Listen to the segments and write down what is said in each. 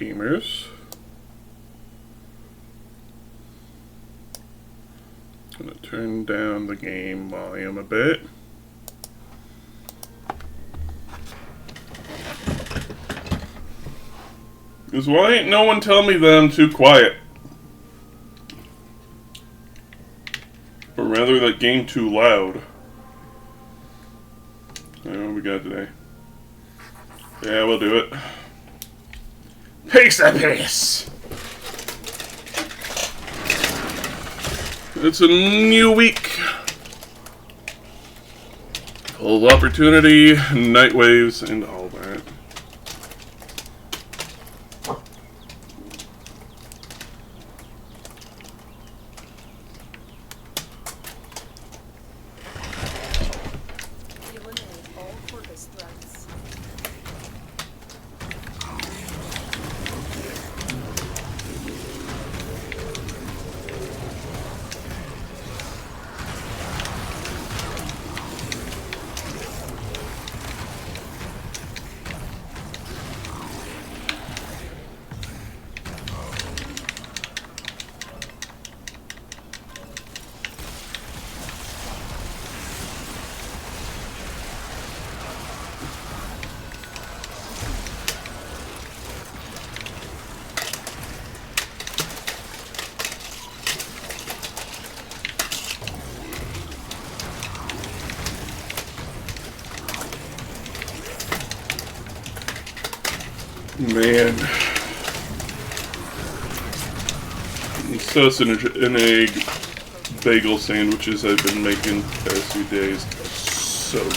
gamers. I'm gonna turn down the game volume a bit. Because why ain't no one telling me that I'm too quiet? Or rather, that game too loud. What we got today? Yeah, we'll do it. Piece of piss! It's a new week. Full of opportunity, night waves, and all that. Man, sausage and egg bagel sandwiches I've been making the past few days. So good.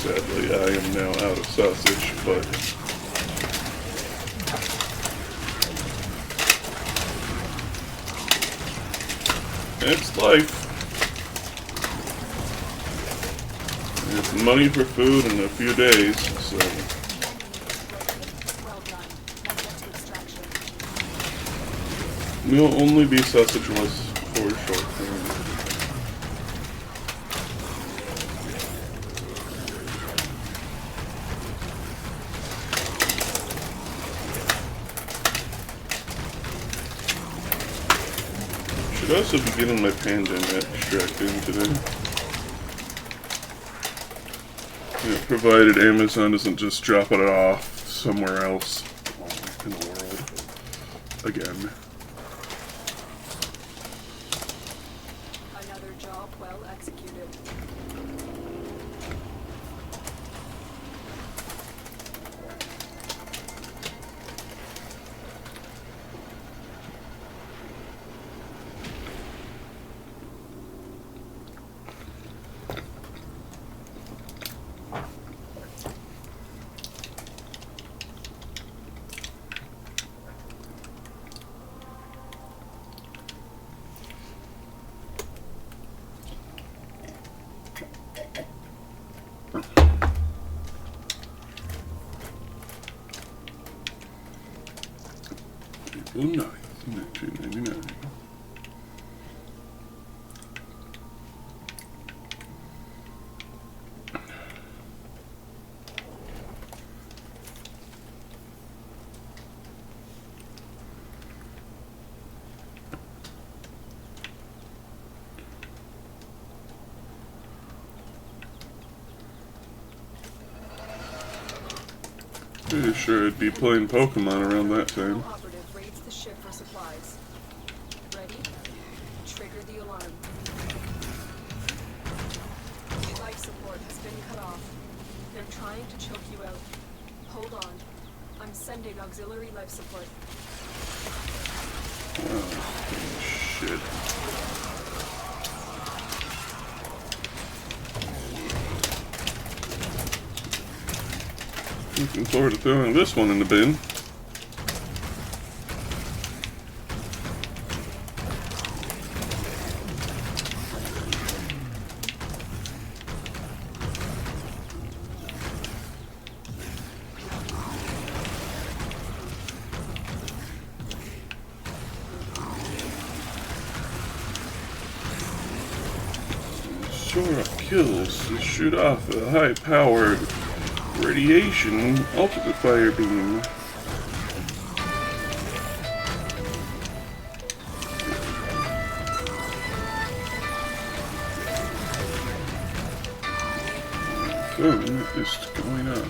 Sadly, I am now out of sausage, but it's life. It's money for food in a few days, so. We'll only be sausageless for a short time. Should also be getting my panda extract in today. Yeah, provided Amazon doesn't just drop it off somewhere else in the world again. April 9th, 1999. Pretty sure I'd be playing Pokemon around that time. Sending auxiliary life support. Oh, shit. Looking forward to throwing this one in the bin. Sora kills to shoot off a high-powered radiation ultimate fire beam. fun is going on.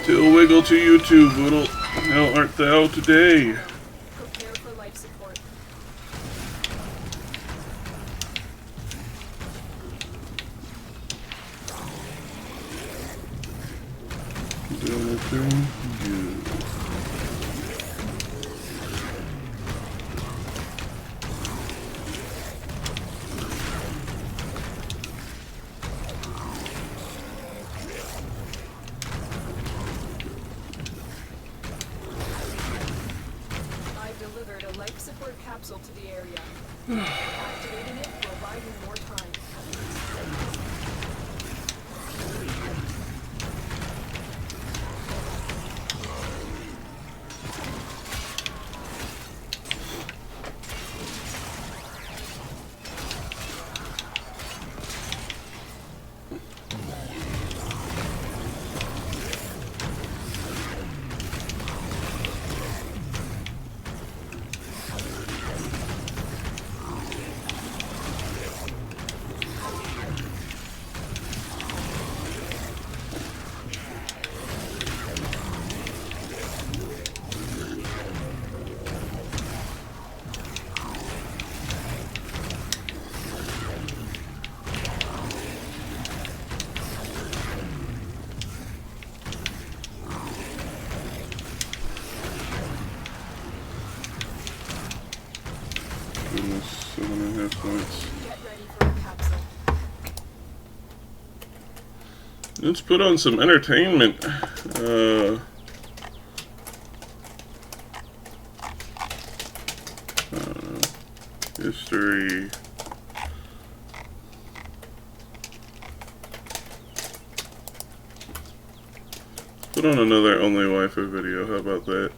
Till wiggle to YouTube, little how art thou today? Prepare for life support. I've delivered a life support capsule to the area. Activating it will buy you more time. Goodness, 7.5 points. Get ready for a capsule. Let's put on some entertainment. History. Put on another Only Waifu video, how about that?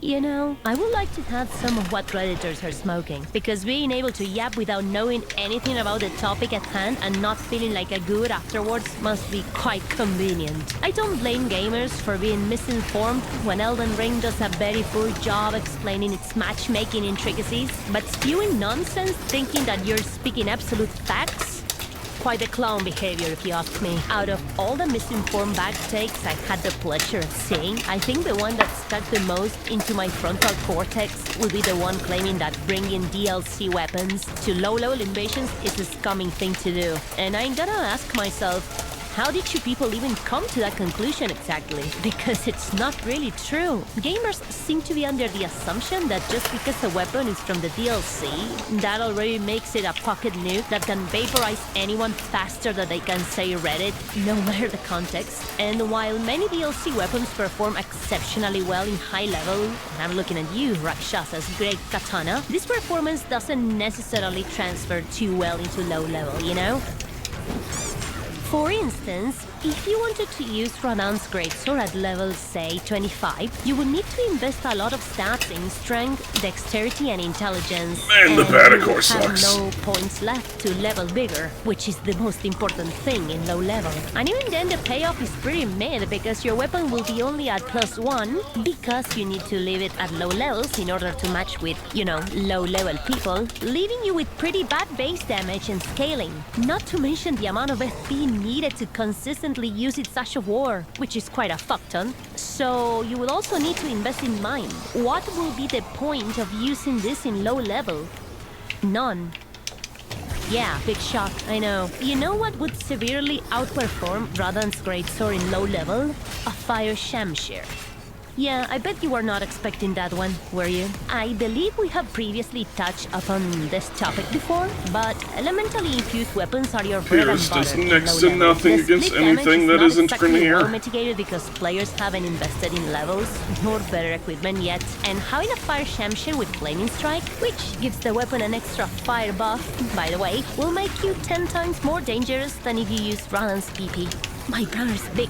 You know, I would like to have some of what Redditors are smoking, because being able to yap without knowing anything about the topic at hand and not feeling like a good afterwards must be quite convenient. I don't blame gamers for being misinformed when Elden Ring does a very poor job explaining its matchmaking intricacies, but spewing nonsense thinking that you're speaking absolute facts? Quite a clown behavior, if you ask me. Out of all the misinformed back takes I had the pleasure of seeing, I think the one that stuck the most into my frontal cortex will be the one claiming that bringing DLC weapons to low-level invasions is a scumming thing to do. And I'm gonna ask myself, how did you people even come to that conclusion exactly? Because it's not really true. Gamers seem to be under the assumption that just because a weapon is from the DLC, that already makes it a pocket nuke that can vaporize anyone faster than they can say Reddit, no matter the context. And while many DLC weapons perform exceptionally well in high level, and I'm looking at you, Rakshasa's great katana, this performance doesn't necessarily transfer too well into low level, you know? For instance, if you wanted to use Ranan's greatsword at level, say, 25, you would need to invest a lot of stats in strength, dexterity, and intelligence. Man, the Batacore you have sucks. no points left to level bigger, which is the most important thing in low level. And even then, the payoff is pretty mid because your weapon will be only at +1 because you need to leave it at low levels in order to match with, you know, low level people, leaving you with pretty bad base damage and scaling. Not to mention the amount of FP needed to consistently use its Ash of War, which is quite a fuck ton. So you will also need to invest in mind. What will be the point of using this in low level? None. Yeah, big shock, I know. You know what would severely outperform Radan's greatsword in low level? A fire shamshir. Yeah, I bet you were not expecting that one, were you? I believe we have previously touched upon this topic before, but elementally infused weapons are your bread and Pierce butter does in next low to level. nothing The against split damage anything is that not isn't exactly from here. well mitigated because players haven't invested in levels nor better equipment yet, and having a fire shamshir with flaming strike, which gives the weapon an extra fire buff, by the way, will make you 10 times more dangerous than if you use Radan's PP. My brother's big.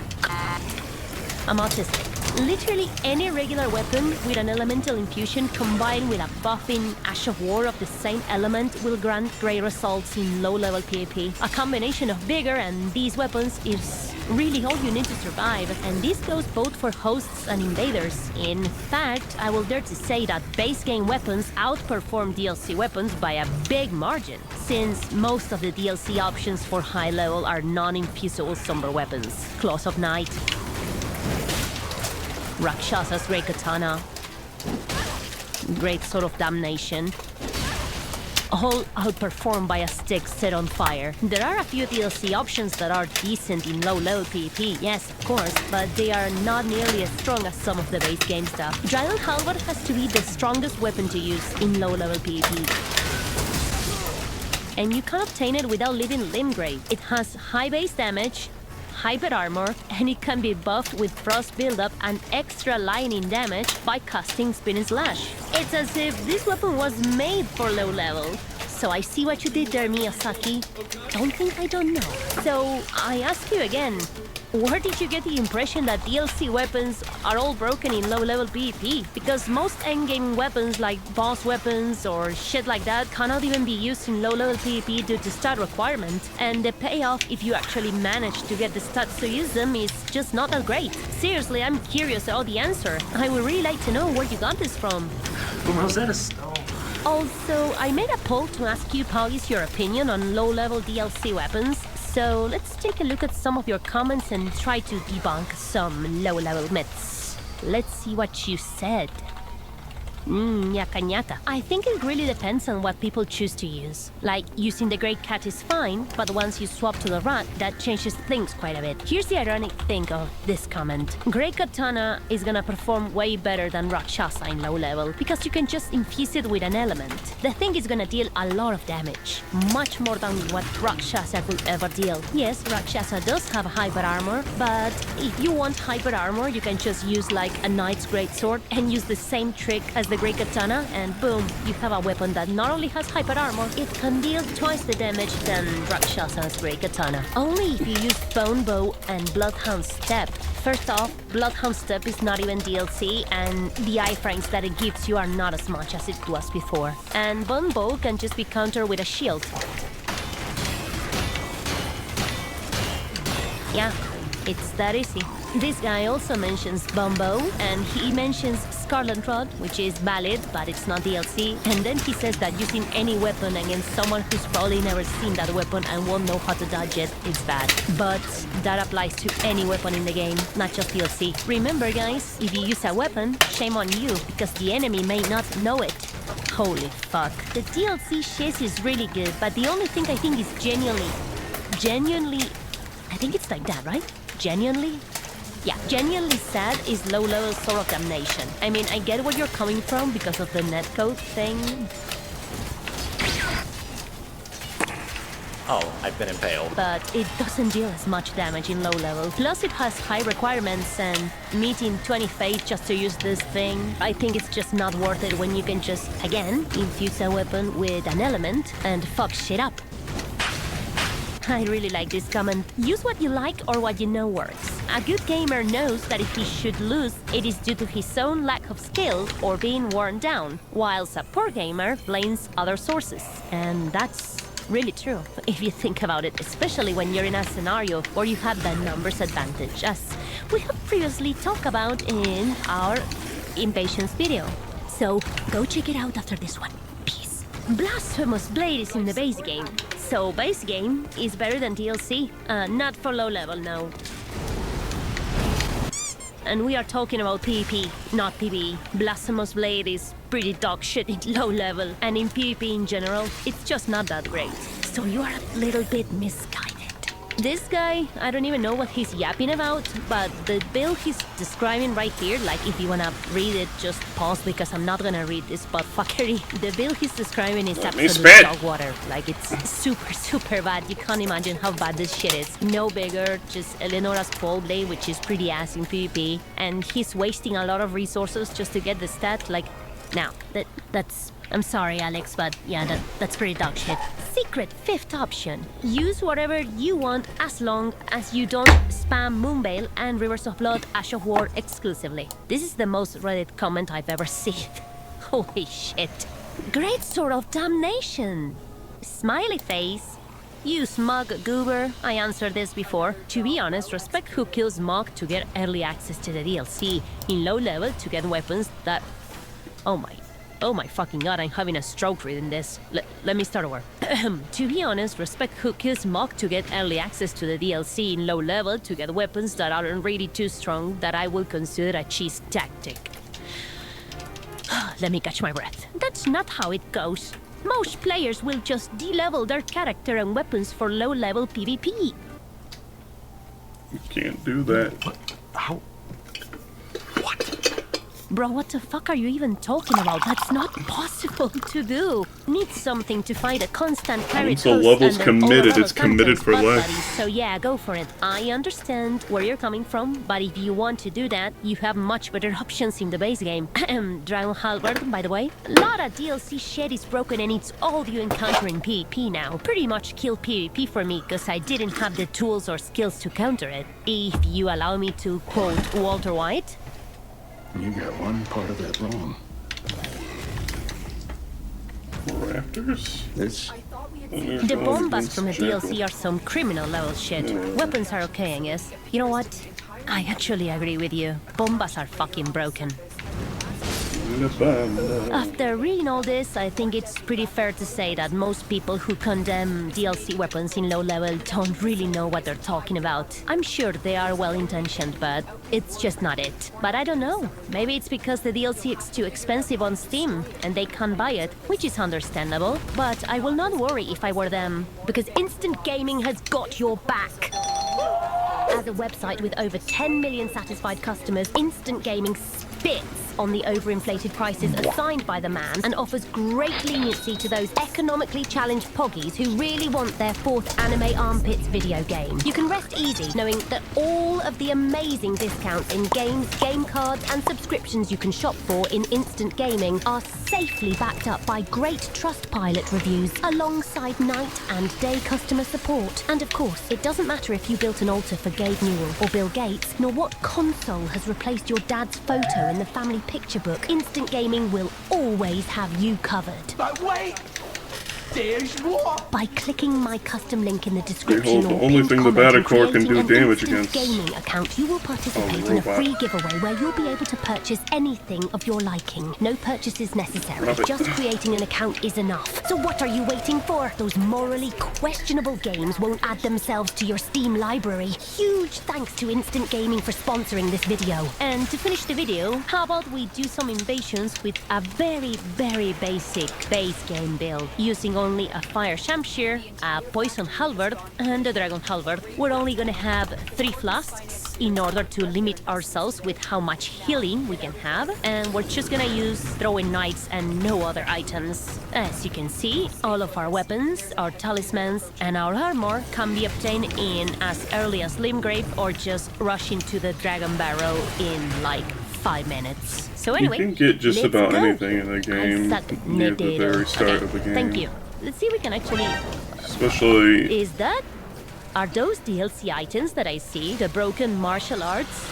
I'm autistic. Literally any regular weapon with an elemental infusion combined with a buffing Ash of War of the same element will grant great results in low-level PvP. A combination of vigor and these weapons is really all you need to survive, and this goes both for hosts and invaders. In fact, I will dare to say that base game weapons outperform DLC weapons by a big margin, since most of the DLC options for high level are non-infusable somber weapons. Claws of Night, Rakshasa's Great Katana, Great Sword of Damnation, all outperformed by a stick set on fire. There are a few DLC options that are decent in low-level PvP, yes, of course, but they are not nearly as strong as some of the base game stuff. Dryland Halberd has to be the strongest weapon to use in low-level PvP. And you can obtain it without leaving Limgrave. It has high base damage, hyper armor, and it can be buffed with frost buildup and extra lightning damage by casting Spin and Slash. It's as if this weapon was made for low level. So I see what you did there, Miyazaki. Don't think I don't know. So I ask you again, where did you get the impression that DLC weapons are all broken in low-level PvP? Because most endgame weapons like boss weapons or shit like that cannot even be used in low-level PvP due to stat requirement, and the payoff if you actually manage to get the stats to use them is just not that great. Seriously, I'm curious about the answer. I would really like to know where you got this from. From Rosetta Stone. Also, I made a poll to ask you how is your opinion on low-level DLC weapons. So let's take a look at some of your comments and try to debunk some low-level myths. Let's see what you said. Nyaka nyaka. I think it really depends on what people choose to use. Like, using the Great Cat is fine, but once you swap to the Rat, that changes things quite a bit. Here's the ironic thing of this comment. Great Katana is gonna perform way better than Rakshasa in low level, because you can just infuse it with an element. The thing is gonna deal a lot of damage, much more than what Rakshasa could ever deal. Yes, Rakshasa does have hyper armor, but if you want hyper armor, you can just use like a Knight's Greatsword and use the same trick as the Great Katana, and boom, you have a weapon that not only has hyper armor, it can deal twice the damage than Rakshasa's Great Katana. Only if you use Bone Bow and Bloodhound Step. First off, Bloodhound Step is not even DLC, and the iframes that it gives you are not as much as it was before. And Bone Bow can just be countered with a shield. Yeah, it's that easy. This guy also mentions Bumbo, and he mentions Scarlet Rod, which is valid, but it's not DLC. And then he says that using any weapon against someone who's probably never seen that weapon and won't know how to dodge it is bad. But that applies to any weapon in the game, not just DLC. Remember guys, if you use a weapon, shame on you, because the enemy may not know it. Holy fuck. The DLC shit is really good, but the only thing I think is genuinely, I think it's like that, right? Genuinely? Yeah, genuinely sad is low-level Sword of Damnation. I mean, I get where you're coming from because of the netcode thing. Oh, I've been impaled. But it doesn't deal as much damage in low level. Plus it has high requirements, and meeting 20 fate just to use this thing, I think it's just not worth it when you can just, again, infuse a weapon with an element and fuck shit up. I really like this comment. Use what you like or what you know works. A good gamer knows that if he should lose, it is due to his own lack of skill or being worn down, whilst a poor gamer blames other sources. And that's really true, if you think about it, especially when you're in a scenario where you have the numbers advantage, as we have previously talked about in our Impatience video. So go check it out after this one. Peace. Blasphemous Blade is in the base game. So base game is better than DLC. Not for low level, no. And we are talking about PvP, not PvE. Blasphemous Blade is pretty dog shit in low level, and in PvP in general, it's just not that great. So you are a little bit misguided. This guy, I don't even know what he's yapping about, but the build he's describing right here, like if you wanna read it, just pause because I'm not gonna read this buttfuckery. The build he's describing is absolute dog water. Like it's super bad. You can't imagine how bad this shit is. No bigger, just Eleonora's Fall Blade, which is pretty ass in PvP, and he's wasting a lot of resources just to get the stat. Like, now, that's I'm sorry, Alex, but yeah, that's pretty dog shit. Secret fifth option. Use whatever you want as long as you don't spam Moonbale and Rivers of Blood Ash of War exclusively. This is the most Reddit comment I've ever seen. Holy shit. Great Sword of Damnation. Smiley face. You smug goober. I answered this before. To be honest, respect who kills Mog to get early access to the DLC. In low level to get weapons that... Oh my fucking god, I'm having a stroke reading this. Let me start over. To be honest, respect who kills Mog to get early access to the DLC in low level to get weapons that aren't really too strong that I will consider a cheese tactic. Let me catch my breath. That's not how it goes. Most players will just de-level their character and weapons for low-level PvP. You can't do that. What? How? What? Bro, what the fuck are you even talking about? That's not possible to do. Need something to fight a constant carry Once the level's committed, it's committed for life. So yeah, go for it. I understand where you're coming from, but if you want to do that, you have much better options in the base game. Dragon Halberd, by the way. A lot of DLC shit is broken and it's all you encounter in PvP now. Pretty much killed PvP for me, because I didn't have the tools or skills to counter it. If you allow me to quote Walter White, You got one part of that wrong. Raptors? This I thought we had And seen there's the one bombas against from the Jackal. DLC are some criminal level shit. Weapons are okay, I guess. You know what? I actually agree with you. Bombas are fucking broken. After reading all this, I think it's pretty fair to say that most people who condemn DLC weapons in low level don't really know what they're talking about. I'm sure they are well-intentioned, but it's just not it. But I don't know. Maybe it's because the DLC is too expensive on Steam and they can't buy it, which is understandable. But I will not worry if I were them, because Instant Gaming has got your back. As a website with over 10 million satisfied customers, Instant Gaming spits on the overinflated prices assigned by the man and offers great leniency to those economically challenged poggies who really want their fourth anime armpits video game. You can rest easy knowing that all of the amazing discounts in games, game cards and subscriptions you can shop for in Instant Gaming are safely backed up by great Trustpilot reviews alongside night and day customer support. And of course, it doesn't matter if you built an altar for Gabe Newell or Bill Gates, nor what console has replaced your dad's photo in the family picture book. Instant Gaming will always have you covered. But wait! There's more! By clicking my custom link in the description hold, the or only pinned thing the comment and Batacore can creating do an damage Instant against Gaming account, you will participate in a robot. free giveaway where you'll be able to purchase anything of your liking. No purchase is necessary. Love it. Just creating an account is enough. So what are you waiting for? Those morally questionable games won't add themselves to your Steam library. Huge thanks to Instant Gaming for sponsoring this video. And to finish the video, how about we do some invasions with a very, very basic base game build, using only a fire Shamshir, a poison halberd, and a dragon halberd. We're only gonna have 3 flasks in order to limit ourselves with how much healing we can have, and we're just gonna use throwing knights and no other items. As you can see, all of our weapons, our talismans, and our armor can be obtained in as early as Limgrave or just rush into the dragon barrow in like 5 minutes. So You anyway, can get just let's about go. anything in the game I suck near the potato. very start Okay, of the game. Thank you. Let's see if we can actually... Especially Is that... Are those DLC items that I see? The broken martial arts?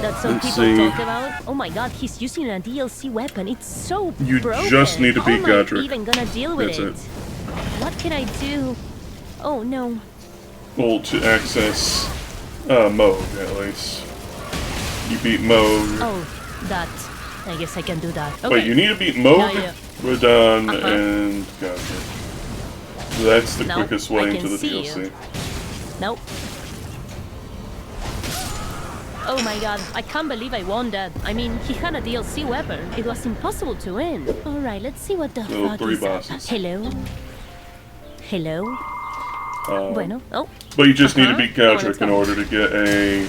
That some Let's people see. talk about? Oh my god, he's using a DLC weapon. It's so You broken. just need to beat How am I Godric. even gonna deal with That's it? it. What can I do? Oh no. well, to access Moog at least. You beat Moog. Oh, that. I guess I can do that. Okay. Wait, you need to beat Moog, Yeah. Radon, Uh-huh. and Godric. That's the No, quickest I way can into the see DLC. you. Nope. Oh my god, I can't believe I won that. I mean, he had a DLC weapon. It was impossible to win. Alright, let's see what the So, fuck 3 is that. bosses. Hello? Hello? Bueno. Oh. But you just need to Uh-huh. beat Oh, let's Godric in go. order to get a...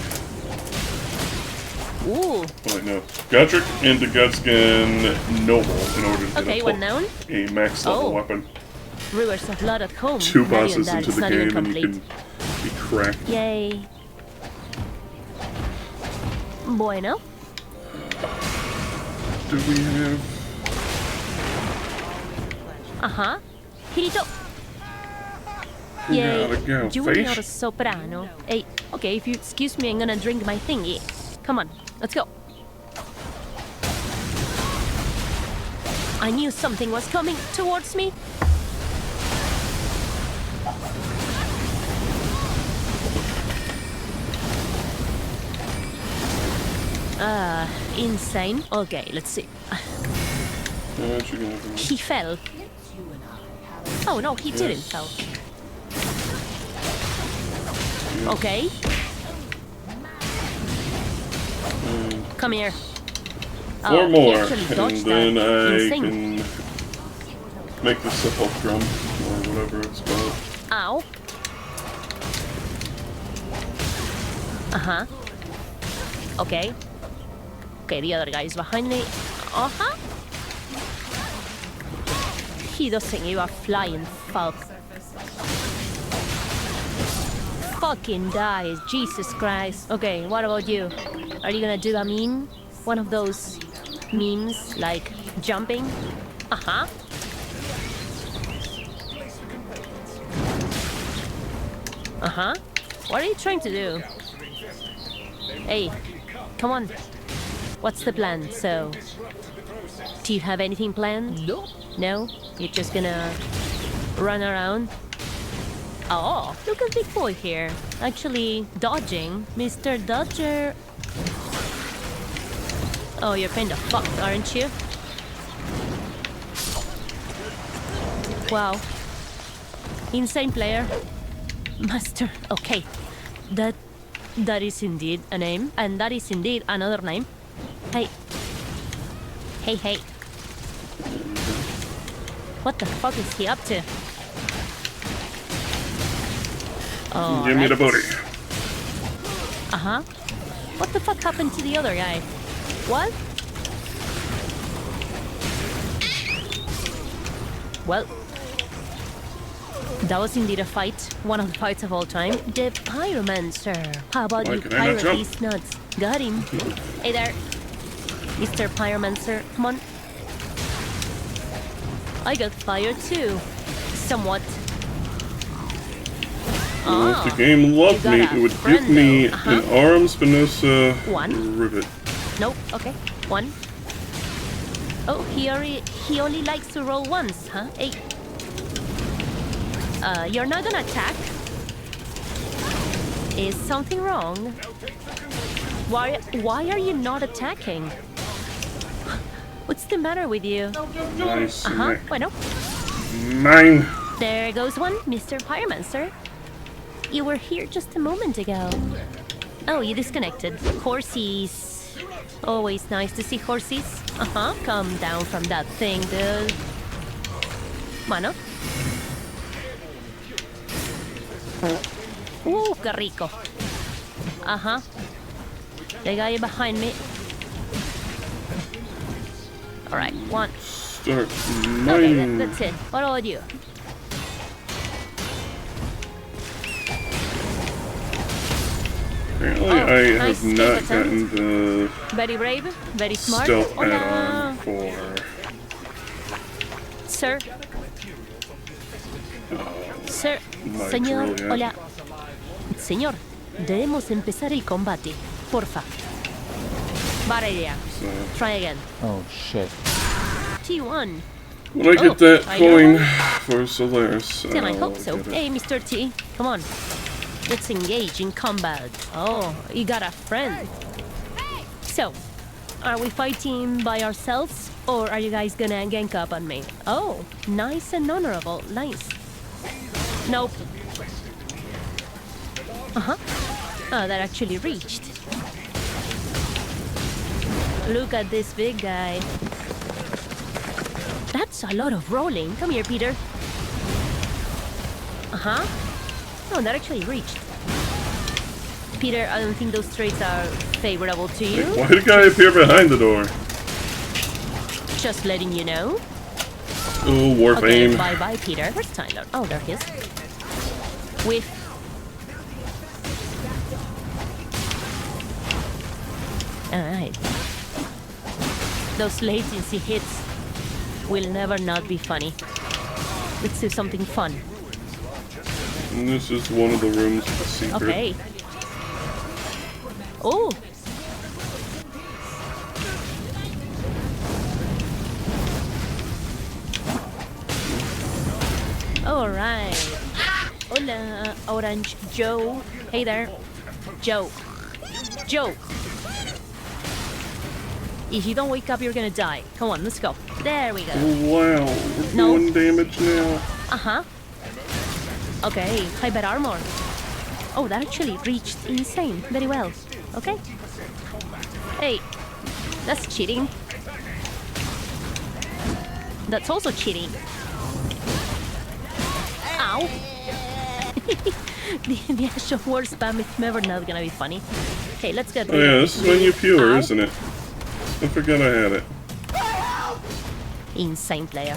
Ooh. Wait, no. Godric into Godskin Noble in order to Okay, get one down. a max level Oh. weapon. Rivers of Blood at home. 2 Not even bosses that, into it's the not even game and you complete. can be cracked. Yay. Bueno. Do we have... Uh-huh. Kirito. We Yay. gotta go. Junior Face. Soprano. Hey, okay, if you excuse me, I'm gonna drink my thingy. Come on, let's go. I knew something was coming towards me. Insane. Okay, let's see. What you gonna do? He fell. Oh no, he didn't fall. Okay. Come here. Four he more, actually and dodged then that. I Insane. can make the sepulchrum, or whatever it's called. Ow. Uh-huh. Okay. Okay, the other guy is behind me. Uh-huh. He doesn't give a flying fuck. Fucking die, Jesus Christ. Okay, what about you? Are you gonna do a meme? One of those memes, like jumping? Uh-huh. Uh-huh. What are you trying to do? Hey, come on. What's the plan? So, do you have anything planned? No. No? You're just gonna run around? Oh, look at Big Boy here. Actually, dodging. Mr. Dodger. Oh, you're kind of fucked, aren't you? Wow. Insane player. Master. Okay. That is indeed a name, and that is indeed another name. Hey. Hey, hey. What the fuck is he up to? Oh, Give me the booty. Uh-huh. What the fuck happened to the other guy? What? Well, that was indeed a fight. One of the fights of all time. The Pyromancer. How about Why you can I not pirate jump? these nuts? Got him. Hey there, Mr. Pyromancer. Come on. I got fired too. Somewhat. If the game loved you me, got a it would friend, give me though. an arm Spinoza One. rivet. Nope. Okay. One. Oh, he only likes to roll once, huh? Hey. You're not gonna attack? Is something wrong? Why are you not attacking? What's the matter with you? Nice. Uh-huh. Bueno. Mine. There goes one, Mr. Pyromancer. You were here just a moment ago. Oh, you disconnected. Horsies. Always nice to see horsies. Uh-huh. Come down from that thing, dude. Bueno. Qué rico. Uh-huh. The guy behind me. Alright, one. Start Okay, mining. that's it. What about you? Apparently, Oh, I nice have not escape gotten the Very brave, very smart. stealth Hola. add-on for. Sir. Sir. Mike, Señor. really, Hola. Señor, debemos empezar el combate. Porfa. Bad idea. So, Try again. Oh, shit. T1. when I get Oh, that I coin know. for Solaris, Then I I'll hope so. get it. Hey, Mr. T. Come on. Let's engage in combat. Oh, you got a friend. So, are we fighting by ourselves? Or are you guys gonna gank up on me? Oh, nice and honorable. Nice. Nope. Uh-huh. Oh, that actually reached. Look at this big guy. That's a lot of rolling. Come here, Peter. Uh-huh. Oh, that actually reached. Peter, I don't think those traits are favorable to you. Why did the guy appear behind the door? Just letting you know. Oh, Okay, Warframe. bye-bye, Peter. Where's Tyler? Oh, there he is. With... Alright. Those latency hits will never not be funny. Let's do something fun. And this is one of the rooms with the secret. Okay. Oh! Alright. Hola, Orange Joe. Hey there. Joe. Joe! If you don't wake up, you're gonna die. Come on, let's go. There we go. Wow, we're No. doing damage now. Uh-huh. Okay, hyper armor. Oh, that actually reached insane. Very well. Okay. Hey, that's cheating. That's also cheating. Ow! the actual word spam is never not gonna be funny. Okay, let's get Oh yeah, this is when you pure, Ow. isn't it? I forgot I had it. Insane player.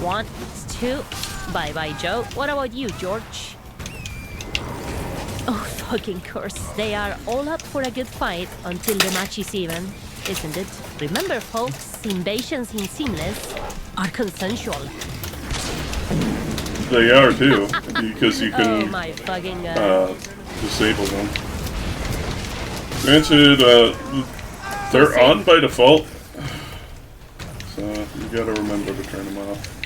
1, 2. Bye-bye, Joe. What about you, George? Oh, fucking course. They are all up for a good fight until the match is even, isn't it? Remember, folks, invasions in Seamless are consensual. They are too, because you Oh can my fucking god. disable them. Granted, they're on by default, so you gotta remember to turn them off.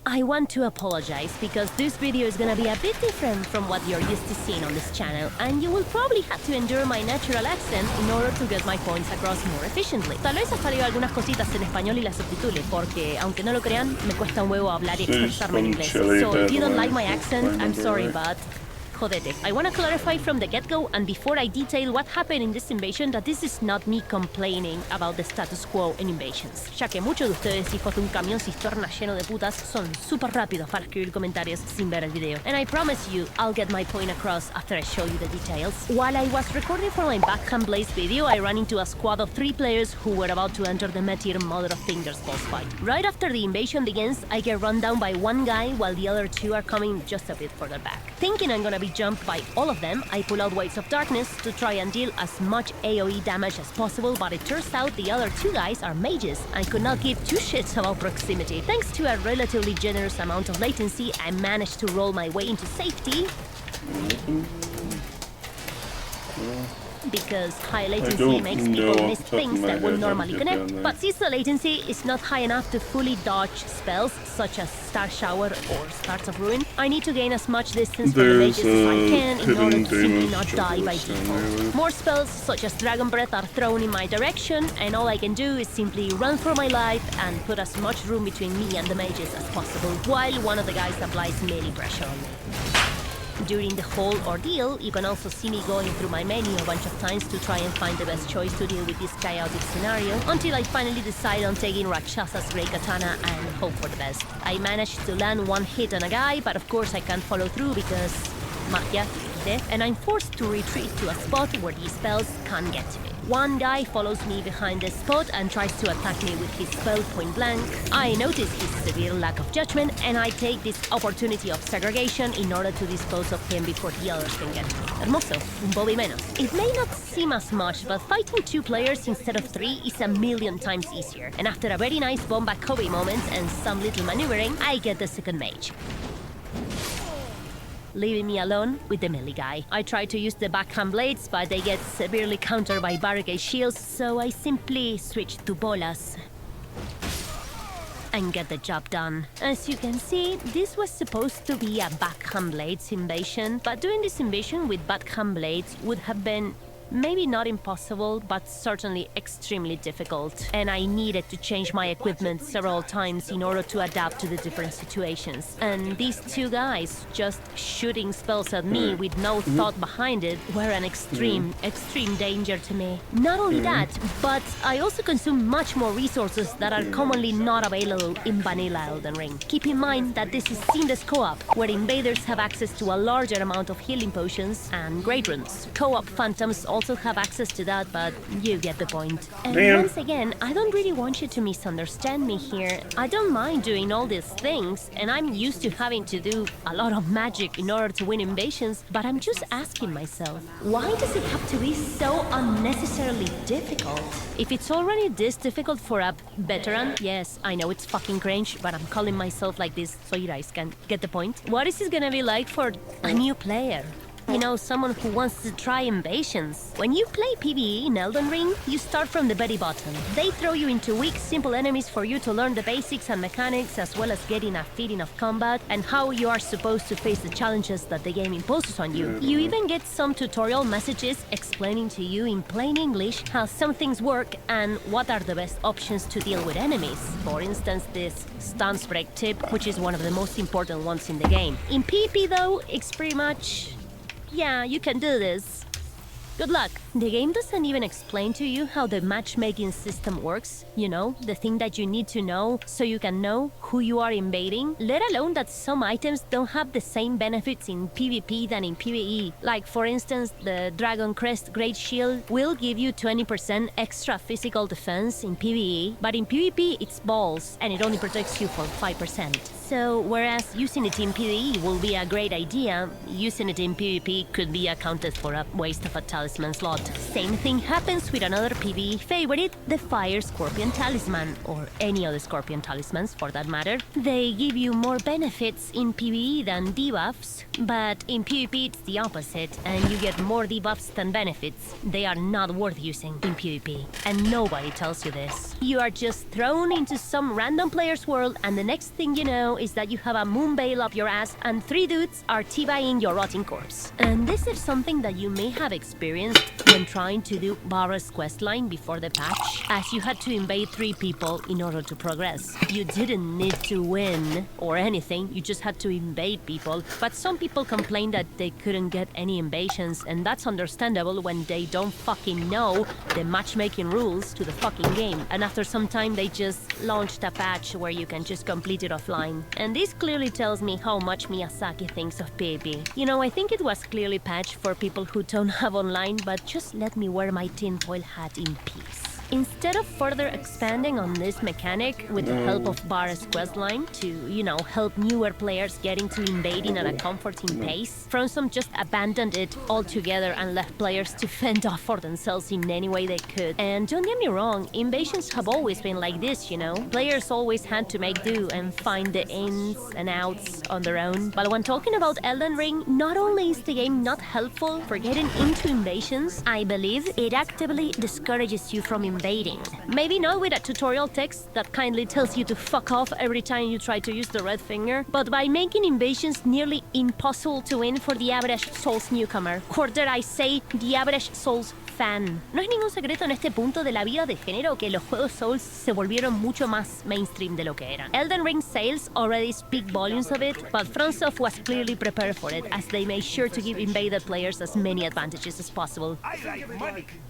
I want to apologize because this video is gonna be a bit different from what you're used to seeing on this channel, and you will probably have to endure my natural accent in order to get my points across more efficiently. Tal vez hasta diga algunas cositas en español y las subtitule, porque aunque no lo crean, me cuesta un huevo hablar y She's expresarme en from inglés. Chile, So if you don't by like the my way, if I accent, I'm remember sorry, right. but jodete. I want to clarify from the get-go and before I detail what happened in this invasion that this is not me complaining about the status quo in invasions, ya que muchos de ustedes, hijos de un camión cisterna lleno de putas, son súper rápidos para escribir comentarios sin ver el video. And I promise you, I'll get my point across after I show you the details. While I was recording for my Backhand Blaze video, I ran into a squad of 3 players who were about to enter the Meteor Mother of Fingers boss fight. Right after the invasion begins, I get run down by one guy while the other 2 are coming just a bit further back. Thinking I'm gonna be jumped by all of them, I pull out Waves of Darkness to try and deal as much AoE damage as possible, but it turns out the other 2 guys are mages and could not give 2 shits about proximity. Thanks to a relatively generous amount of latency, I managed to roll my way into safety. Because high latency don't makes know people off miss the top of things my that will head how to normally get connect. down there. But since the latency is not high enough to fully dodge spells such as Star Shower or Stars of Ruin, I need to gain as much distance from the There's mages as I a can in order hidden to simply damage not die by juggler down there. default. More spells such as Dragon Breath are thrown in my direction, and all I can do is simply run for my life and put as much room between me and the mages as possible, while one of the guys applies melee pressure on me. During the whole ordeal, you can also see me going through my menu a bunch of times to try and find the best choice to deal with this chaotic scenario, until I finally decide on taking Rakshasa's Grey Katana and hope for the best. I managed to land one hit on a guy, but of course I can't follow through because magia, death, and I'm forced to retreat to a spot where these spells can't get to me. One guy follows me behind the spot and tries to attack me with his spell point blank. I notice his severe lack of judgment, and I take this opportunity of segregation in order to dispose of him before the others can get to me. Hermoso, un Bobby menos. It may not seem as much, but fighting 2 players instead of 3 is a million times easier. And after a very nice Bomba Kobe moment and some little maneuvering, I get the second mage, leaving me alone with the melee guy. I try to use the backhand blades, but they get severely countered by barricade shields, so I simply switch to bolas and get the job done. As you can see, this was supposed to be a backhand blades invasion, but doing this invasion with backhand blades would have been Maybe not impossible, but certainly extremely difficult. And I needed to change my equipment several times in order to adapt to the different situations. And these two guys just shooting spells at me with no thought behind it were an extreme danger to me. Not only that, but I also consume much more resources that are commonly not available in vanilla Elden Ring. Keep in mind that this is seamless co-op, where invaders have access to a larger amount of healing potions and great runes. Co-op phantoms also have access to that, but you get the point. And once again, I don't really want you to misunderstand me here. I don't mind doing all these things, and I'm used to having to do a lot of magic in order to win invasions, but I'm just asking myself, why does it have to be so unnecessarily difficult? If it's already this difficult for a veteran, yes, I know it's fucking cringe, but I'm calling myself like this so you guys can get the point. What is it gonna be like for a new player? You know, someone who wants to try invasions. When you play PvE in Elden Ring, you start from the very bottom. They throw you into weak, simple enemies for you to learn the basics and mechanics, as well as getting a feeling of combat and how you are supposed to face the challenges that the game imposes on you. You even get some tutorial messages explaining to you in plain English how some things work and what are the best options to deal with enemies. For instance, this stance break tip, which is one of the most important ones in the game. In PvP though, it's pretty much... yeah, you can do this. Good luck. The game doesn't even explain to you how the matchmaking system works, you know, the thing that you need to know so you can know who you are invading, let alone that some items don't have the same benefits in PvP than in PvE. Like, for instance, the Dragon Crest Great Shield will give you 20% extra physical defense in PvE, but in PvP it's balls, and it only protects you for 5%. So, whereas using it in PvE will be a great idea, using it in PvP could be accounted for a waste of a talisman slot. Same thing happens with another PvE favorite, the Fire Scorpion Talisman, or any other Scorpion Talismans for that matter. They give you more benefits in PvE than debuffs, but in PvP it's the opposite, and you get more debuffs than benefits. They are not worth using in PvP, and nobody tells you this. You are just thrown into some random player's world, and the next thing you know is that you have a moon veil up your ass and 3 dudes are teabagging your rotting corpse. And this is something that you may have experienced when trying to do Vara's questline before the patch, as you had to invade 3 people in order to progress. You didn't need to win or anything, you just had to invade people, but some people complained that they couldn't get any invasions, and that's understandable when they don't fucking know the matchmaking rules to the fucking game. And after some time they just launched a patch where you can just complete it offline. And this clearly tells me how much Miyazaki thinks of PvP. You know, I think it was clearly patched for people who don't have online, but just let me wear my tinfoil hat in peace. Instead of further expanding on this mechanic with the help of Vara's questline to, you know, help newer players get into invading at a comforting pace, FromSoft just abandoned it altogether and left players to fend off for themselves in any way they could. And don't get me wrong, invasions have always been like this, you know? Players always had to make do and find the ins and outs on their own. But when talking about Elden Ring, not only is the game not helpful for getting into invasions, I believe it actively discourages you from invading. Maybe not with a tutorial text that kindly tells you to fuck off every time you try to use the red finger, but by making invasions nearly impossible to win for the average Souls newcomer, or dare I say, the average Souls fan. No es ningún secreto en este punto de la vida de género que los juegos Souls se volvieron mucho más mainstream de lo que eran. Elden Ring sales already speak volumes of it, but FromSoft was clearly prepared for it, as they made sure to give invaded players as many advantages as possible.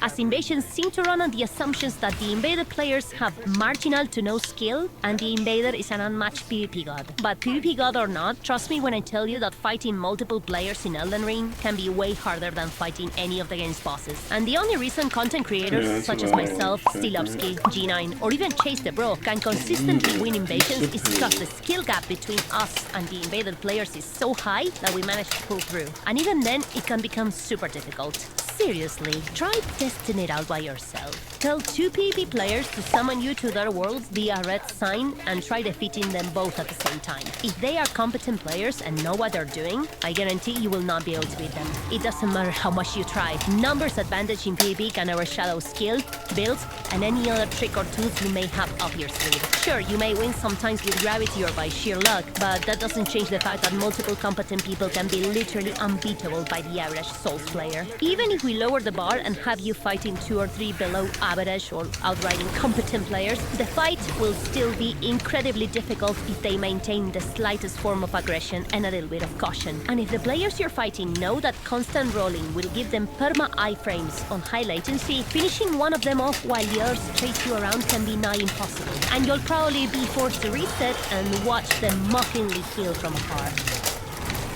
As invasions seem to run on the assumptions that the invaded players have marginal to no skill, and the invader is an unmatched PvP god. But PvP god or not, trust me when I tell you that fighting multiple players in Elden Ring can be way harder than fighting any of the game's bosses. And the only reason content creators such as myself, Stilovsky, G9, or even Chase the Bro can consistently win invasions is because the skill gap between us and the invaded players is so high that we manage to pull through. And even then, it can become super difficult. Seriously, try testing it out by yourself. Tell 2 PvP players to summon you to their worlds via red sign and try defeating them both at the same time. If they are competent players and know what they're doing, I guarantee you will not be able to beat them. It doesn't matter how much you try. Numbers advantage in PvP can overshadow skill, builds, and any other trick or tools you may have up your sleeve. Sure, you may win sometimes with gravity or by sheer luck, but that doesn't change the fact that multiple competent people can be literally unbeatable by the average Souls player. Even if we lower the bar and have you fighting 2 or 3 below average or outright incompetent players, the fight will still be incredibly difficult if they maintain the slightest form of aggression and a little bit of caution. And if the players you're fighting know that constant rolling will give them perma iframes on high latency, finishing one of them off while the others chase you around can be nigh impossible. And you'll probably be forced to reset and watch them mockingly heal from afar.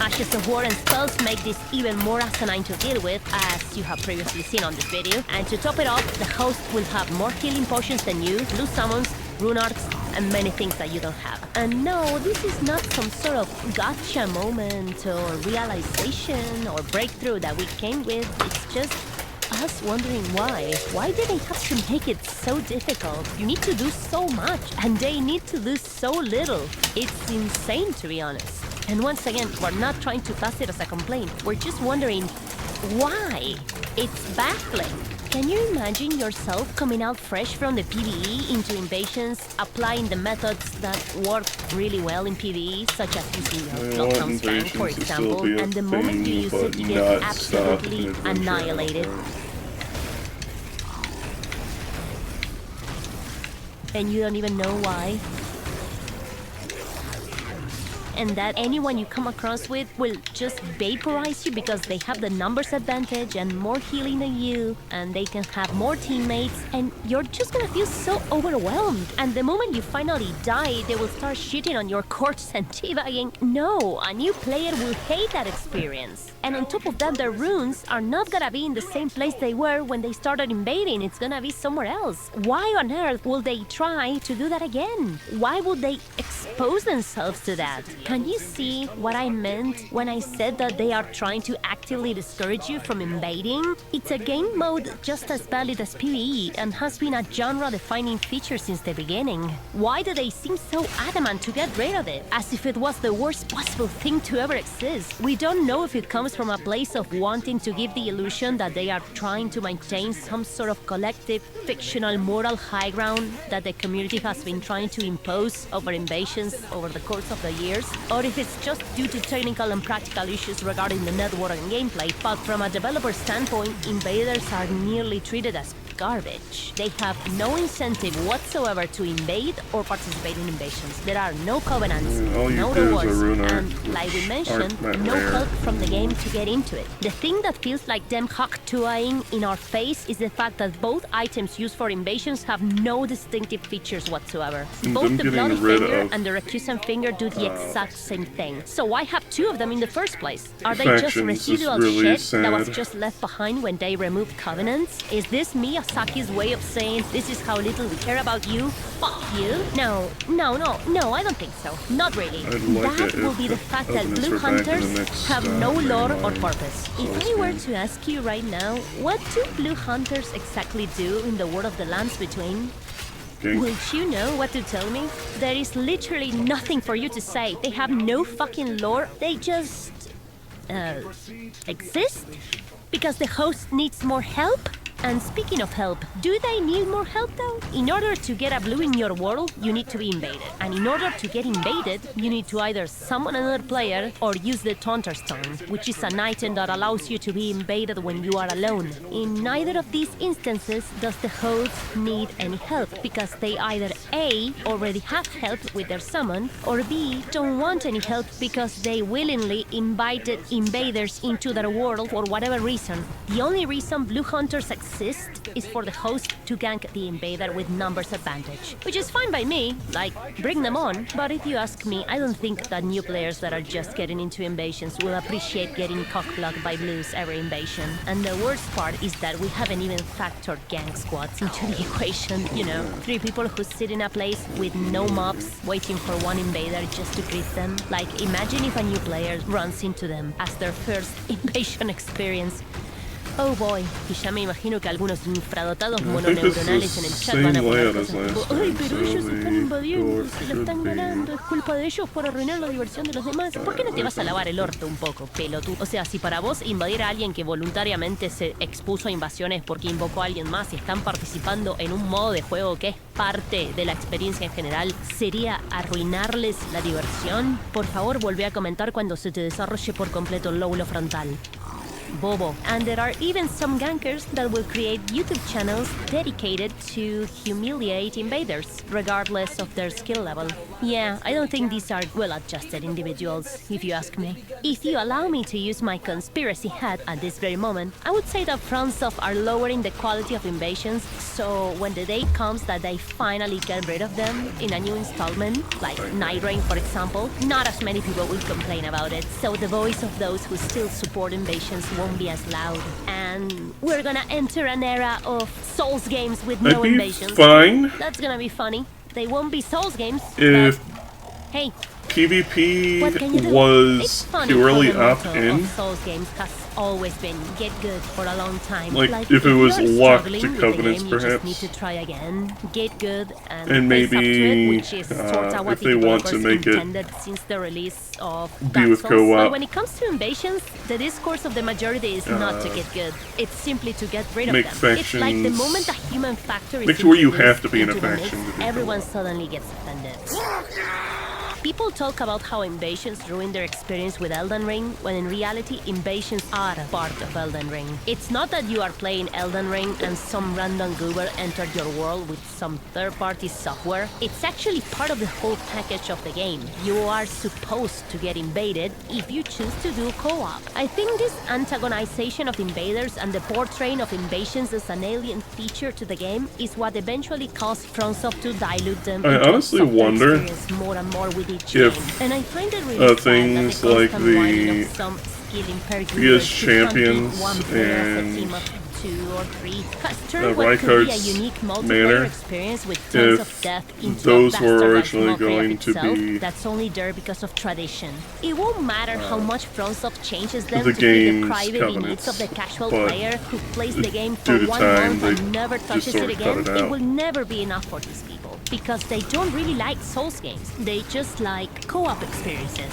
Ashes of War and spells make this even more asinine to deal with, as you have previously seen on this video. And to top it off, the host will have more healing potions than you, blue summons, rune arcs, and many things that you don't have. And no, this is not some sort of gotcha moment or realization or breakthrough that we came with. It's just us wondering why. Why did they have to make it so difficult? You need to do so much, and they need to do so little. It's insane, to be honest. And once again, we're not trying to pass it as a complaint. We're just wondering why. It's baffling. Can you imagine yourself coming out fresh from the PvE into invasions, applying the methods that work really well in PvE, such as using your lockdown scan, for example, and the moment you use it, you get absolutely annihilated? And you don't even know why? And that anyone you come across with will just vaporize you because they have the numbers advantage and more healing than you, and they can have more teammates, and you're just gonna feel so overwhelmed. And the moment you finally die, they will start shitting on your corpse and teabagging. No, a new player will hate that experience. And on top of that, their runes are not gonna be in the same place they were when they started invading. It's gonna be somewhere else. Why on earth will they try to do that again? Why would they expose themselves to that? Can you see what I meant when I said that they are trying to actively discourage you from invading? It's a game mode just as valid as PvE and has been a genre-defining feature since the beginning. Why do they seem so adamant to get rid of it? As if it was the worst possible thing to ever exist. We don't know if it comes from a place of wanting to give the illusion that they are trying to maintain some sort of collective, fictional, moral high ground that the community has been trying to impose over invasions over the course of the years, or if it's just due to technical and practical issues regarding the network and gameplay. But from a developer standpoint, invaders are nearly treated as garbage. They have no incentive whatsoever to invade or participate in invasions. There are no covenants, no rewards, and like we mentioned, no help from the game to get into it. The thing that feels like them hawk-tuaing in our face is the fact that both items used for invasions have no distinctive features whatsoever. Both the Bloody Finger and the Recusant Finger do the exact same thing. So why have two of them in the first place? Are they just residual shit that was just left behind when they removed covenants? Is this Miyazaki's way of saying this is how little we care about you? Fuck you? No, I don't think so. Not really. That will be the fact that Blue Hunters have no lore or purpose. If I were to ask you right now, what do Blue Hunters exactly do in the World of the Lands Between? Would you know what to tell me? There is literally nothing for you to say. They have no fucking lore. They just... exist? Because the host needs more help? And speaking of help, do they need more help though? In order to get a blue in your world, you need to be invaded. And in order to get invaded, you need to either summon another player or use the Taunter's Tongue, which is an item that allows you to be invaded when you are alone. In neither of these instances does the host need any help, because they either A, already have help with their summon, or B, don't want any help because they willingly invited invaders into their world for whatever reason. The only reason Blue Hunters exist is for the host to gank the invader with numbers advantage. Which is fine by me, like, bring them on. But if you ask me, I don't think that new players that are just getting into invasions will appreciate getting cock-blocked by blues every invasion. And the worst part is that we haven't even factored gank squads into the equation, you know. 3 people who sit in a place with no mobs, waiting for one invader just to greet them. Like, imagine if a new player runs into them as their first invasion experience. Oh boy, y ya me imagino que algunos infradotados mononeuronales en el chat van a poner cosas tipo, ay, pero ellos están invadiendo, se lo están ganando, es culpa de ellos por arruinar la diversión de los demás. ¿Por qué no te vas a lavar el orto un poco, pelotudo? O sea, si para vos invadir a alguien que voluntariamente se expuso a invasiones porque invocó a alguien más y están participando en un modo de juego que es parte de la experiencia en general, sería arruinarles la diversión, por favor volvé a comentar cuando se te desarrolle por completo el lóbulo frontal. bobo. And there are even some gankers that will create YouTube channels dedicated to humiliate invaders, regardless of their skill level. Yeah, I don't think these are well-adjusted individuals, if you ask me. If you allow me to use my conspiracy hat at this very moment, I would say that FromSoft are lowering the quality of invasions, so when the day comes that they finally get rid of them in a new installment, like Night Rain for example, not as many people will complain about it, so the voice of those who still support invasions won't be as loud. And we're gonna enter an era of Souls games with no I'd be invasions. fine That's gonna be funny. They won't be Souls games, if but hey, PvP what can you do? It's was funny purely how the motto opt-in. of Souls games has always been get good for a long time. Like, if it was you're locked struggling to with the Covenants, game, you perhaps. just need to try again, get good, and And face up to maybe, it, which is sort of what if the they want to developers make it intended since the release of be Dark with Souls. co-op. But when it comes to invasions, the discourse of the majority is not to get good. It's simply to get rid of make them. It's like the factions- moment a human factor is Make sure you introduced have to be in a into the mix, faction to do everyone co-op. suddenly gets offended. People talk about how invasions ruin their experience with Elden Ring, when in reality, invasions are part of Elden Ring. It's not that you are playing Elden Ring and some random goober entered your world with some third-party software. It's actually part of the whole package of the game. You are supposed to get invaded if you choose to do co-op. I think this antagonization of invaders and the portraying of invasions as an alien feature to the game is what eventually caused FromSoft to dilute them I into a honestly softer wonder experience more and more with each if, game. And I find it really sad that things the like constant whining the of some skilling per PS users who can't beat champions one player as a and team of 2 or 3 has turned what could be a Reichardt's unique multiplayer manner, experience with tons if of death into those a were bastardized originally mockery of going to itself be that's only there because of tradition. It won't matter how much FromSoft changes them the to fit the game's crybaby needs covenants, of the casual but player who plays the game due for to 1 time, month they and never just touches sort it of cut again. it It out. will never be enough for these people because they don't really like Souls games. They just like co-op experiences.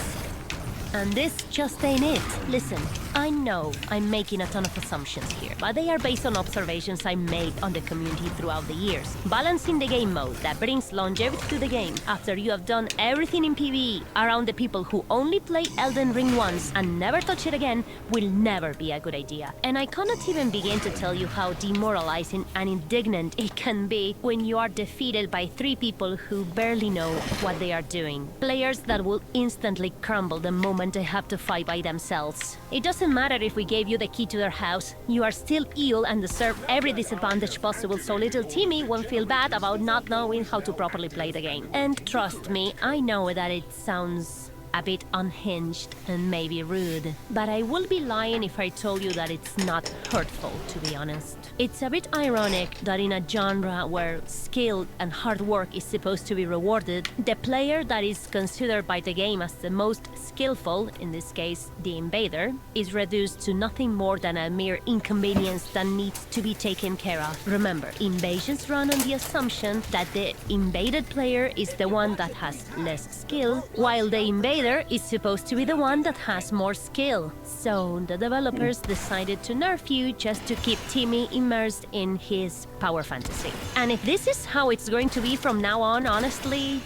And this just ain't it. Listen, I know I'm making a ton of assumptions here, but they are based on observations I made on the community throughout the years. Balancing the game mode that brings longevity to the game after you have done everything in PvE around the people who only play Elden Ring once and never touch it again will never be a good idea. And I cannot even begin to tell you how demoralizing and indignant it can be when you are defeated by 3 people who barely know what they are doing. Players that will instantly crumble the moment they have to fight by themselves. It doesn't matter if we gave you the key to their house. You are still ill and deserve every disadvantage possible, so little Timmy won't feel bad about not knowing how to properly play the game. And trust me, I know that it sounds a bit unhinged and maybe rude, but I would be lying if I told you that it's not hurtful, to be honest. It's a bit ironic that in a genre where skill and hard work is supposed to be rewarded, the player that is considered by the game as the most skillful, in this case the invader, is reduced to nothing more than a mere inconvenience that needs to be taken care of. Remember, invasions run on the assumption that the invaded player is the one that has less skill, while the invader is supposed to be the one that has more skill. So the developers decided to nerf you just to keep Timmy immersed in his power fantasy. And if this is how it's going to be from now on, honestly,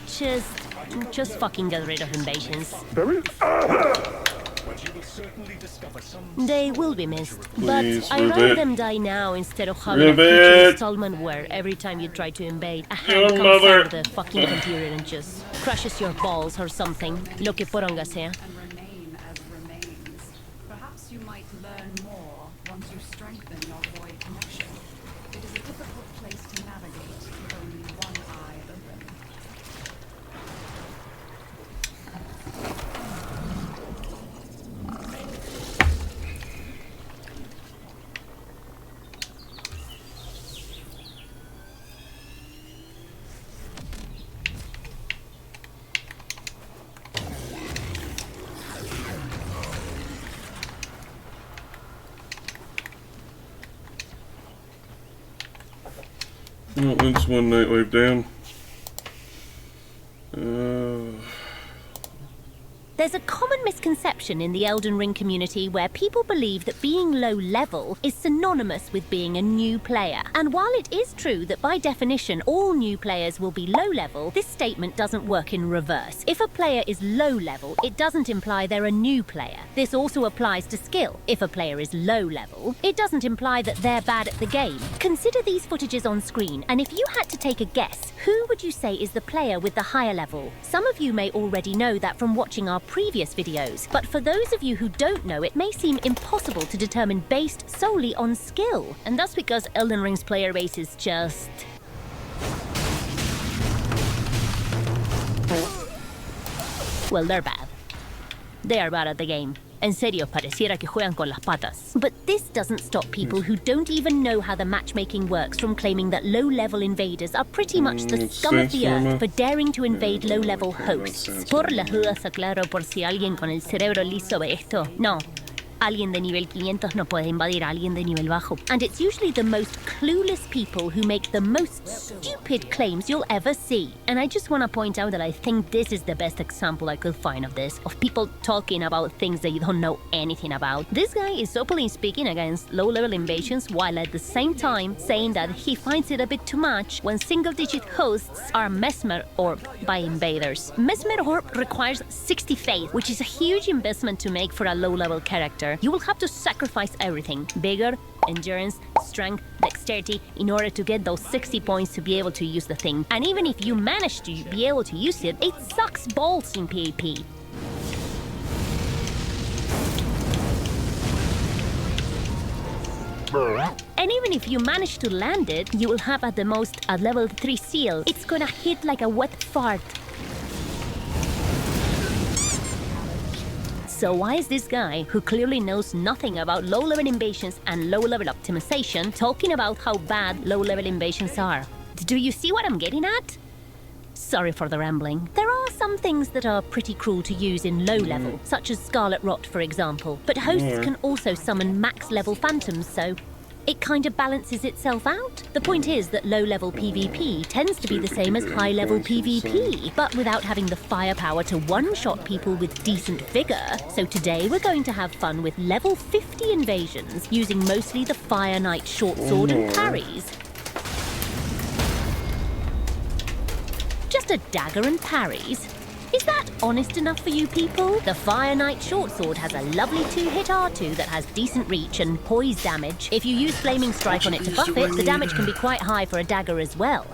just fucking get rid of invasions. They will be missed, but Please, I'd rather Rivet. them die now instead of having a Rivet. future installment where every time you try to invade, a hand Your comes mother. out of the fucking computer and just crushes your balls or something. Lo que porongas, eh? And remain as remains. Perhaps you might learn more once you strengthen your void connection. It is a difficult place to navigate with only one eye open. Well, it's one night wave down. There's a common misconception in the Elden Ring community where people believe that being low level is synonymous with being a new player. And while it is true that by definition all new players will be low level, this statement doesn't work in reverse. If a player is low level, it doesn't imply they're a new player. This also applies to skill. If a player is low level, it doesn't imply that they're bad at the game. Consider these footages on screen, and if you had to take a guess, who would you say is the player with the higher level? Some of you may already know that from watching our previous videos, but for those of you who don't know, it may seem impossible to determine based solely on skill. And that's because Elden Ring's player base is just... well, they're bad. They are bad at the game. En serio, pareciera que juegan con las patas. But this doesn't stop people who don't even know how the matchmaking works from claiming that low-level invaders are pretty much the scum of the earth for daring to invade low-level hosts. Por las dudas aclaro por si alguien con el cerebro liso ve esto. No. Alguien de nivel 500 no puede invadir a alguien de nivel bajo. And it's usually the most clueless people who make the most stupid claims you'll ever see. And I just want to point out that I think this is the best example I could find of this, of people talking about things that you don't know anything about. This guy is openly speaking against low-level invasions while at the same time saying that he finds it a bit too much when single-digit hosts are mesmer orbed by invaders. Mesmer orb requires 60 faith, which is a huge investment to make for a low-level character. You will have to sacrifice everything: vigor, endurance, strength, dexterity, in order to get those 60 points to be able to use the thing. And even if you manage to be able to use it, it sucks balls in PvP. And even if you manage to land it, you will have at the most a level 3 seal. It's gonna hit like a wet fart. So why is this guy, who clearly knows nothing about low-level invasions and low-level optimization, talking about how bad low-level invasions are? Do you see what I'm getting at? Sorry for the rambling. There are some things that are pretty cruel to use in low level, such as Scarlet Rot, for example. But hosts can also summon max-level phantoms, so it kind of balances itself out. The point is that low-level PvP tends to be the same as high-level PvP, but without having the firepower to one-shot people with decent vigor. So today we're going to have fun with level 50 invasions, using mostly the Fire Knight short sword and parries. Just a dagger and parries? Is that honest enough for you people? The Fire Knight short sword has a lovely 2-hit R2 that has decent reach and poise damage. If you use Flaming Strike on it to buff it, the damage can be quite high for a dagger as well.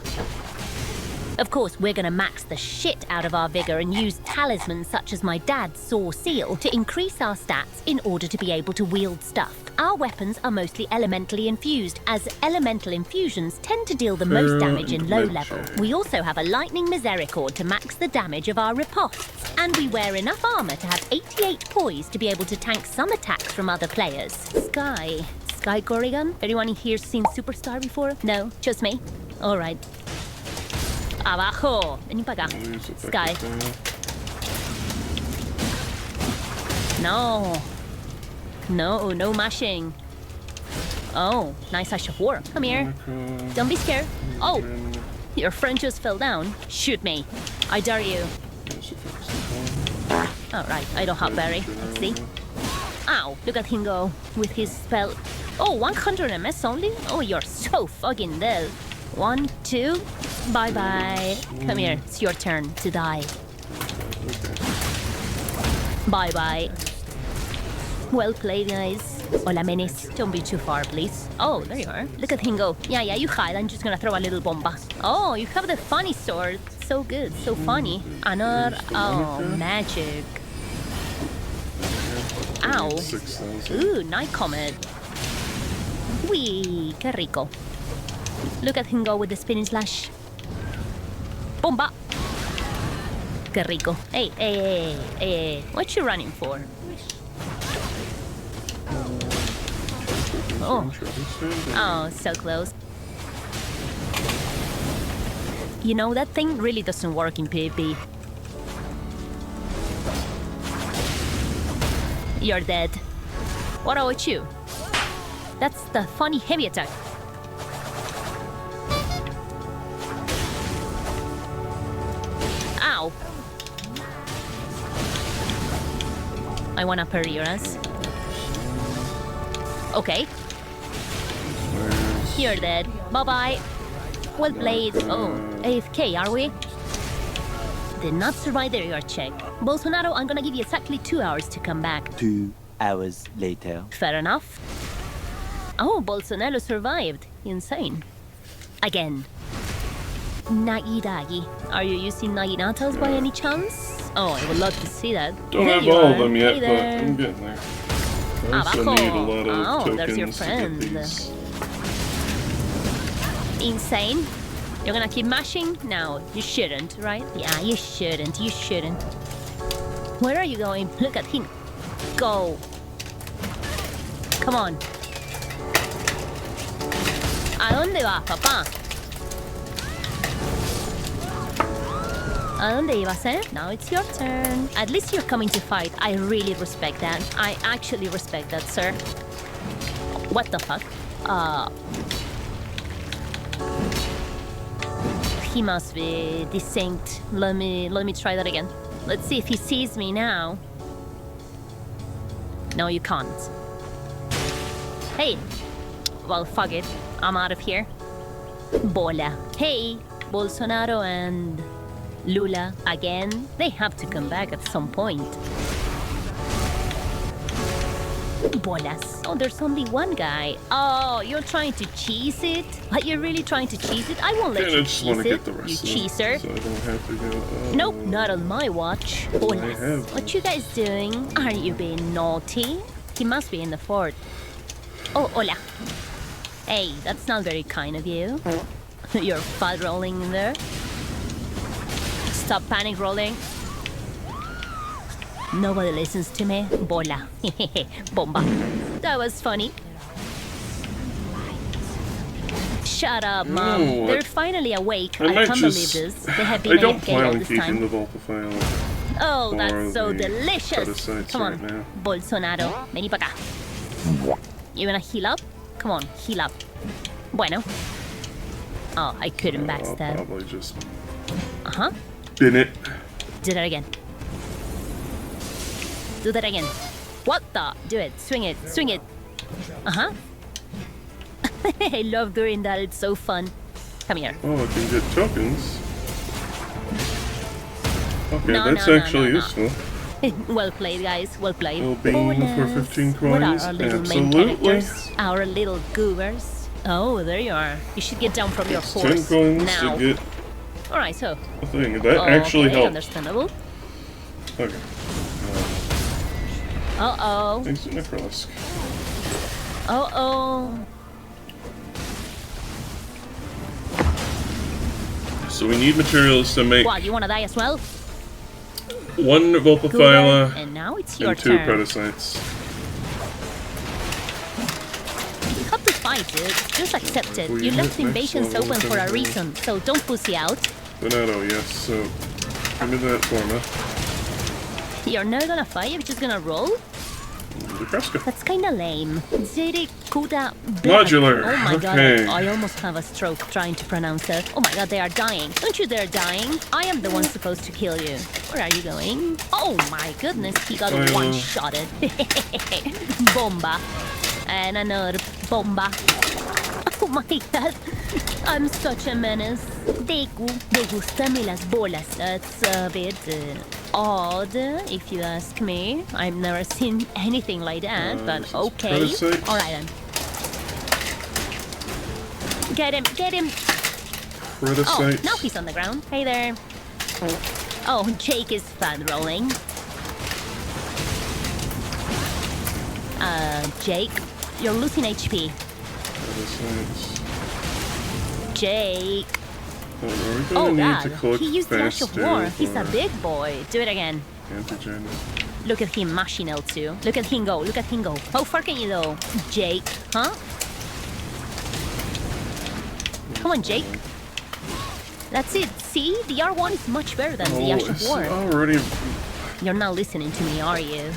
Of course, we're gonna max the shit out of our vigor and use talismans such as my dad's Saw Seal to increase our stats in order to be able to wield stuff. Our weapons are mostly elementally infused, as elemental infusions tend to deal the most damage in low level. We also have a lightning misericord to max the damage of our riposts, and we wear enough armor to have 88 poise to be able to tank some attacks from other players. Sky Corrigan? Anyone here seen Superstar before? No? Just me? Alright. Abajo! Vení para acá. Sky. No mashing. Oh, nice Ash of War. Come here. Don't be scared. Oh, your friend just fell down. Shoot me. I dare you. Alright, I don't have berry. Let's see. Ow, look at him go with his spell. Oh, 100 MS only? Oh, you're so fucking dead. 1, 2. Bye-bye. Come here, it's your turn to die. Bye-bye. Well played, guys. Hola, Menes. Don't be too far, please. Oh, there you are. Look at him go. Yeah, you hide. I'm just gonna throw a little bomba. Oh, you have the funny sword. So good, so funny. Another... Oh, magic. Ow. Ooh, Night Comet. Wee, qué rico. Look at him go with the spinning slash. Bomba! Qué rico. Hey. What you running for? Oh, so close. You know, that thing really doesn't work in PvP. You're dead. What about you? That's the funny heavy attack. Ow. I wanna parry your ass. Okay, Where's... you're dead. Bye-bye. Well played. Oh, AFK, are we? Did not survive the regard check. Bolsonaro, I'm gonna give you exactly 2 hours to come back. 2 hours later. Fair enough. Oh, Bolsonaro survived. Insane. Again. Nagi-dagi. Are you using Naginatas by any chance? Oh, I would love to see that. Don't There have you all are. of them yet, Hey but there. I'm getting there. I also Abajo. need a lot of Oh, tokens there's your to friend. get these. Insane. You're gonna keep mashing? No, you shouldn't, right? Yeah, you shouldn't. You shouldn't. Where are you going? Look at him. Go. Come on. ¿A dónde vas, papá? ¿A dónde ibas, eh? Now it's your turn. At least you're coming to fight. I really respect that. I actually respect that, sir. What the fuck? He must be desynced. Let me try that again. Let's see if he sees me now. No, you can't. Hey. Well, fuck it. I'm out of here. Bola. Hey, Bolsonaro and Lula again. They have to come back at some point. Bolas. Oh, there's only one guy. Oh, you're trying to cheese it? Are you really trying to cheese it? I won't let And you I just want cheese to it, get the rest you of them, cheeser. so I don't have to go. Nope, not on my watch. I Bolas. have. What you guys doing? Are you being naughty? He must be in the fort. Oh, hola. Hey, that's not very kind of you. You're fat rolling in there. Stop panic rolling. Nobody listens to me. Bola. Bomba. That was funny. Shut up, Mom. No, They're finally awake. I I might can't just- believe this. They have I been don't AFK plan all on this keeping time. the Volpafile. Oh, that's for so the delicious. parasites Come on, right now. Bolsonaro. Vení pa' acá. You wanna heal up? Come on, heal up. Bueno. Oh, I couldn't I'll backstab. probably just Uh-huh. bin it. Do that again. Do that again. What the? Do it. Swing it. Swing it. Uh-huh. I love doing that. It's so fun. Come here. Oh, I can get tokens. Okay, No, that's no, no, actually no, no. useful. Well played, guys. Well played. Little bean for 15 What are coins. our little main Absolutely. characters? Our little goobers. Oh, there you are. You should get down from your It's horse 10 coins now. to get All right, so. a thing. That actually okay, helped. Understandable. Okay. Uh-oh. Thanks to Necrosk. Uh-oh. So we need materials to make What, you want to die as well? one Goober, Volpafila and now it's your and 2 turn. Parasites. You have to fight, dude. Just accept it. We You hit left next invasions level, open for a then reason, so don't pussy out. Donato, yes. So give me that forma. You're not gonna fight, you're just gonna roll? Lucasca. That's kinda lame. Zere Kuda Modular, Oh my okay. god, I almost have a stroke trying to pronounce it. Oh my god, they are dying. Don't you dare dying. I am the one supposed to kill you. Where are you going? Oh my goodness, he got Well. one-shotted. Bomba. And another bomba. Oh my god, I'm such a menace. De gustan las bolas. That's a bit odd, if you ask me. I've never seen anything like that, but this is okay. Parasites. All right then. Get him, get him. Oh, Parasites. now he's on the ground. Hey there. Oh, Jake is fat rolling. Jake, you're losing HP. Parasites. Jake. Oh, are we Oh gonna need god, to collect he used Dash of faster War. He's a for big boy. Do it again. antigen. Look at him mashing L2. Look at him go. Look at him go. How far can you go? Jake, huh? Come on, Jake. That's it. See? The R1 is much better than the Ash of it's War. already. You're not listening to me, are you?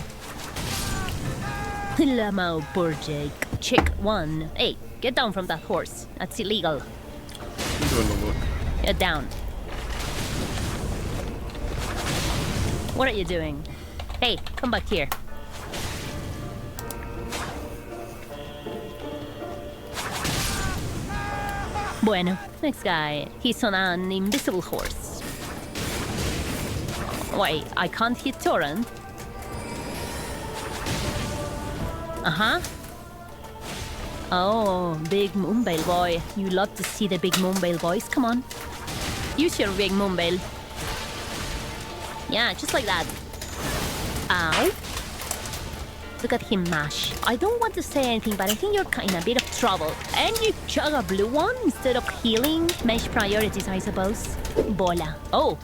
Lamau, poor Jake. Check 1. Hey, get down from that horse. That's illegal. I'm going to look. Get down. What are you doing? Hey, come back here. Bueno, next guy. He's on an invisible horse. Wait, I can't hit Torrent? Uh-huh. Oh, big Moonbale boy. You love to see the big Moonbale boys. Come on. Use your big Moonbale. Yeah, just like that. Ow. Look at him mash. I don't want to say anything, but I think you're in a bit of trouble. And you chug a blue one instead of healing? Mesh priorities, I suppose. Bola. Oh.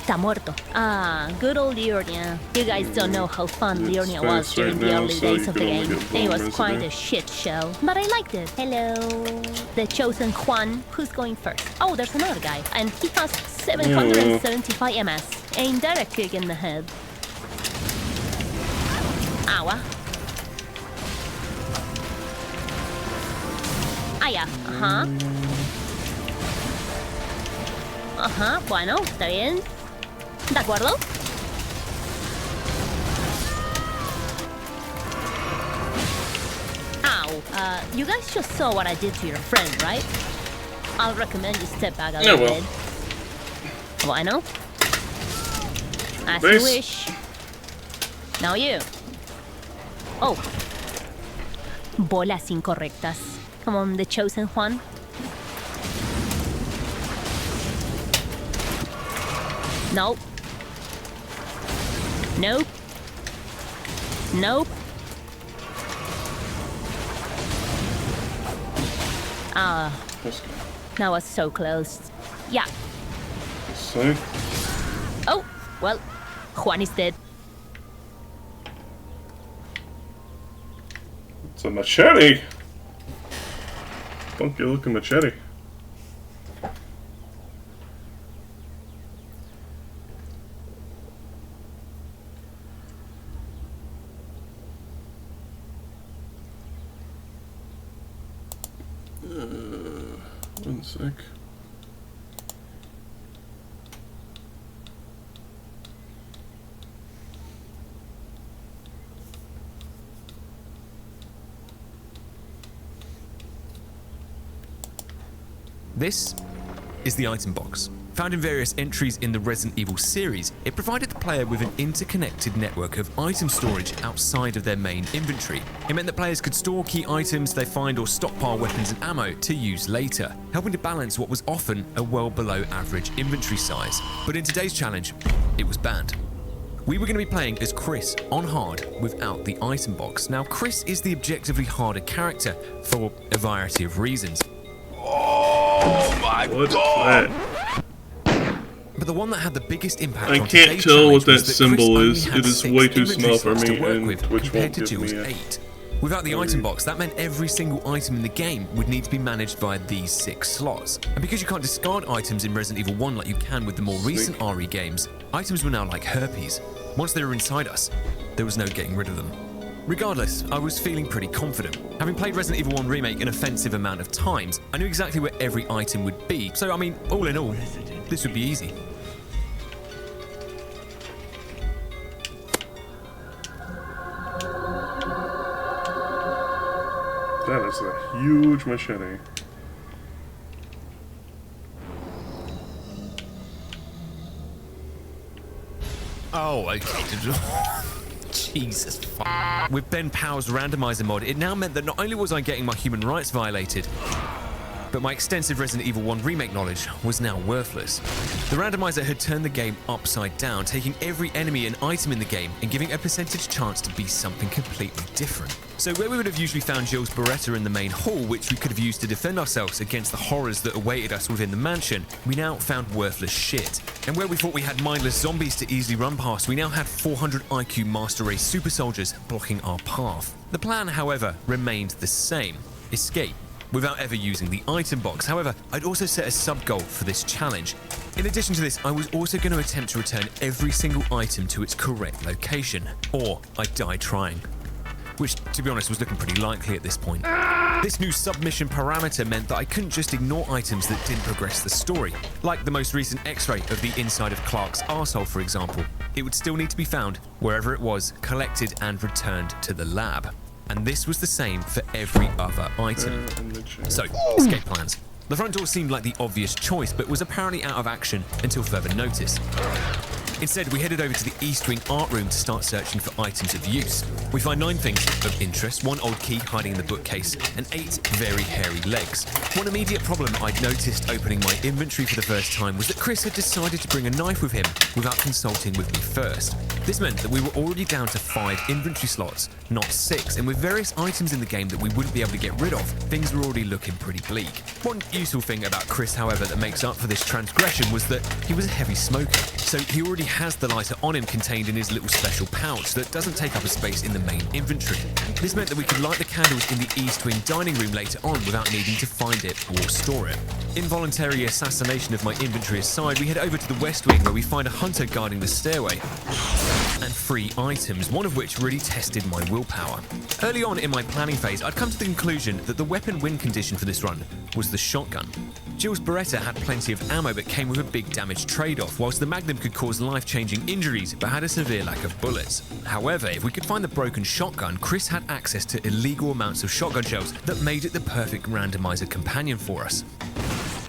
Está muerto. Ah, good old Liurnia. You guys don't know how fun Liurnia was during the early days of the game. It was quite a shit show, but I liked it. Hello. The chosen Juan. Who's going first? Oh, there's another guy. And he has 775 MS. An indirect kick in the head. Aua. Ah, ya. Ajá. Ajá, bueno, está bien. ¿De acuerdo? Ow. You guys just saw what I did to your friend, right? I'll recommend you step back a little bit. Bueno. As you wish. Now you. Oh. Bolas incorrectas. Come on, the chosen Juan. Nope. Nope. Nope. Ah. That was so close. Yeah. So? Oh, well, Juan is dead. It's a machete. Funky looking machete. One sec. This is the item box. Found in various entries in the Resident Evil series, it provided the player with an interconnected network of item storage outside of their main inventory. It meant that players could store key items they find or stockpile weapons and ammo to use later, helping to balance what was often a well below average inventory size. But in today's challenge, it was banned. We were going to be playing as Chris on hard without the item box. Now, Chris is the objectively harder character for a variety of reasons. Oh my god! But the one that had the biggest impact I on can't today's tell what challenge that was symbol Chris is. only had It is 6 way too inventory small for slots to me, work and with, which compared won't to give Jill's me 8. Without the item box, that meant every single item in the game would need to be managed via these 6 slots. And because you can't discard items in Resident Evil 1 like you can with the more recent RE games, items were now like herpes. Once they were inside us, there was no getting rid of them. Regardless, I was feeling pretty confident. Having played Resident Evil 1 Remake an offensive amount of times, I knew exactly where every item would be. So, I mean, all in all, this would be easy. That is a huge machete. Oh, okay. Jesus fuck. With Ben Powell's randomizer mod, it now meant that not only was I getting my human rights violated, but my extensive Resident Evil 1 Remake knowledge was now worthless. The randomizer had turned the game upside down, taking every enemy and item in the game and giving a percentage chance to be something completely different. So where we would have usually found Jill's Beretta in the main hall, which we could have used to defend ourselves against the horrors that awaited us within the mansion, we now found worthless shit. And where we thought we had mindless zombies to easily run past, we now had 400 IQ Master Race super soldiers blocking our path. The plan, however, remained the same: escape, without ever using the item box. However, I'd also set a sub-goal for this challenge. In addition to this, I was also going to attempt to return every single item to its correct location, or I'd die trying. Which, to be honest, was looking pretty likely at this point. This new submission parameter meant that I couldn't just ignore items that didn't progress the story, like the most recent x-ray of the inside of Clark's arsehole, for example. It would still need to be found wherever it was, collected and returned to the lab. And this was the same for every other item. So, escape plans. The front door seemed like the obvious choice, but was apparently out of action until further notice. Instead, we headed over to the East Wing art room to start searching for items of use. We find 9 things of interest, 1 old key hiding in the bookcase, and 8 very hairy legs. One immediate problem I'd noticed opening my inventory for the first time was that Chris had decided to bring a knife with him without consulting with me first. This meant that we were already down to 5 inventory slots, not 6, and with various items in the game that we wouldn't be able to get rid of, things were already looking pretty bleak. One useful thing about Chris, however, that makes up for this transgression was that he was a heavy smoker, so he already has the lighter on him contained in his little special pouch that doesn't take up a space in the main inventory. This meant that we could light the candles in the East Wing dining room later on without needing to find it or store it. Involuntary assassination of my inventory aside, we head over to the West Wing where we find a hunter guarding the stairway and 3 items, one of which really tested my willpower. Early on in my planning phase, I'd come to the conclusion that the weapon win condition for this run was the shotgun. Jill's Beretta had plenty of ammo but came with a big damage trade-off, whilst the Magnum could cause life-changing injuries but had a severe lack of bullets. However, if we could find the broken shotgun, Chris had access to illegal amounts of shotgun shells that made it the perfect randomizer companion for us.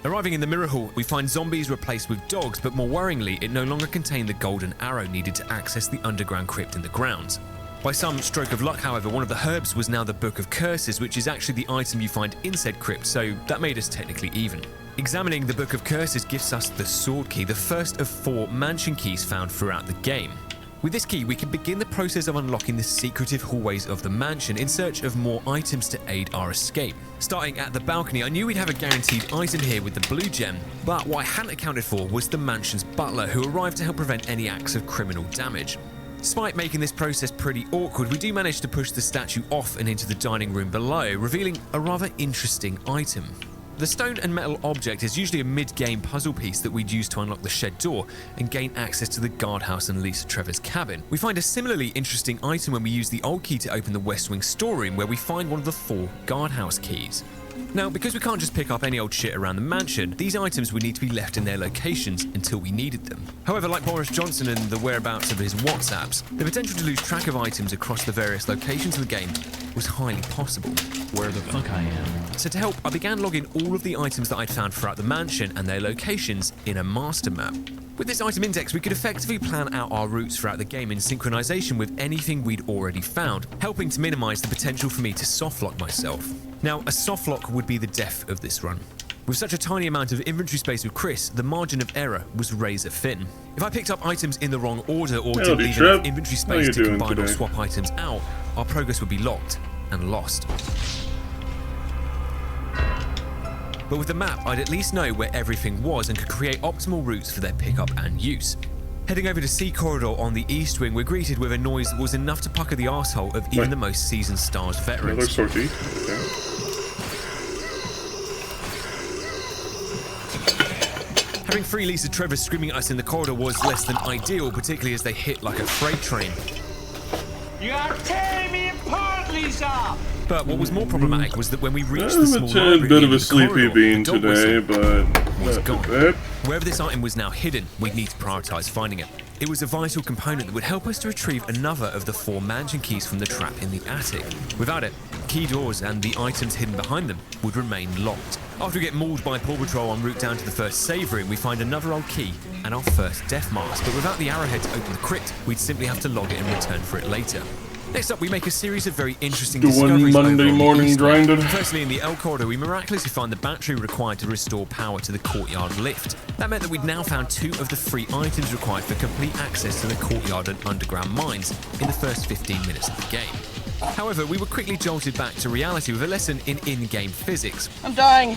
Arriving in the mirror hall, we find zombies replaced with dogs, but more worryingly, it no longer contained the golden arrow needed to access the underground crypt in the grounds. By some stroke of luck, however, one of the herbs was now the Book of Curses, which is actually the item you find in said crypt, so that made us technically even. Examining the Book of Curses gives us the sword key, the first of 4 mansion keys found throughout the game. With this key, we can begin the process of unlocking the secretive hallways of the mansion in search of more items to aid our escape. Starting at the balcony, I knew we'd have a guaranteed item here with the blue gem, but what I hadn't accounted for was the mansion's butler, who arrived to help prevent any acts of criminal damage. Despite making this process pretty awkward, we do manage to push the statue off and into the dining room below, revealing a rather interesting item. The stone and metal object is usually a mid-game puzzle piece that we'd use to unlock the shed door and gain access to the guardhouse and Lisa Trevor's cabin. We find a similarly interesting item when we use the old key to open the West Wing storeroom, where we find one of the 4 guardhouse keys. Now, because we can't just pick up any old shit around the mansion, these items would need to be left in their locations until we needed them. However, like Boris Johnson and the whereabouts of his WhatsApps, the potential to lose track of items across the various locations of the game was highly possible. Where the fuck I am. So to help, I began logging all of the items that I'd found throughout the mansion and their locations in a master map. With this item index, we could effectively plan out our routes throughout the game in synchronization with anything we'd already found, helping to minimize the potential for me to softlock myself. Now, a softlock would be the death of this run. With such a tiny amount of inventory space with Chris, the margin of error was razor thin. If I picked up items in the wrong order or didn't leave enough inventory space to combine or swap items out, our progress would be locked and lost. But with the map, I'd at least know where everything was and could create optimal routes for their pickup and use. Heading over to C Corridor on the East Wing, we're greeted with a noise that was enough to pucker the arsehole of even the most seasoned Stars veterans. Another sortie. Okay. Having 3 Lisa Trevors screaming at us in the corridor was less than ideal, particularly as they hit like a freight train. You are tearing me apart, Lisa! But what was more problematic was that when we reached the small I'm a bit of a sleepy corridor, bean the dog today, whistle but was not gone. too bad. Wherever this item was now hidden, we'd need to prioritize finding it. It was a vital component that would help us to retrieve another of the 4 mansion keys from the trap in the attic. Without it, key doors and the items hidden behind them would remain locked. After we get mauled by Paw Patrol en route down to the first save room, we find another old key and our first death mask, but without the arrowhead to open the crypt, we'd simply have to log it and return for it later. Next up, we make a series of very interesting discoveries over Monday on the morning East Wing. grinded. Firstly, in the L corridor, we miraculously find the battery required to restore power to the courtyard lift. That meant that we'd now found 2 of the 3 items required for complete access to the courtyard and underground mines in the first 15 minutes of the game. However, we were quickly jolted back to reality with a lesson in in-game physics. I'm dying.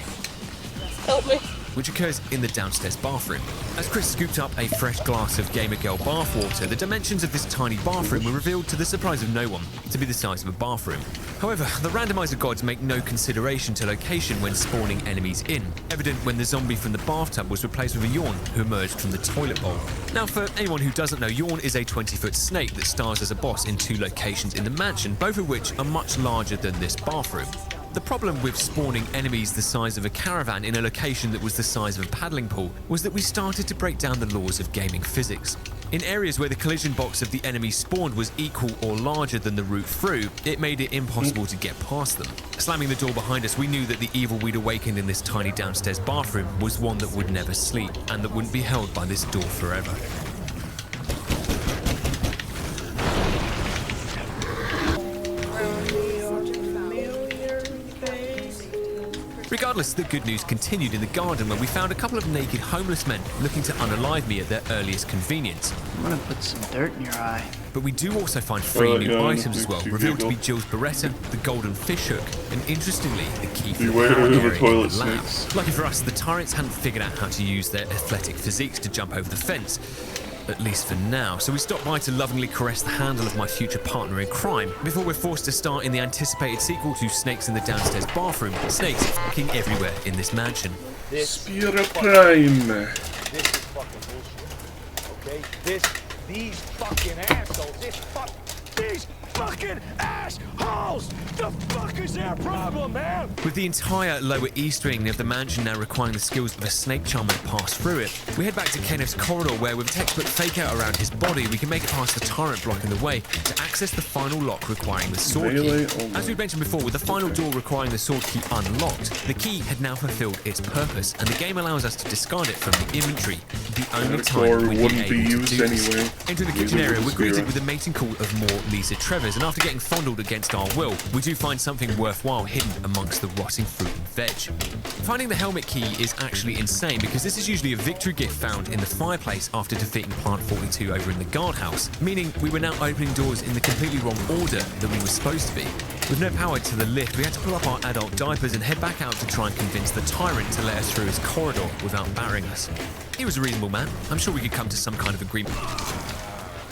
Help me. Which occurs in the downstairs bathroom. As Chris scooped up a fresh glass of Gamer Girl bathwater, the dimensions of this tiny bathroom were revealed to the surprise of no one to be the size of a bathroom. However, the randomizer gods make no consideration to location when spawning enemies in, evident when the zombie from the bathtub was replaced with a yawn who emerged from the toilet bowl. Now, for anyone who doesn't know, Yawn is a 20-foot snake that stars as a boss in 2 locations in the mansion, both of which are much larger than this bathroom. The problem with spawning enemies the size of a caravan in a location that was the size of a paddling pool was that we started to break down the laws of gaming physics. In areas where the collision box of the enemy spawned was equal or larger than the route through, it made it impossible to get past them. Slamming the door behind us, we knew that the evil we'd awakened in this tiny downstairs bathroom was one that would never sleep and that wouldn't be held by this door forever. Regardless, the good news continued in the garden when we found a couple of naked homeless men looking to unalive me at their earliest convenience. I'm gonna put some dirt in your eye. But we do also find 3 new yeah, items as well, makes you revealed to be giggle. Jill's Beretta, the golden fishhook, and interestingly, the key for the Beware power of area in toilet the lab. snakes. Lucky for us, the tyrants hadn't figured out how to use their athletic physiques to jump over the fence. At least for now, so we stopped by to lovingly caress the handle of my future partner in crime before we're forced to start in the anticipated sequel to Snakes in the Downstairs Bathroom. Snakes fucking everywhere in this mansion. Spear Prime. This is fucking bullshit. Okay? These fucking assholes. These fucking assholes! The fuck is their problem, man? With the entire lower east wing of the mansion now requiring the skills of a snake charmer to pass through it, we head back to Kenneth's corridor where with a textbook fake out around his body we can make it past the tyrant blocking the way to access the final lock requiring the sword Melee key. only. As we mentioned before, with the final door requiring the sword key unlocked, the key had now fulfilled its purpose and the game allows us to discard it from the inventory, the only That time core we'd wouldn't be able to used do this. anyway. Entering the kitchen Using area, the we're greeted spear. with a mating call of more Lisa Trevors, and after getting fondled against our will, we do find something worthwhile hidden amongst the rotting fruit and veg. Finding the helmet key is actually insane because this is usually a victory gift found in the fireplace after defeating Plant 42 over in the guardhouse, meaning we were now opening doors in the completely wrong order that we were supposed to be. With no power to the lift, we had to pull up our adult diapers and head back out to try and convince the tyrant to let us through his corridor without battering us. He was a reasonable man. I'm sure we could come to some kind of agreement.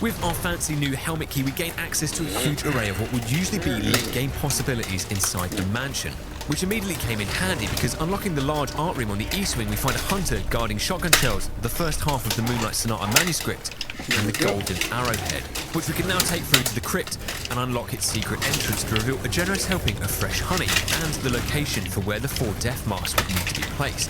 With our fancy new helmet key, we gain access to a huge array of what would usually be late game possibilities inside the mansion, which immediately came in handy because unlocking the large art room on the east wing, we find a hunter guarding shotgun shells, the first half of the Moonlight Sonata manuscript, and the golden arrowhead, which we can now take through to the crypt and unlock its secret entrance to reveal a generous helping of fresh honey and the location for where the 4 death masks would need to be placed.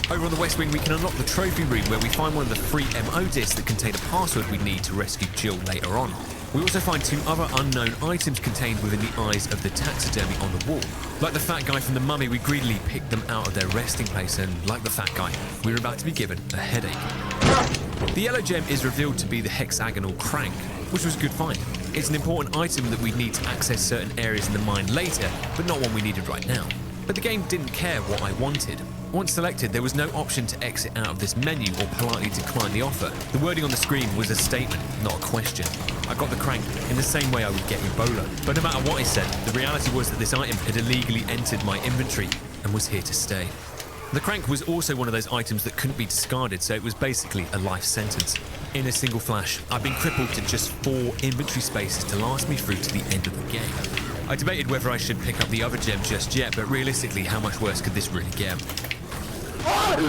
Over on the west wing, we can unlock the trophy room where we find one of the free MO discs that contain a password we need to rescue Jill later on. We also find 2 other unknown items contained within the eyes of the taxidermy on the wall. Like the fat guy from the mummy, we greedily picked them out of their resting place, and like the fat guy, we were about to be given a headache. The yellow gem is revealed to be the hexagonal crank, which was a good find. It's an important item that we'd need to access certain areas in the mine later, but not one we needed right now. But the game didn't care what I wanted. Once selected, there was no option to exit out of this menu or politely decline the offer. The wording on the screen was a statement, not a question. I got the crank in the same way I would get Ebola. But no matter what I said, the reality was that this item had illegally entered my inventory and was here to stay. The crank was also one of those items that couldn't be discarded, so it was basically a life sentence. In a single flash, I've been crippled to just 4 inventory spaces to last me through to the end of the game. I debated whether I should pick up the other gem just yet, but realistically, how much worse could this really get?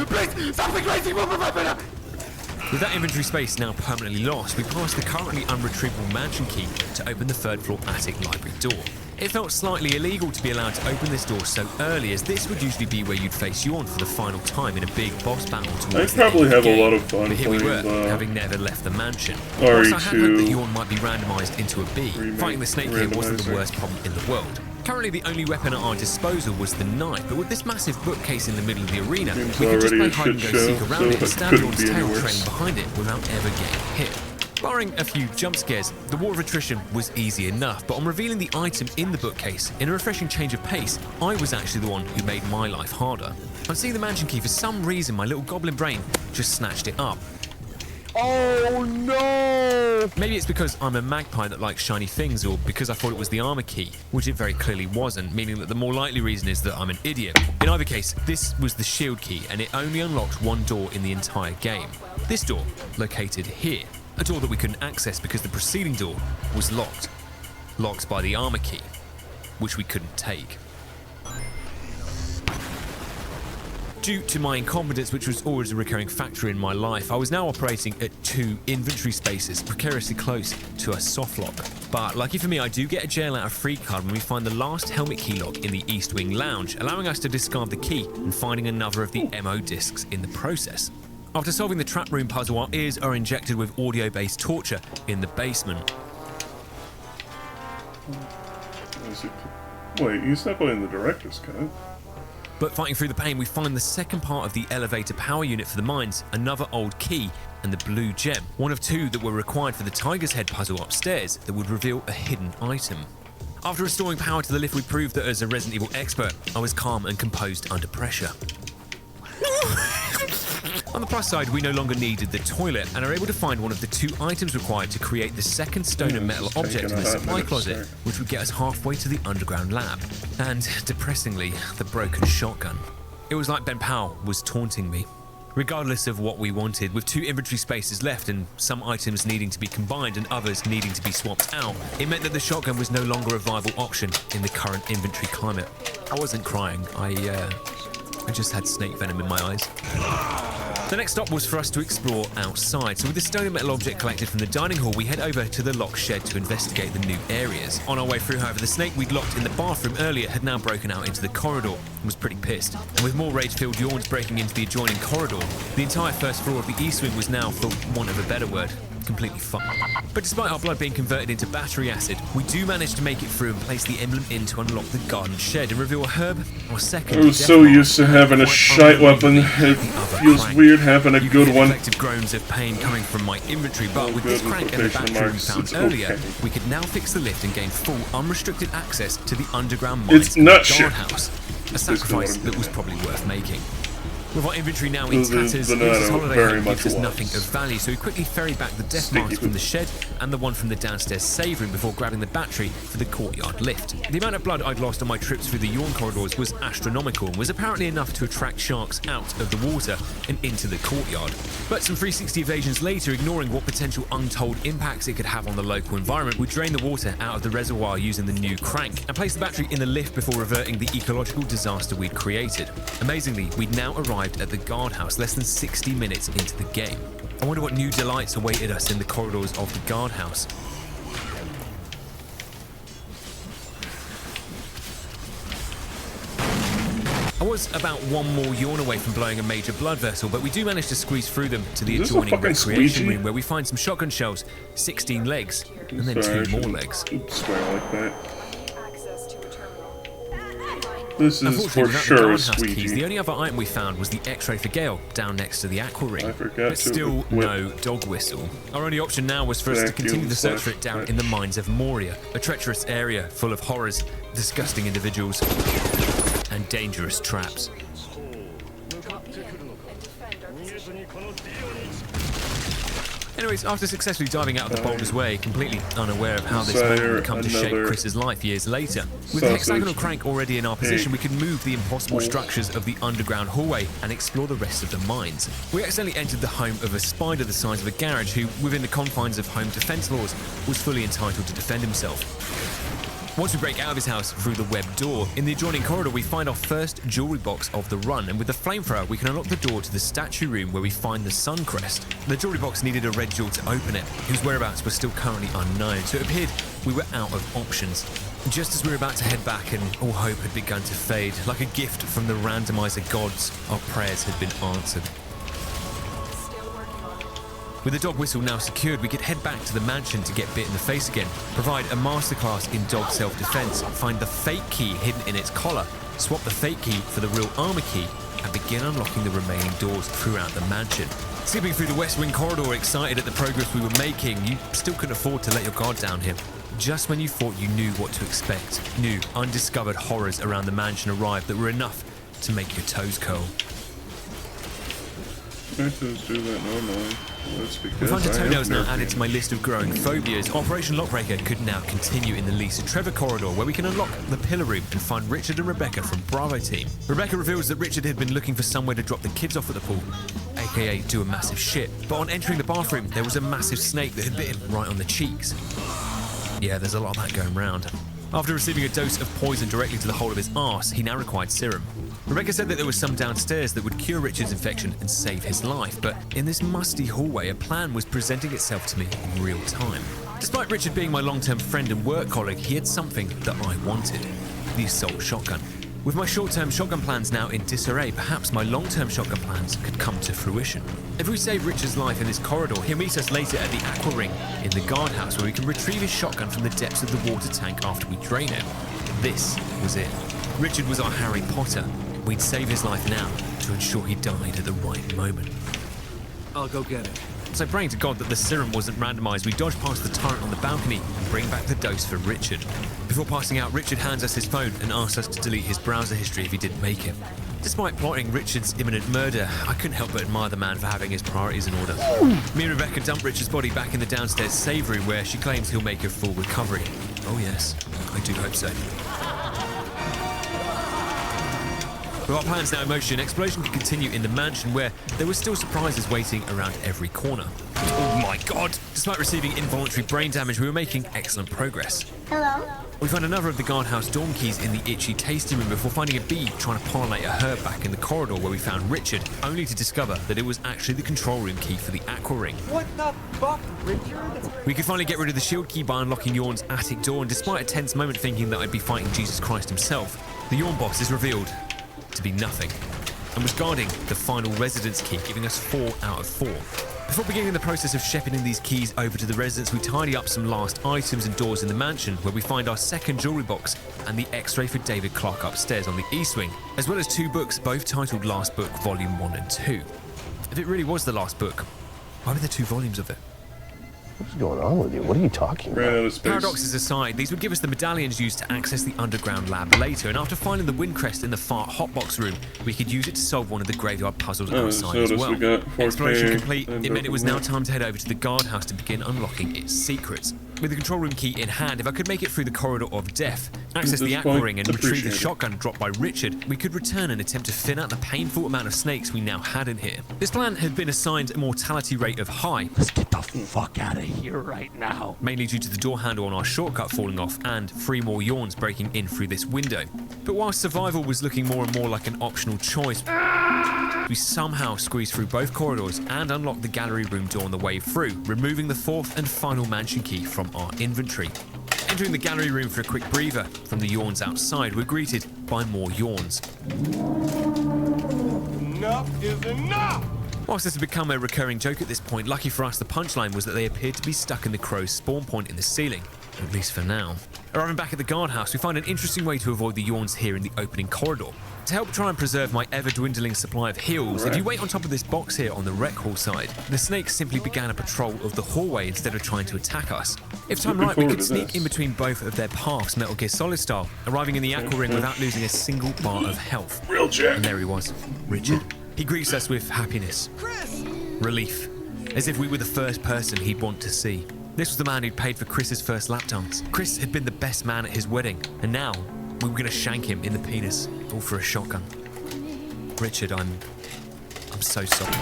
Please, something crazy will provide better! With that inventory space now permanently lost, we passed the currently unretrievable mansion key to open the 3rd floor attic library door. It felt slightly illegal to be allowed to open this door so early, as this would usually be where you'd face Yawn for the final time in a big boss battle towards the probably end of the have a game. lot of fun But here we were, playing, having never left the mansion. RE2 Whilst I had hoped that Yawn might be randomised into a bee, remake fighting the snake here wasn't the randomizer. worst problem in the world. Currently, the only weapon at our disposal was the knife, but with this massive bookcase in the middle of the arena, Seems we could just already play a hide and go shit seek show, around so it and it stand couldn't on its be any tail worse. trailing behind it without ever getting hit. Barring a few jump scares, the war of attrition was easy enough, but on revealing the item in the bookcase, in a refreshing change of pace, I was actually the one who made my life harder. On seeing the mansion key, for some reason, my little goblin brain just snatched it up. Oh no! Maybe it's because I'm a magpie that likes shiny things, or because I thought it was the armor key, which it very clearly wasn't, meaning that the more likely reason is that I'm an idiot. In either case, this was the shield key, and it only unlocked 1 door in the entire game. This door, located here. A door that we couldn't access because the preceding door was locked. Locked by the armor key, which we couldn't take. Due to my incompetence, which was always a recurring factor in my life, I was now operating at 2 inventory spaces, precariously close to a softlock. But lucky for me, I do get a jail out of free card when we find the last helmet key lock in the East Wing lounge, allowing us to discard the key and finding another of the MO discs in the process. After solving the trap room puzzle, our ears are injected with audio-based torture in the basement. Wait, he's not playing the director's cut. But fighting through the pain, we find the second part of the elevator power unit for the mines, another old key, and the blue gem, one of 2 that were required for the Tiger's Head puzzle upstairs that would reveal a hidden item. After restoring power to the lift, we proved that as a Resident Evil expert, I was calm and composed under pressure. On the plus side, we no longer needed the toilet and are able to find one of the 2 items required to create the second stone and metal object in the supply closet, which would get us halfway to the underground lab. And, depressingly, the broken shotgun. It was like Ben Powell was taunting me. Regardless of what we wanted, with 2 inventory spaces left and some items needing to be combined and others needing to be swapped out, it meant that the shotgun was no longer a viable option in the current inventory climate. I wasn't crying, I just had snake venom in my eyes. The next stop was for us to explore outside, so with the stone and metal object collected from the dining hall, we head over to the locked shed to investigate the new areas. On our way through, however, the snake we'd locked in the bathroom earlier had now broken out into the corridor and was pretty pissed. And with more rage-filled yawns breaking into the adjoining corridor, the entire first floor of the East Wing was now, for want of a better word, completely fucked. But despite our blood being converted into battery acid, we do manage to make it through and place the emblem in to unlock the garden shed and reveal a herb, our second. I was so used to having a shite weapon, it feels weird having a good one. Collective groans of pain coming from my inventory, but with this crank and the battery we found earlier, we could now fix the lift and gain full, unrestricted access to the underground mines guardhouse. A sacrifice that was probably worth making. With our inventory now in tatters, Lisa's holiday home gives us nothing of value, so we quickly ferry back the death marks from the shed and the one from the downstairs save room before grabbing the battery for the courtyard lift. The amount of blood I'd lost on my trips through the yawn corridors was astronomical and was apparently enough to attract sharks out of the water and into the courtyard. But some 360 evasions later, ignoring what potential untold impacts it could have on the local environment, we drained the water out of the reservoir using the new crank and placed the battery in the lift before reverting the ecological disaster we'd created. Amazingly, we'd now arrived at the guardhouse less than 60 minutes into the game. I wonder what new delights awaited us in the corridors of the guardhouse. I was about one more yawn away from blowing a major blood vessel, but we do manage to squeeze through them to the adjoining recreation room where we find some shotgun shells, 16 legs, and then 2 more legs. Swear like that. This is for sure a squeegee. The only other item we found was the X-ray for Gale down next to the aqua ring. I forgot but still no dog whistle. Our only option now was for us to continue the search for it down in the mines of Moria, a treacherous area full of horrors, disgusting individuals, and dangerous traps. Anyways, after successfully diving out of the boulder's way, completely unaware of how this moment would come to shape Chris's life years later, with the hexagonal crank already in our position, we could move the impossible structures of the underground hallway and explore the rest of the mines. We accidentally entered the home of a spider the size of a garage who, within the confines of home defense laws, was fully entitled to defend himself. Once we break out of his house through the web door, in the adjoining corridor we find our first jewelry box of the run, and with the flamethrower we can unlock the door to the statue room where we find the sun crest. The jewelry box needed a red jewel to open it, whose whereabouts were still currently unknown, so it appeared we were out of options. Just as we were about to head back and all hope had begun to fade, like a gift from the randomizer gods, our prayers had been answered. With the dog whistle now secured, we could head back to the mansion to get bit in the face again, provide a masterclass in dog self-defense, find the fake key hidden in its collar, swap the fake key for the real armor key, and begin unlocking the remaining doors throughout the mansion. Skipping through the West Wing corridor, excited at the progress we were making, you still couldn't afford to let your guard down here. Just when you thought you knew what to expect, new, undiscovered horrors around the mansion arrived that were enough to make your toes curl. I just do that normally. With hunter toenails now added to my list of growing phobias, Operation Lockbreaker could now continue in the Lisa Trevor corridor, where we can unlock the pillar room and find Richard and Rebecca from Bravo Team. Rebecca reveals that Richard had been looking for somewhere to drop the kids off at the pool, aka do a massive shit. But on entering the bathroom, there was a massive snake that had bit him right on the cheeks. Yeah, there's a lot of that going round. After receiving a dose of poison directly to the whole of his arse, he now required serum. Rebecca said that there was some downstairs that would cure Richard's infection and save his life, but in this musty hallway, a plan was presenting itself to me in real time. Despite Richard being my long-term friend and work colleague, he had something that I wanted: the assault shotgun. With my short-term shotgun plans now in disarray, perhaps my long-term shotgun plans could come to fruition. If we save Richard's life in this corridor, he'll meet us later at the Aqua Ring in the guardhouse, where we can retrieve his shotgun from the depths of the water tank after we drain it. This was it. Richard was our Harry Potter. We'd save his life now to ensure he died at the right moment. I'll go get it. So praying to God that the serum wasn't randomized, we dodge past the turret on the balcony and bring back the dose for Richard. Before passing out, Richard hands us his phone and asks us to delete his browser history if he didn't make it. Despite plotting Richard's imminent murder, I couldn't help but admire the man for having his priorities in order. Me and Rebecca dump Richard's body back in the downstairs save room, where she claims he'll make a full recovery. Oh yes, I do hope so. With our plans now in motion, exploration could continue in the mansion, where there were still surprises waiting around every corner. Oh my god! Despite receiving involuntary brain damage, we were making excellent progress. Hello? We found another of the guardhouse dorm keys in the itchy tasting room before finding a bee trying to pollinate a herb back in the corridor, where we found Richard, only to discover that it was actually the control room key for the Aqua Ring. What the fuck, Richard? We could finally get rid of the shield key by unlocking Yawn's attic door, and despite a tense moment thinking that I'd be fighting Jesus Christ himself, the Yawn boss is revealed to be nothing, and was guarding the final residence key, giving us 4 out of 4. Before beginning the process of shepherding these keys over to the residence, we tidy up some last items and doors in the mansion, where we find our second jewelry box and the X-ray for David Clark upstairs on the east wing, as well as 2 books, both titled Last Book Volume 1 and 2. If it really was the last book, why were there 2 volumes of it? What's going on with you? What are you talking Ran about? out of space. Paradoxes aside, these would give us the medallions used to access the underground lab later, and after finding the wind crest in the far hotbox room, we could use it to solve one of the graveyard puzzles outside as well. We got 4K Exploration complete, and it meant it was now open time to head over to the guardhouse to begin unlocking its secrets. With the control room key in hand, if I could make it through the corridor of death, access the Aqua Ring and retrieve the shotgun dropped by Richard, we could return and attempt to thin out the painful amount of snakes we now had in here. This plan had been assigned a mortality rate of high. Let's get the fuck out of here right now. Mainly due to the door handle on our shortcut falling off and 3 more Yawns breaking in through this window. But while survival was looking more and more like an optional choice, we somehow squeezed through both corridors and unlocked the gallery room door on the way through, removing the 4th and final mansion key from our inventory. Entering the gallery room for a quick breather from the Yawns outside, we're greeted by more Yawns. Enough is enough! Whilst this had become a recurring joke at this point, lucky for us the punchline was that they appeared to be stuck in the crow's spawn point in the ceiling, at least for now. Arriving back at the guardhouse, we find an interesting way to avoid the Yawns here in the opening corridor. To help try and preserve my ever-dwindling supply of heals, if you wait on top of this box here on the rec hall side, the snakes simply began a patrol of the hallway instead of trying to attack us. If timed right, we could sneak in between both of their paths, Metal Gear Solid style, arriving in the Aqua Ring without losing a single bar of health. Real Jack. And there he was, Richard. He greets us with happiness, relief, as if we were the first person he'd want to see. This was the man who'd paid for Chris's first lap dance. Chris had been the best man at his wedding, and now we were going to shank him in the penis, all for a shotgun. Richard, I'm so sorry.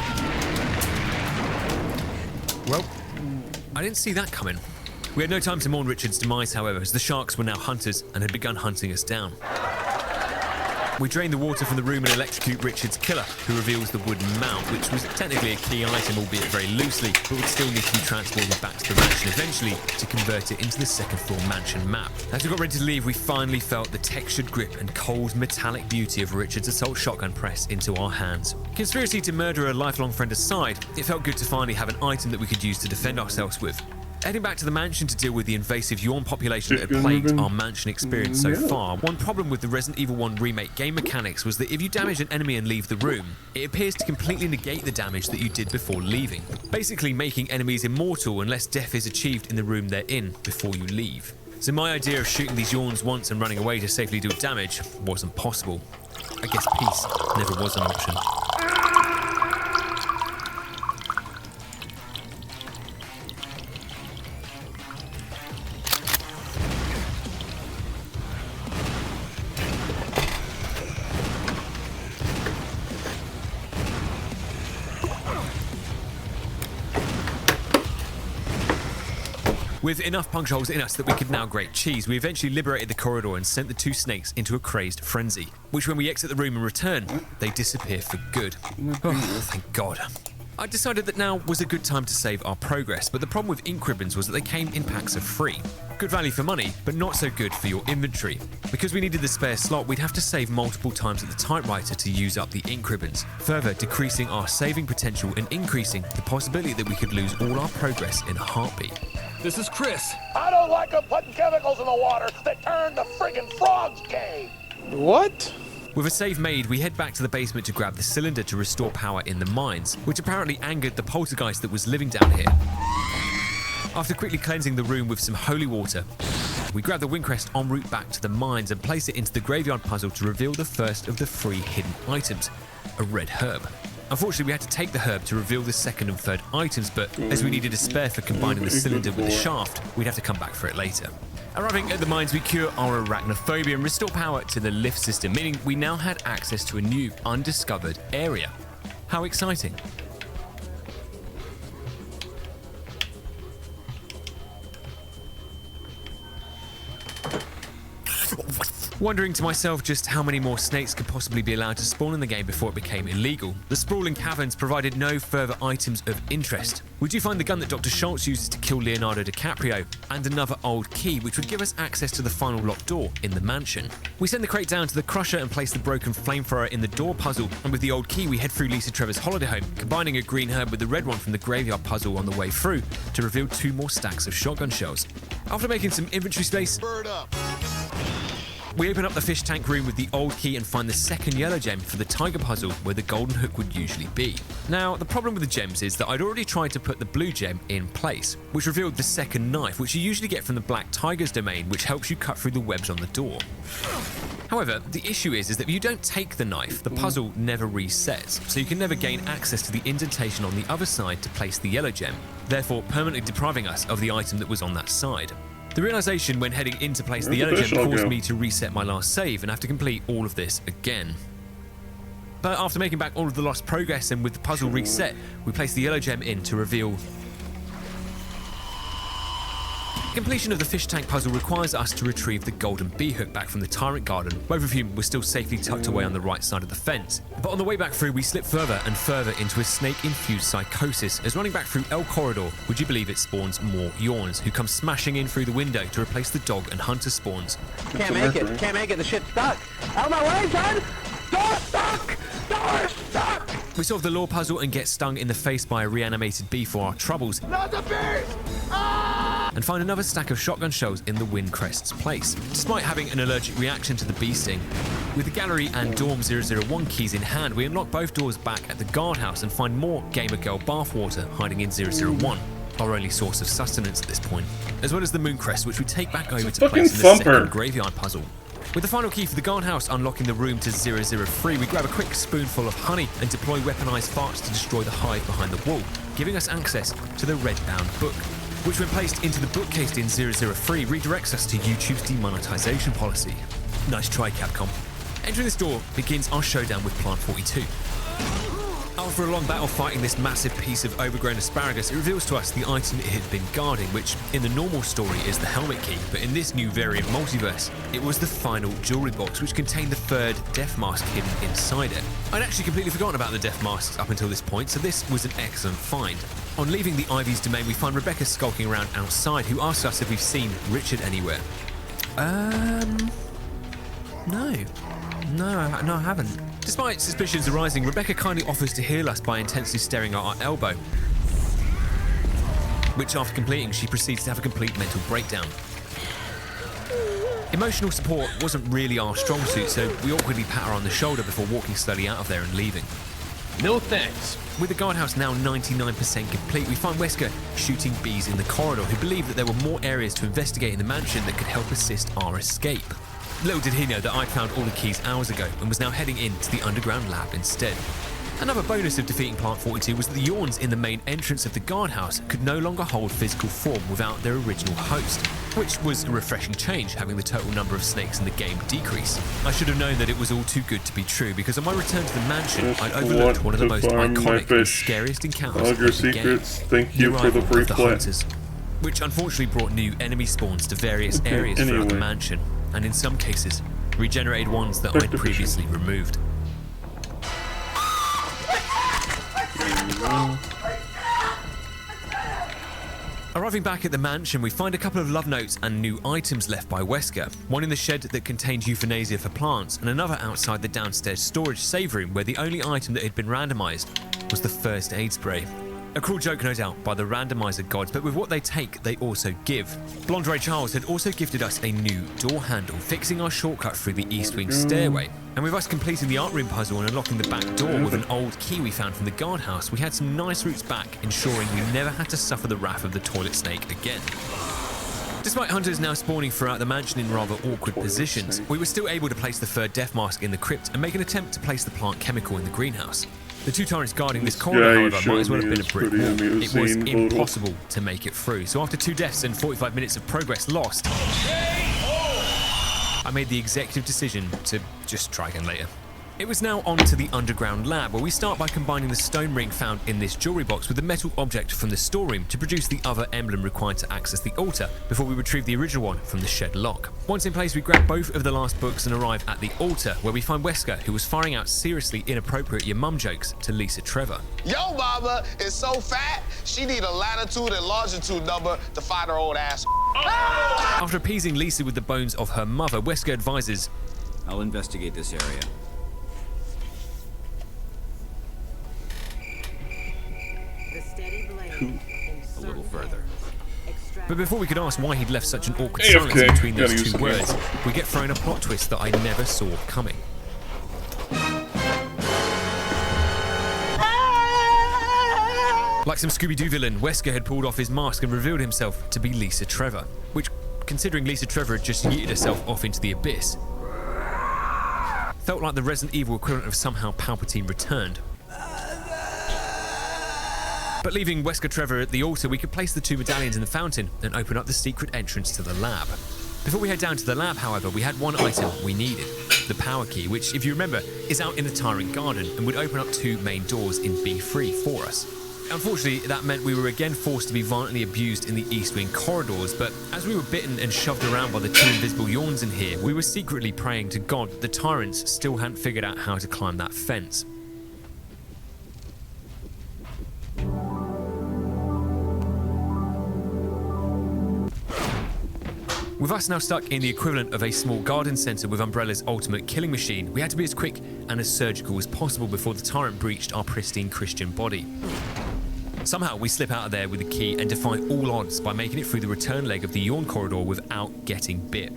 Well, I didn't see that coming. We had no time to mourn Richard's demise, however, as the sharks were now hunters and had begun hunting us down. We drain the water from the room and electrocute Richard's killer, who reveals the wooden mount, which was technically a key item, albeit very loosely, but would still need to be transported back to the mansion eventually to convert it into the second floor mansion map. As we got ready to leave, we finally felt the textured grip and cold metallic beauty of Richard's assault shotgun press into our hands. Conspiracy to murder a lifelong friend aside, it felt good to finally have an item that we could use to defend ourselves with. Heading back to the mansion to deal with the invasive Yawn population that had plagued our mansion experience so far, one problem with the Resident Evil 1 remake game mechanics was that if you damage an enemy and leave the room, it appears to completely negate the damage that you did before leaving, basically making enemies immortal unless death is achieved in the room they're in before you leave. So my idea of shooting these Yawns once and running away to safely deal damage wasn't possible. I guess peace never was an option. With enough puncture holes in us that we could now grate cheese, we eventually liberated the corridor and sent the two snakes into a crazed frenzy, which when we exit the room and return, they disappear for good. Oh, thank God. I decided that now was a good time to save our progress, but the problem with ink ribbons was that they came in packs of 3. Good value for money, but not so good for your inventory. Because we needed the spare slot, we'd have to save multiple times at the typewriter to use up the ink ribbons, further decreasing our saving potential and increasing the possibility that we could lose all our progress in a heartbeat. This is Chris. I don't like them putting chemicals in the water that turn the friggin' frogs gay. What? With a save made, we head back to the basement to grab the cylinder to restore power in the mines, which apparently angered the poltergeist that was living down here. After quickly cleansing the room with some holy water, we grab the Windcrest en route back to the mines and place it into the graveyard puzzle to reveal the first of the 3 hidden items, a red herb. Unfortunately, we had to take the herb to reveal the second and third items, but as we needed a spare for combining the cylinder with the shaft, we'd have to come back for it later. Arriving at the mines, we cure our arachnophobia and restore power to the lift system, meaning we now had access to a new, undiscovered area. How exciting. Wondering to myself just how many more snakes could possibly be allowed to spawn in the game before it became illegal, the sprawling caverns provided no further items of interest. We do find the gun that Dr. Schultz uses to kill Leonardo DiCaprio, and another old key which would give us access to the final locked door in the mansion. We send the crate down to the crusher and place the broken flamethrower in the door puzzle, and with the old key we head through Lisa Trevor's holiday home, combining a green herb with the red one from the graveyard puzzle on the way through to reveal 2 more stacks of shotgun shells. After making some inventory space, we open up the fish tank room with the old key and find the second yellow gem for the tiger puzzle where the golden hook would usually be. Now, the problem with the gems is that I'd already tried to put the blue gem in place, which revealed the second knife, which you usually get from the black tiger's domain, which helps you cut through the webs on the door. However, the issue is that if you don't take the knife, the puzzle never resets, so you can never gain access to the indentation on the other side to place the yellow gem, therefore permanently depriving us of the item that was on that side. The realization when heading in to place the yellow gem caused me to reset my last save and have to complete all of this again. But after making back all of the lost progress and with the puzzle reset, we place the yellow gem in to reveal... Completion of the fish tank puzzle requires us to retrieve the golden bee hook back from the tyrant garden, both of whom were still safely tucked away on the right side of the fence. But on the way back through, we slip further and further into a snake-infused psychosis, as running back through El Corridor, would you believe it spawns more yawns, who come smashing in through the window to replace the dog and hunter spawns. Can't make it, the shit's stuck. Out of my way, son! Door's stuck! Door's stuck! We solve the lore puzzle and get stung in the face by a reanimated bee for our troubles. Not the bees! And find another stack of shotgun shells in the Windcrest's place, despite having an allergic reaction to the bee sting. With the gallery and dorm 001 keys in hand, we unlock both doors back at the guardhouse and find more Gamer Girl bathwater hiding in 001, our only source of sustenance at this point, as well as the Mooncrest, which we take back over to place in the second graveyard puzzle. With the final key for the guardhouse unlocking the room to 003, we grab a quick spoonful of honey and deploy weaponized farts to destroy the hive behind the wall, giving us access to the red-bound book, which when placed into the bookcase in 003 redirects us to YouTube's demonetization policy. Nice try, Capcom. Entering this door begins our showdown with Plant 42. After a long battle fighting this massive piece of overgrown asparagus, it reveals to us the item it had been guarding, which in the normal story is the helmet key, but in this new variant multiverse, it was the final jewelry box, which contained the third death mask hidden inside it. I'd actually completely forgotten about the death masks up until this point, so this was an excellent find. On leaving the Ivy's domain, we find Rebecca skulking around outside, who asks us if we've seen Richard anywhere. No, I haven't. Despite suspicions arising, Rebecca kindly offers to heal us by intensely staring at our elbow, which after completing, she proceeds to have a complete mental breakdown. Emotional support wasn't really our strong suit, so we awkwardly pat her on the shoulder before walking slowly out of there and leaving. No thanks. With the guardhouse now 99% complete, we find Wesker shooting bees in the corridor, who believed that there were more areas to investigate in the mansion that could help assist our escape. Little did he know that I'd found all the keys hours ago and was now heading into the underground lab instead. Another bonus of defeating Plant 42 was that the yawns in the main entrance of the guardhouse could no longer hold physical form without their original host, which was a refreshing change, having the total number of snakes in the game decrease. I should have known that it was all too good to be true, because on my return to the mansion, I'd overlooked one of the most iconic and scariest encounters All your of the game. secrets. Thank you for the free play. which unfortunately brought new enemy spawns to various areas throughout the mansion, and in some cases, regenerated ones that I'd previously removed. Arriving back at the mansion, we find a couple of love notes and new items left by Wesker. One in the shed that contained euthanasia for plants, and another outside the downstairs storage save room where the only item that had been randomized was the first aid spray. A cruel joke, no doubt, by the randomizer gods, but with what they take, they also give. Blonde Ray Charles had also gifted us a new door handle, fixing our shortcut through the East Wing stairway. And with us completing the art room puzzle and unlocking the back door with an old key we found from the guardhouse, we had some nice routes back, ensuring we never had to suffer the wrath of the toilet snake again. Despite hunters now spawning throughout the mansion in rather awkward positions, we were still able to place the third death mask in the crypt and make an attempt to place the plant chemical in the greenhouse. The two tyrants guarding this corridor, however, might as well have been a brick wall. It was impossible to make it through, so after 2 deaths and 45 minutes of progress lost, I made the executive decision to just try again later. It was now on to the underground lab, where we start by combining the stone ring found in this jewelry box with the metal object from the storeroom to produce the other emblem required to access the altar before we retrieve the original one from the shed lock. Once in place, we grab both of the last books and arrive at the altar, where we find Wesker, who was firing out seriously inappropriate your mum jokes to Lisa Trevor. Yo mama is so fat, she need a latitude and longitude number to find her old ass. After appeasing Lisa with the bones of her mother, Wesker advises, I'll investigate this area. A little further. But before we could ask why he'd left such an awkward silence between those two words, we get thrown a plot twist that I never saw coming. Like some Scooby-Doo villain, Wesker had pulled off his mask and revealed himself to be Lisa Trevor, which, considering Lisa Trevor had just yeeted herself off into the abyss, felt like the Resident Evil equivalent of somehow Palpatine returned. But leaving Wesker Trevor at the altar, we could place the 2 medallions in the fountain and open up the secret entrance to the lab. Before we head down to the lab, however, we had one item we needed, the power key, which, if you remember, is out in the Tyrant Garden and would open up 2 main doors in B3 for us. Unfortunately, that meant we were again forced to be violently abused in the East Wing corridors, but as we were bitten and shoved around by the 2 invisible yawns in here, we were secretly praying to God that the Tyrants still hadn't figured out how to climb that fence. With us now stuck in the equivalent of a small garden centre with Umbrella's ultimate killing machine, we had to be as quick and as surgical as possible before the tyrant breached our pristine Christian body. Somehow we slip out of there with the key and defy all odds by making it through the return leg of the yawn corridor without getting bit.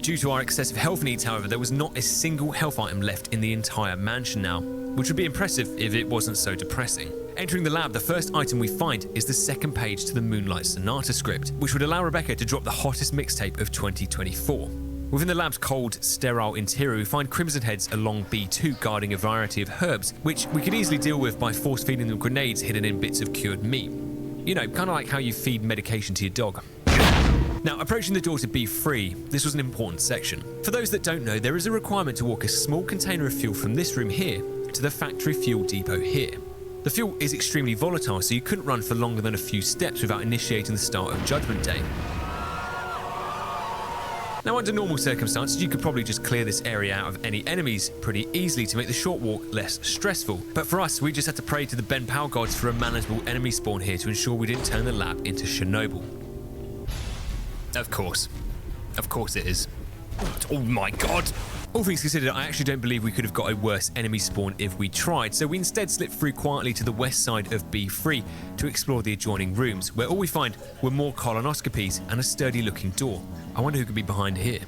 Due to our excessive health needs, however, there was not a single health item left in the entire mansion now, which would be impressive if it wasn't so depressing. Entering the lab, the first item we find is the second page to the Moonlight Sonata script, which would allow Rebecca to drop the hottest mixtape of 2024. Within the lab's cold, sterile interior, we find Crimson Heads along B2 guarding a variety of herbs, which we could easily deal with by force feeding them grenades hidden in bits of cured meat. You know, kind of like how you feed medication to your dog. Now, approaching the door to B3, this was an important section. For those that don't know, there is a requirement to walk a small container of fuel from this room here to the factory fuel depot here. The fuel is extremely volatile, so you couldn't run for longer than a few steps without initiating the start of Judgment Day. Now, under normal circumstances, you could probably just clear this area out of any enemies pretty easily to make the short walk less stressful. But for us, we just had to pray to the Ben Powell gods for a manageable enemy spawn here to ensure we didn't turn the lab into Chernobyl. Of course it is. Oh my god! All things considered, I actually don't believe we could have got a worse enemy spawn if we tried, so we instead slipped through quietly to the west side of B3 to explore the adjoining rooms, where all we find were more colonoscopies and a sturdy looking door. I wonder who could be behind here.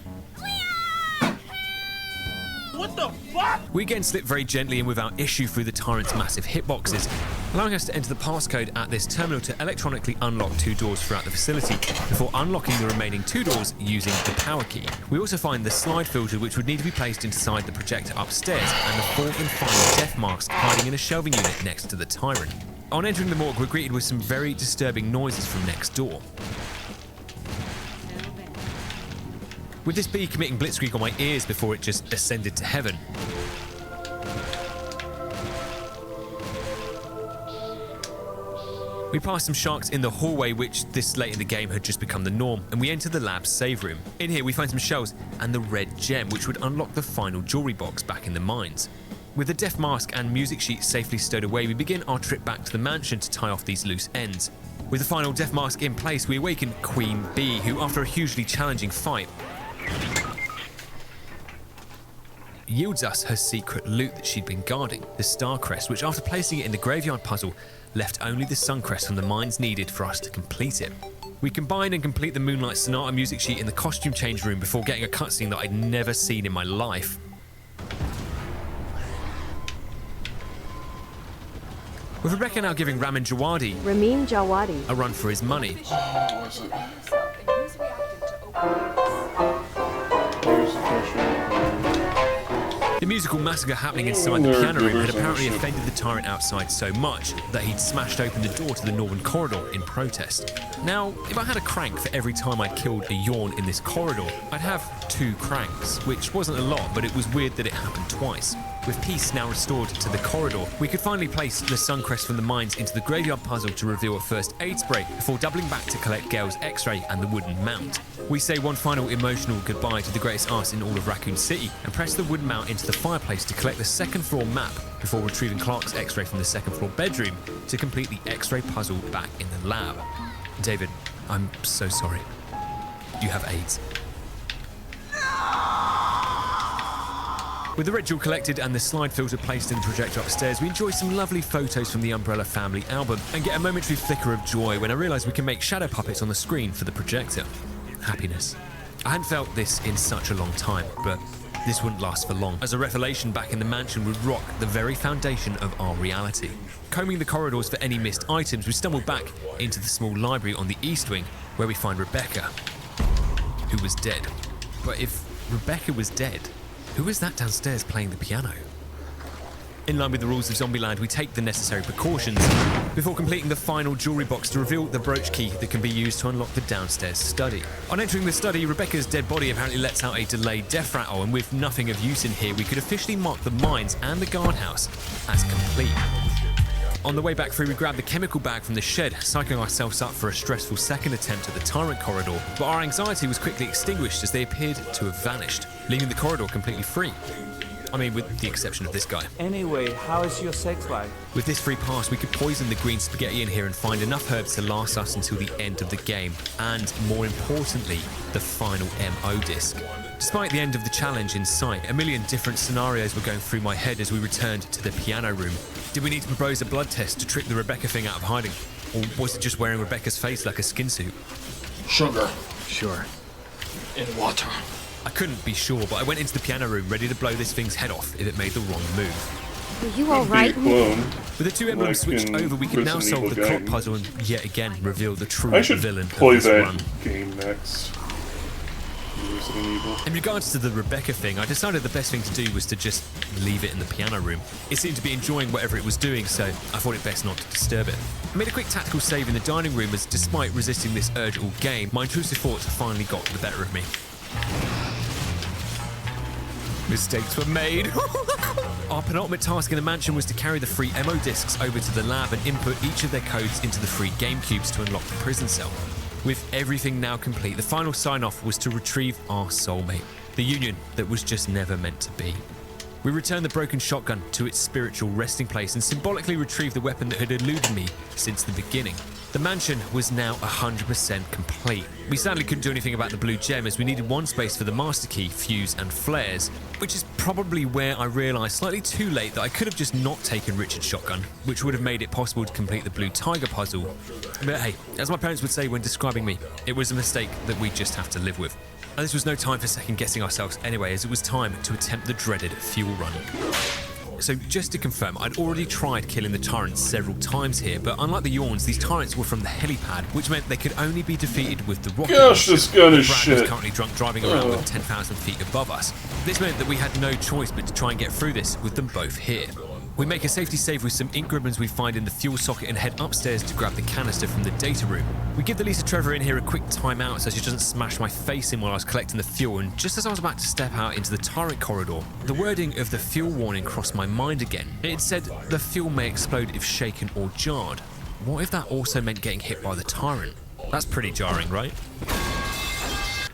What the fuck? We again slip very gently and without issue through the Tyrant's massive hitboxes, allowing us to enter the passcode at this terminal to electronically unlock 2 doors throughout the facility before unlocking the remaining 2 doors using the power key. We also find the slide filter, which would need to be placed inside the projector upstairs, and the 4th and final death mask hiding in a shelving unit next to the Tyrant. On entering the morgue, we're greeted with some very disturbing noises from next door. With this bee committing blitzkrieg on my ears before it just ascended to heaven. We pass some sharks in the hallway, which this late in the game had just become the norm, and we enter the lab's save room. In here we find some shells and the red gem, which would unlock the final jewelry box back in the mines. With the death mask and music sheet safely stowed away, we begin our trip back to the mansion to tie off these loose ends. With the final death mask in place, we awaken Queen Bee, who after a hugely challenging fight, yields us her secret loot that she'd been guarding, the Star Crest, which after placing it in the graveyard puzzle, left only the Sun Crest from the mines needed for us to complete it. We combine and complete the Moonlight Sonata music sheet in the costume change room before getting a cutscene that I'd never seen in my life. With Rebecca now giving Ramin Djawadi a run for his money. The musical massacre happening inside the piano room had apparently offended the tyrant outside so much that he'd smashed open the door to the northern corridor in protest. Now, if I had a crank for every time I'd killed a yawn in this corridor, I'd have 2 cranks, which wasn't a lot, but it was weird that it happened twice. With peace now restored to the corridor, we could finally place the Suncrest from the mines into the graveyard puzzle to reveal a first aid spray before doubling back to collect Gale's X-ray and the wooden mount. We say one final emotional goodbye to the greatest arse in all of Raccoon City and press the wooden mount into the fireplace to collect the second floor map before retrieving Clark's X-ray from the second floor bedroom to complete the X-ray puzzle back in the lab. David, I'm so sorry. You have AIDS. With the red jewel collected and the slide filter placed in the projector upstairs, we enjoy some lovely photos from the Umbrella Family album and get a momentary flicker of joy when I realise we can make shadow puppets on the screen for the projector. Happiness. I hadn't felt this in such a long time, but this wouldn't last for long, as a revelation back in the mansion would rock the very foundation of our reality. Combing the corridors for any missed items, we stumble back into the small library on the east wing, where we find Rebecca, who was dead. But if Rebecca was dead, who was that downstairs playing the piano? In line with the rules of Zombieland, we take the necessary precautions before completing the final jewelry box to reveal the brooch key that can be used to unlock the downstairs study. On entering the study, Rebecca's dead body apparently lets out a delayed death rattle, and with nothing of use in here, we could officially mark the mines and the guardhouse as complete. On the way back through, we grabbed the chemical bag from the shed, psyching ourselves up for a stressful second attempt at the Tyrant corridor, but our anxiety was quickly extinguished as they appeared to have vanished, leaving the corridor completely free. I mean, with the exception of this guy. Anyway, how is your sex life? With this free pass, we could poison the green spaghetti in here and find enough herbs to last us until the end of the game, and more importantly, the final MO disc. Despite the end of the challenge in sight, a million different scenarios were going through my head as we returned to the piano room. Did we need to propose a blood test to trick the Rebecca thing out of hiding? Or was it just wearing Rebecca's face like a skin suit? Sugar. Sure. In water. I couldn't be sure, but I went into the piano room ready to blow this thing's head off if it made the wrong move. Were you alright? With the 2 emblems switched over, we can now solve the clock puzzle and yet again reveal the true villain of play this that run. game next. Resident Evil. In regards to the Rebecca thing, I decided the best thing to do was to just leave it in the piano room. It seemed to be enjoying whatever it was doing, so I thought it best not to disturb it. I made a quick tactical save in the dining room as, despite resisting this urge all game, my intrusive thoughts finally got the better of me. Mistakes were made. Our penultimate task in the mansion was to carry the free MO discs over to the lab and input each of their codes into the free game cubes to unlock the prison cell. With everything now complete, the final sign-off was to retrieve our soulmate, the union that was just never meant to be. We returned the broken shotgun to its spiritual resting place and symbolically retrieved the weapon that had eluded me since the beginning. The mansion was now 100% complete. We sadly couldn't do anything about the blue gem as we needed one space for the master key, fuse and flares, which is probably where I realised slightly too late that I could have just not taken Richard's shotgun, which would have made it possible to complete the blue tiger puzzle. But hey, as my parents would say when describing me, it was a mistake that we just have to live with. And this was no time for second guessing ourselves anyway, as it was time to attempt the dreaded fuel run. So just to confirm, I'd already tried killing the Tyrants several times here, but unlike the Yawns, these Tyrants were from the helipad, which meant they could only be defeated with the rocket. Gosh, this gun is Brad shit. was currently drunk driving around with 10,000 feet above us. This meant that we had no choice but to try and get through this with them both here. We make a safety save with some ink ribbons we find in the fuel socket and head upstairs to grab the canister from the data room. We give the Lisa Trevor in here a quick time out so she doesn't smash my face in while I was collecting the fuel, and just as I was about to step out into the Tyrant corridor, the wording of the fuel warning crossed my mind again. It said the fuel may explode if shaken or jarred. what if that also meant getting hit by the Tyrant? That's pretty jarring, right?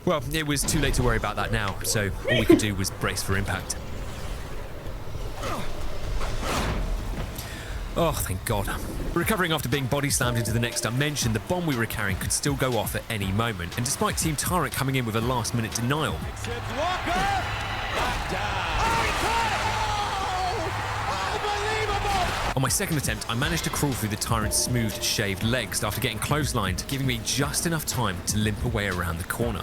Well, it was too late to worry about that now, so all we could do was brace for impact. Oh, thank God. Recovering after being body slammed into the next dimension, the bomb we were carrying could still go off at any moment, and despite Team Tyrant coming in with a last-minute denial, on my second attempt, I managed to crawl through the Tyrant's smooth, shaved legs after getting clotheslined, giving me just enough time to limp away around the corner.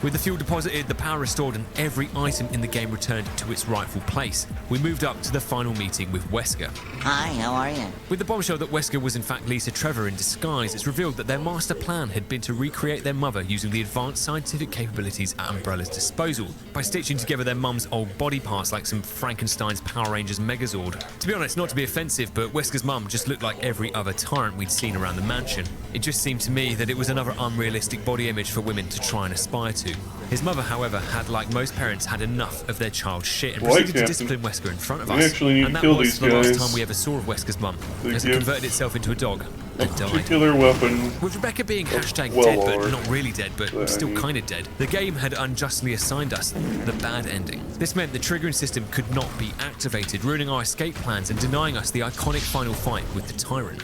With the fuel deposited, the power restored, and every item in the game returned to its rightful place, we moved up to the final meeting with Wesker. Hi, how are you? With the bombshell that Wesker was in fact Lisa Trevor in disguise, it's revealed that their master plan had been to recreate their mother using the advanced scientific capabilities at Umbrella's disposal, by stitching together their mum's old body parts like some Frankenstein's Power Rangers Megazord. To be honest, not to be offensive, but Wesker's mum just looked like every other Tyrant we'd seen around the mansion. It just seemed to me that it was another unrealistic body image for women to try and aspire to. His mother, however, had, like most parents, had enough of their child's shit and proceeded to discipline Wesker in front of us. And that was the last time we ever saw of Wesker's mum, as it converted itself into a dog and died. Particular weapon. With Rebecca being hashtag dead, but not really dead, but still kind of dead, the game had unjustly assigned us the bad ending. This meant the triggering system could not be activated, ruining our escape plans and denying us the iconic final fight with the Tyrant.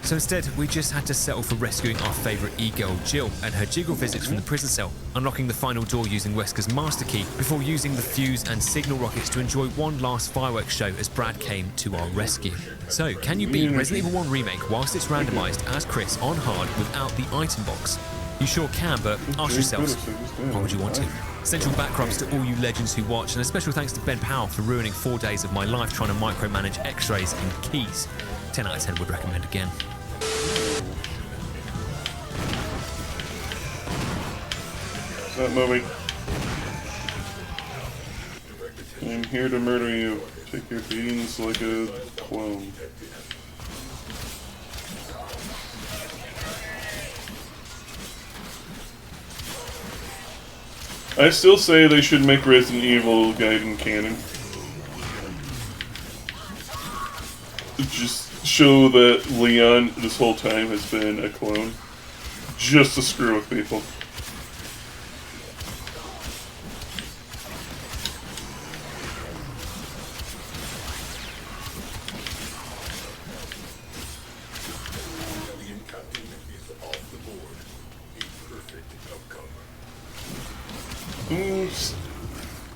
So instead, we just had to settle for rescuing our favourite e-girl, Jill, and her jiggle physics from the prison cell, unlocking the final door using Wesker's master key, before using the fuse and signal rockets to enjoy one last fireworks show as Brad came to our rescue. So, can you beat Resident Evil 1 Remake whilst it's randomised as Chris on hard without the item box? You sure can, but ask yourselves, why would you want to? Central backrubs to all you legends who watch, and a special thanks to Ben Powell for ruining 4 days of my life trying to micromanage x-rays and keys. 10 out of 10 would recommend again. That movie. I'm here to murder you. Take your beatings like a clone. I still say they should make Resident Evil Gaiden canon. Just show that Leon this whole time has been a clone. Just to screw with people.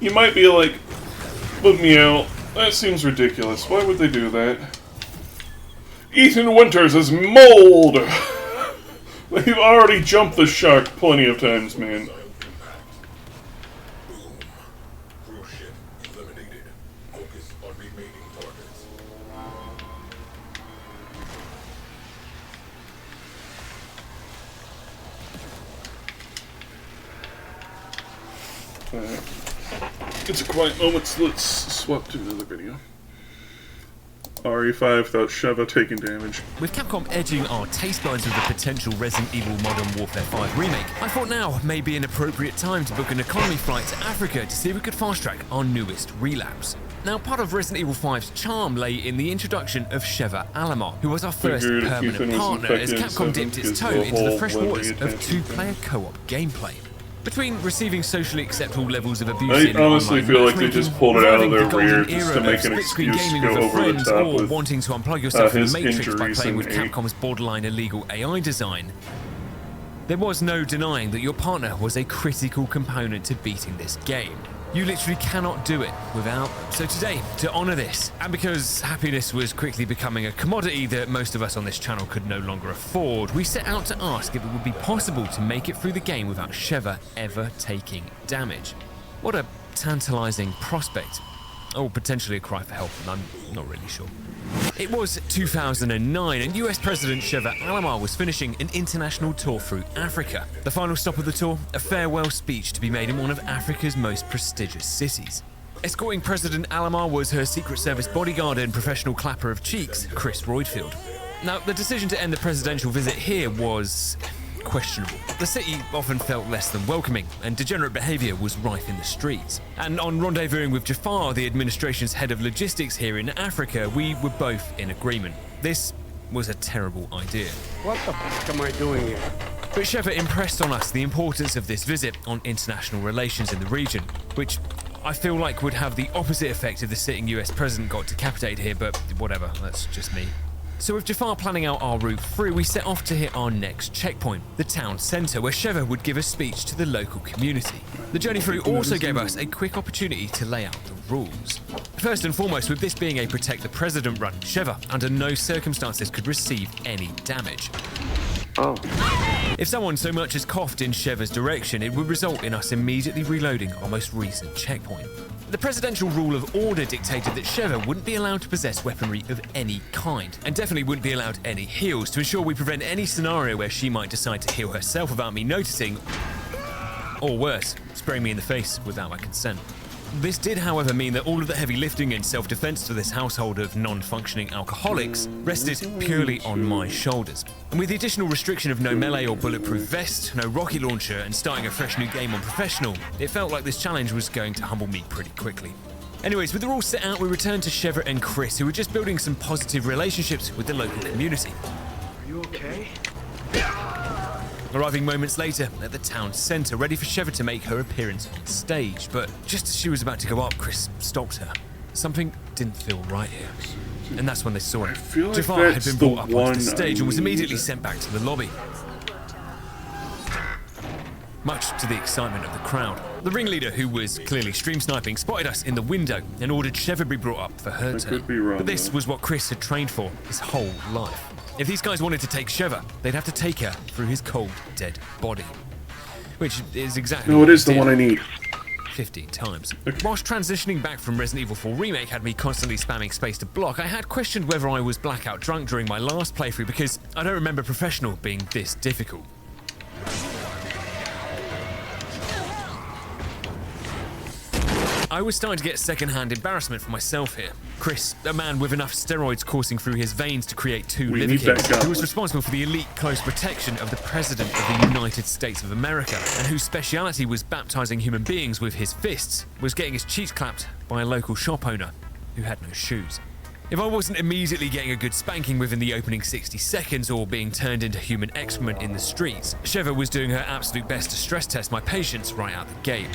You might be like, put me out. That seems ridiculous. Why would they do that? Ethan Winters is mold! They've already jumped the shark plenty of times, man. It's a quiet moment, so let's swap to another video. RE5 without Sheva taking damage. With Capcom edging our taste buds with the potential Resident Evil Modern Warfare 5 remake, I thought now may be an appropriate time to book an economy flight to Africa to see if we could fast-track our newest relapse. Now, part of Resident Evil 5's charm lay in the introduction of Sheva Alomar, who was our first permanent partner as Capcom dipped its toe into the fresh waters of two-player co-op gameplay. Between receiving socially acceptable levels of abuse I honestly feel like they just pulled it out of their rear just to make an excuse to go over the top with wanting to unplug yourself from his the Matrix by injuries playing and with Capcom's borderline illegal AI design. There was no denying that your partner was a critical component to beating this game. You literally cannot do it without. So today, to honour this, and because happiness was quickly becoming a commodity that most of us on this channel could no longer afford, we set out to ask if it would be possible to make it through the game without Sheva ever taking damage. What a tantalising prospect. Or potentially a cry for help, and I'm not really sure. It was 2009, and US President Sheva Alomar was finishing an international tour through Africa. The final stop of the tour, a farewell speech to be made in one of Africa's most prestigious cities. Escorting President Alomar was her Secret Service bodyguard and professional clapper of cheeks, Chris Roydfield. Now, the decision to end the presidential visit here was questionable. The city often felt less than welcoming, and degenerate behavior was rife in the streets. And on rendezvousing with Jafar, the administration's head of logistics here in Africa, we were both in agreement. This was a terrible idea. What the fuck am I doing here? But Sheva impressed on us the importance of this visit on international relations in the region, which I feel like would have the opposite effect if the sitting US president got decapitated here, but whatever, that's just me. So with Jafar planning out our route through, we set off to hit our next checkpoint, the town centre, where Sheva would give a speech to the local community. The journey through also gave us a quick opportunity to lay out the rules. First and foremost, with this being a Protect the President run, Sheva, under no circumstances, could receive any damage. If someone so much as coughed in Sheva's direction, it would result in us immediately reloading our most recent checkpoint. The presidential rule of order dictated that Sheva wouldn't be allowed to possess weaponry of any kind, and definitely wouldn't be allowed any heals to ensure we prevent any scenario where she might decide to heal herself without me noticing, or worse, spraying me in the face without my consent. This did, however, mean that all of the heavy lifting and self-defense for this household of non-functioning alcoholics rested purely on my shoulders. And with the additional restriction of no melee or bulletproof vest, no rocket launcher, and starting a fresh new game on professional, it felt like this challenge was going to humble me pretty quickly. Anyways, with the rules set out, we returned to Sheva and Chris, who were just building some positive relationships with the local community. Are you okay? Arriving moments later at the town centre, ready for Sheva to make her appearance on stage. But just as she was about to go up, Chris stopped her. Something didn't feel right here. And that's when they saw it. Like Jafar had been brought up onto the stage and was immediately sent back to the lobby, much to the excitement of the crowd. The ringleader, who was clearly stream sniping, spotted us in the window and ordered Sheva be brought up for her turn. But this was what Chris had trained for his whole life. If these guys wanted to take Sheva, they'd have to take her through his cold, dead body. Which is exactly No, it is the one I need. 15 times. Whilst transitioning back from Resident Evil 4 Remake had me constantly spamming space to block, I had questioned whether I was blackout drunk during my last playthrough because I don't remember Professional being this difficult. I was starting to get second-hand embarrassment for myself here. Chris, a man with enough steroids coursing through his veins to create two liver kings, who was responsible for the elite close protection of the President of the United States of America, and whose speciality was baptizing human beings with his fists, was getting his cheeks clapped by a local shop owner who had no shoes. If I wasn't immediately getting a good spanking within the opening 60 seconds or being turned into human excrement in the streets, Sheva was doing her absolute best to stress test my patience right out the gate.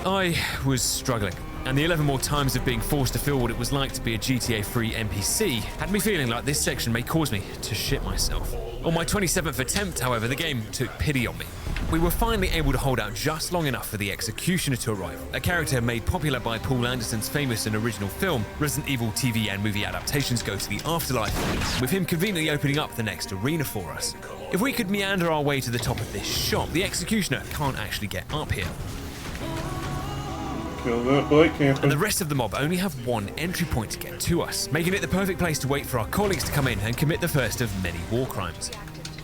I was struggling, and the 11 more times of being forced to feel what it was like to be a GTA 3 NPC had me feeling like this section may cause me to shit myself. On my 27th attempt, however, the game took pity on me. We were finally able to hold out just long enough for the Executioner to arrive, a character made popular by Paul Anderson's famous and original film, Resident Evil TV and movie adaptations Go to the Afterlife, with him conveniently opening up the next arena for us. If we could meander our way to the top of this shop, the Executioner can't actually get up here. Kill that bike camper. And the rest of the mob only have one entry point to get to us, making it the perfect place to wait for our colleagues to come in and commit the first of many war crimes.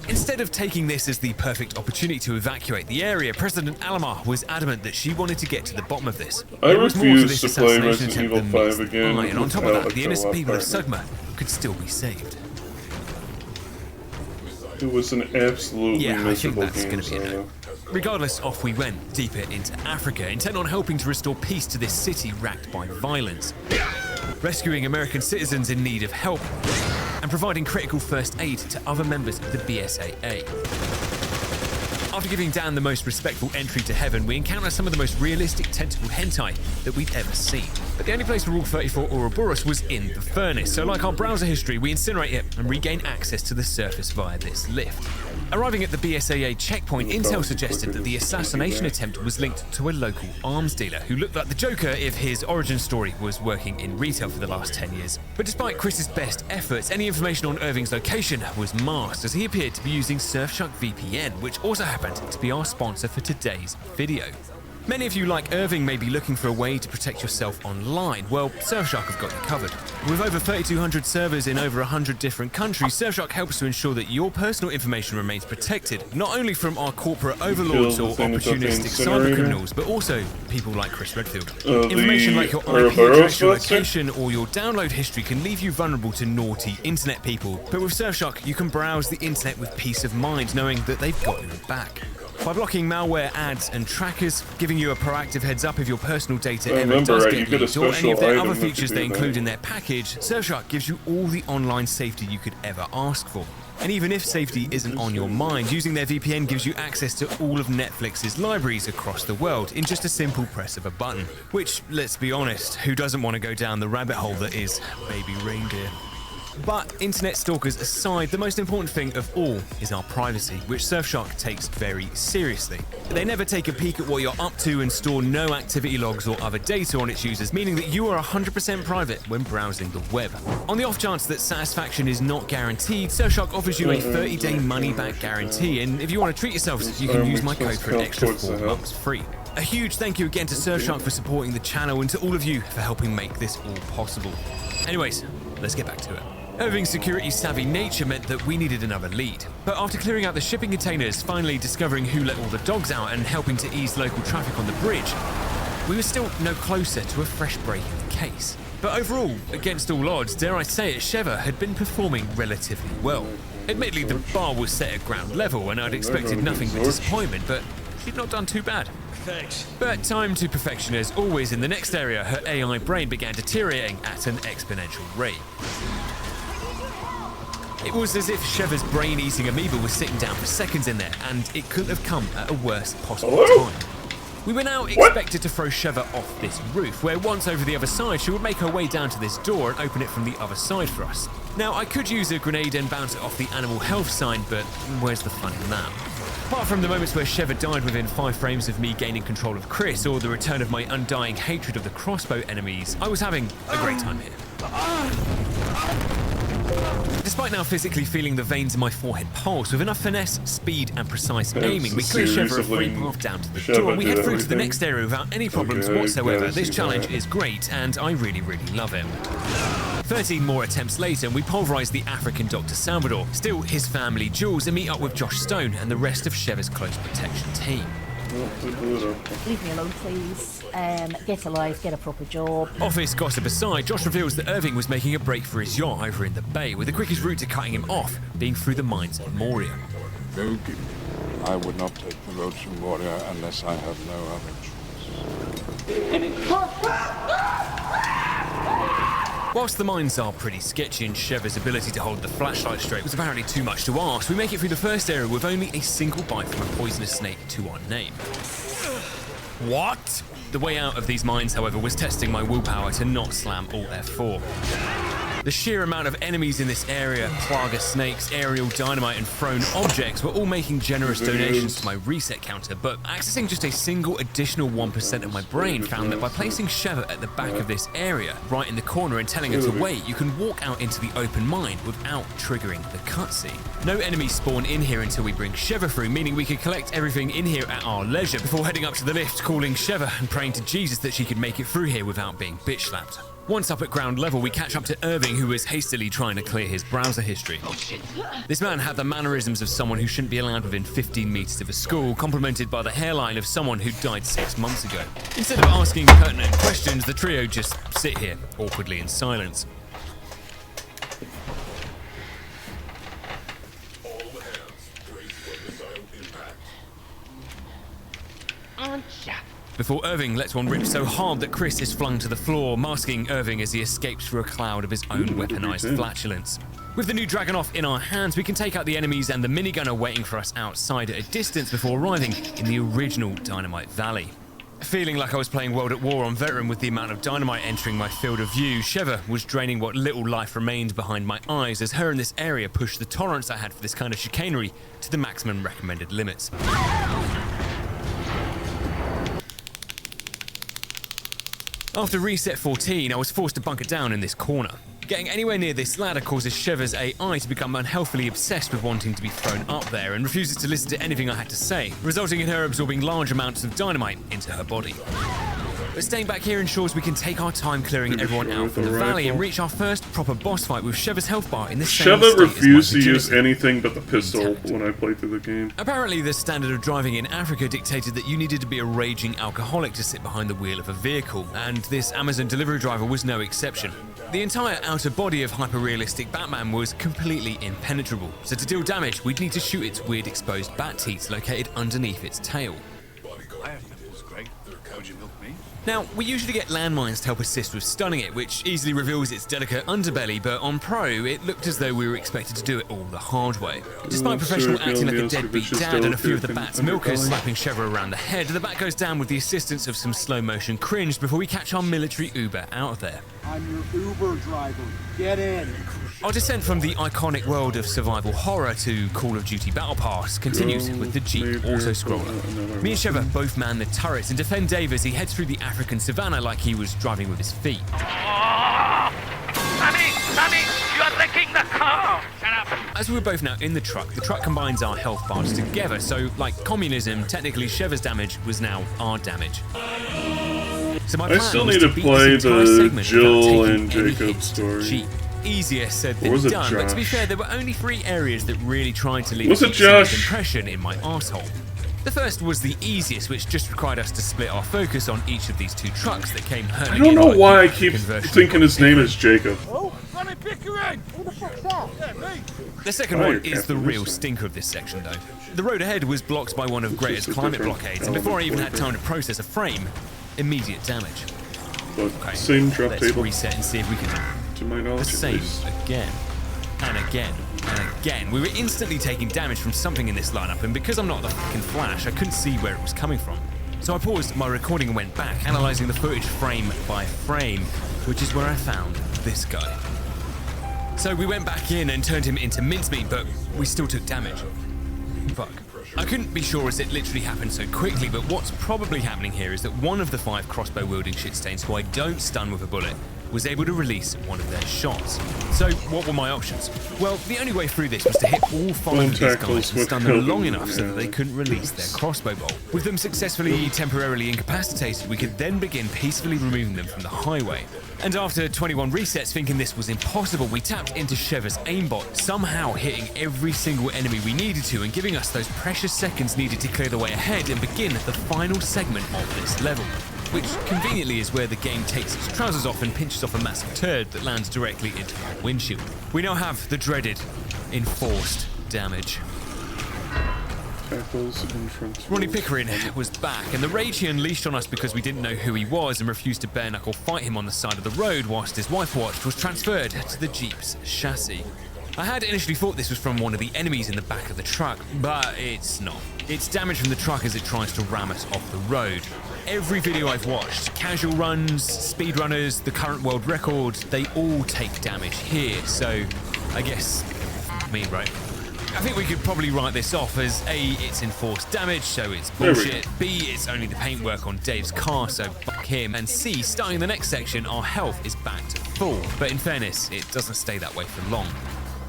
Instead of taking this as the perfect opportunity to evacuate the area, President Alamar was adamant that she wanted to get to the bottom of this. I refuse to play Resident Evil 5 again. And on top of that, the innocent people of Sugma could still be saved. It was an absolutely miserable I think that's game. Going to be a no. Regardless, off we went, deeper into Africa, intent on helping to restore peace to this city racked by violence, rescuing American citizens in need of help, and providing critical first aid to other members of the BSAA. After giving Dan the most respectful entry to heaven, we encounter some of the most realistic tentacle hentai that we've ever seen. But the only place for Rule 34 Ouroboros was in the furnace, so like our browser history, we incinerate it and regain access to the surface via this lift. Arriving at the BSAA checkpoint, intel suggested that the assassination attempt was linked to a local arms dealer who looked like the Joker if his origin story was working in retail for the last 10 years. But despite Chris's best efforts, any information on Irving's location was masked as he appeared to be using Surfshark VPN, which also happened to be our sponsor for today's video. Many of you, like Irving, may be looking for a way to protect yourself online. Well, Surfshark have got you covered. With over 3,200 servers in over 100 different countries, Surfshark helps to ensure that your personal information remains protected, not only from our corporate overlords or opportunistic cyber criminals, but also people like Chris Redfield. Information like your IP address, your location, or your download history can leave you vulnerable to naughty internet people. But with Surfshark, you can browse the internet with peace of mind, knowing that they've got your back. By blocking malware, ads, and trackers, giving you a proactive heads up if your personal data ever does get leaked, or any of their other features they include in their package, Surfshark gives you all the online safety you could ever ask for. And even if safety isn't on your mind, using their VPN gives you access to all of Netflix's libraries across the world in just a simple press of a button. Which, let's be honest, who doesn't want to go down the rabbit hole that is baby reindeer? But internet stalkers aside, the most important thing of all is our privacy, which Surfshark takes very seriously. They never take a peek at what you're up to and store no activity logs or other data on its users, meaning that you are 100% private when browsing the web. On the off chance that satisfaction is not guaranteed, Surfshark offers you a 30-day money-back guarantee, and if you want to treat yourselves, you can use my code for an extra 4 months free. A huge thank you again to Surfshark for supporting the channel and to all of you for helping make this all possible. Anyways, let's get back to it. Irving's security-savvy nature meant that we needed another lead. But after clearing out the shipping containers, finally discovering who let all the dogs out, and helping to ease local traffic on the bridge, we were still no closer to a fresh break in the case. But overall, against all odds, dare I say it, Sheva had been performing relatively well. Admittedly, the bar was set at ground level, and I'd expected nothing but disappointment, but she'd not done too bad. Thanks. But time to perfection as always in the next area, her AI brain began deteriorating at an exponential rate. It was as if Sheva's brain-eating amoeba was sitting down for seconds in there, and it couldn't have come at a worse possible time. We were now expected to throw Sheva off this roof, where once over the other side, she would make her way down to this door and open it from the other side for us. Now, I could use a grenade and bounce it off the animal health sign, but where's the fun in that? Apart from the moments where Sheva died within 5 frames of me gaining control of Chris, or the return of my undying hatred of the crossbow enemies, I was having a great time here. Despite now physically feeling the veins in my forehead pulse, with enough finesse, speed, and precise aiming, we clear Sheva a free path down to the door, and we head through to the next area without any problems whatsoever. This challenge is great, and I really, really love it. 13 more attempts later, and we pulverize the African Dr. Salvador, still his family Jules, and meet up with Josh Stone and the rest of Sheva's close protection team. Leave me alone, please. Get a life, get a proper job. Office gossip aside, Josh reveals that Irving was making a break for his yacht over in the bay, with the quickest route to cutting him off being through the mines of Moria. I would not take the road to Moria unless I have no other choice. Whilst the mines are pretty sketchy and Sheva's ability to hold the flashlight straight was apparently too much to ask, we make it through the first area with only a single bite from a poisonous snake to our name. What? The way out of these mines, however, was testing my willpower to not slam Alt F4. The sheer amount of enemies in this area, plaga snakes, aerial dynamite, and thrown objects were all making generous donations to my reset counter, but accessing just a single additional 1% of my brain found that by placing Sheva at the back of this area, right in the corner, and telling her to wait, you can walk out into the open mine without triggering the cutscene. No enemies spawn in here until we bring Sheva through, meaning we could collect everything in here at our leisure before heading up to the lift, calling Sheva and praying to Jesus that she could make it through here without being bitch slapped. Once up at ground level, we catch up to Irving, who was hastily trying to clear his browser history. This man had the mannerisms of someone who shouldn't be allowed within 15 meters of a school, complemented by the hairline of someone who died 6 months ago. Instead of asking pertinent questions, the trio just sit here, awkwardly in silence. Before Irving lets one rip so hard that Chris is flung to the floor, masking Irving as he escapes through a cloud of his own weaponized flatulence. With the new Dragunov in our hands, we can take out the enemies and the minigunner waiting for us outside at a distance before arriving in the original Dynamite Valley. Feeling like I was playing World at War on Veteran with the amount of dynamite entering my field of view, Sheva was draining what little life remained behind my eyes as her in this area pushed the tolerance I had for this kind of chicanery to the maximum recommended limits. After reset 14, I was forced to bunker down in this corner. Getting anywhere near this ladder causes Shiver's AI to become unhealthily obsessed with wanting to be thrown up there and refuses to listen to anything I had to say, resulting in her absorbing large amounts of dynamite into her body. But staying back here ensures we can take our time clearing everyone out from the valley and reach our first proper boss fight with Shiver's health bar in the same Shiva state refused as to my use virginity. anything but the pistol when I played through the game. Apparently, the standard of driving in Africa dictated that you needed to be a raging alcoholic to sit behind the wheel of a vehicle, and this Amazon delivery driver was no exception. The entire outer body of hyper-realistic Batman was completely impenetrable, so to deal damage, we'd need to shoot its weird exposed bat teats located underneath its tail. I have nipples, Greg. Would you milk me? Now, we usually get landmines to help assist with stunning it, which easily reveals its delicate underbelly, but on Pro, it looked as though we were expected to do it all the hard way. Despite professional acting like a deadbeat dad and a few of the Bat's milkers slapping Shiver around the head, the Bat goes down with the assistance of some slow-motion cringe before we catch our military Uber out of there. I'm your Uber driver. Get in. Our descent from the iconic world of survival horror to Call of Duty Battle Pass continues with the Jeep auto-scroller. Me and Shiver both man the turrets and defend Dave as he heads through the African savannah like he was driving with his feet. Sammy, you're wrecking the car! Shut up! As we're both now in the truck combines our health bars together, so like communism, technically Shiver's damage was now our damage. So my plan I still was need to beat play this entire the segment Jill without and taking any Jacob hits to story. Jeep. Easier said Or than was it done, but to be Josh? fair, there were only 3 areas that really tried to leave Was a it solid Josh? impression in my arsehole. The first was the easiest, which just required us to split our focus on each of these 2 trucks that came hurling I don't in know like why I the keep conversion thinking his of name is Jacob. Oh, Sonny Pickering! Who the fuck's that? Yeah, me. The second Oh, one you is the can't real listen. stinker of this section, though. The road ahead was blocked by one of Greta's just a climate different blockades, and before I even had time to process a frame, immediate damage. But Okay, same drop let's table. reset and see if we can To my the knowledge, at same least. again and again and again. We were instantly taking damage from something in this lineup, and because I'm not the fucking Flash, I couldn't see where it was coming from. So I paused my recording and went back, analysing the footage frame by frame, which is where I found this guy. So we went back in and turned him into mincemeat, but we still took damage. Fuck. I couldn't be sure as it literally happened so quickly, but what's probably happening here is that one of the 5 crossbow-wielding shitstains who I don't stun with a bullet was able to release one of their shots. So what were my options? Well, the only way through this was to hit all 5 of these guys and stun them long enough so that they couldn't release their crossbow bolt. With them successfully temporarily incapacitated, we could then begin peacefully removing them from the highway. And after 21 resets, thinking this was impossible, we tapped into Shiver's aimbot, somehow hitting every single enemy we needed to and giving us those precious seconds needed to clear the way ahead and begin the final segment of this level. Which conveniently is where the game takes its trousers off and pinches off a massive turd that lands directly into our windshield. We now have the dreaded enforced damage. Tackles in front. Ronnie Pickering was back, and the rage he unleashed on us because we didn't know who he was and refused to bare-knuckle fight him on the side of the road whilst his wife watched was transferred to the Jeep's chassis. I had initially thought this was from one of the enemies in the back of the truck, but it's not. It's damage from the truck as it tries to ram us off the road. Every video I've watched, casual runs, speedrunners, the current world record, they all take damage here, so I guess me, right? I think we could probably write this off as A, it's enforced damage, so it's bullshit, B, it's only the paintwork on Dave's car, so fuck him, and C, starting the next section, our health is back to full. But in fairness, it doesn't stay that way for long.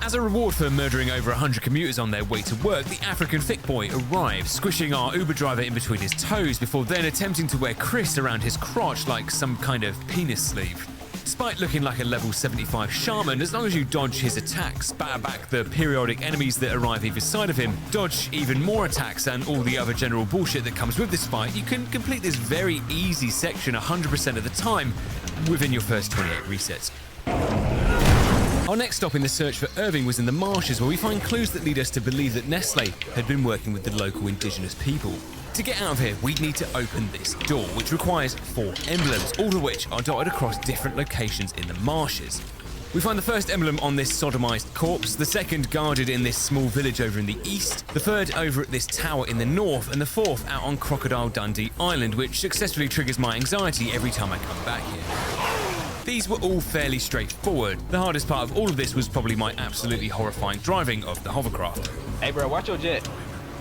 As a reward for murdering over 100 commuters on their way to work, the African thick boy arrives, squishing our Uber driver in between his toes before then attempting to wear Chris around his crotch like some kind of penis sleeve. Despite looking like a level 75 shaman, as long as you dodge his attacks, batter back the periodic enemies that arrive either side of him, dodge even more attacks and all the other general bullshit that comes with this fight, you can complete this very easy section 100% of the time within your first 28 resets. Our next stop in the search for Irving was in the marshes, where we find clues that lead us to believe that Nestle had been working with the local indigenous people. To get out of here, we'd need to open this door, which requires 4 emblems, all of which are dotted across different locations in the marshes. We find the first emblem on this sodomized corpse, the second guarded in this small village over in the east, the third over at this tower in the north, and the fourth out on Crocodile Dundee Island, which successfully triggers my anxiety every time I come back here. These were all fairly straightforward. The hardest part of all of this was probably my absolutely horrifying driving of the hovercraft. Hey bro, watch your jet.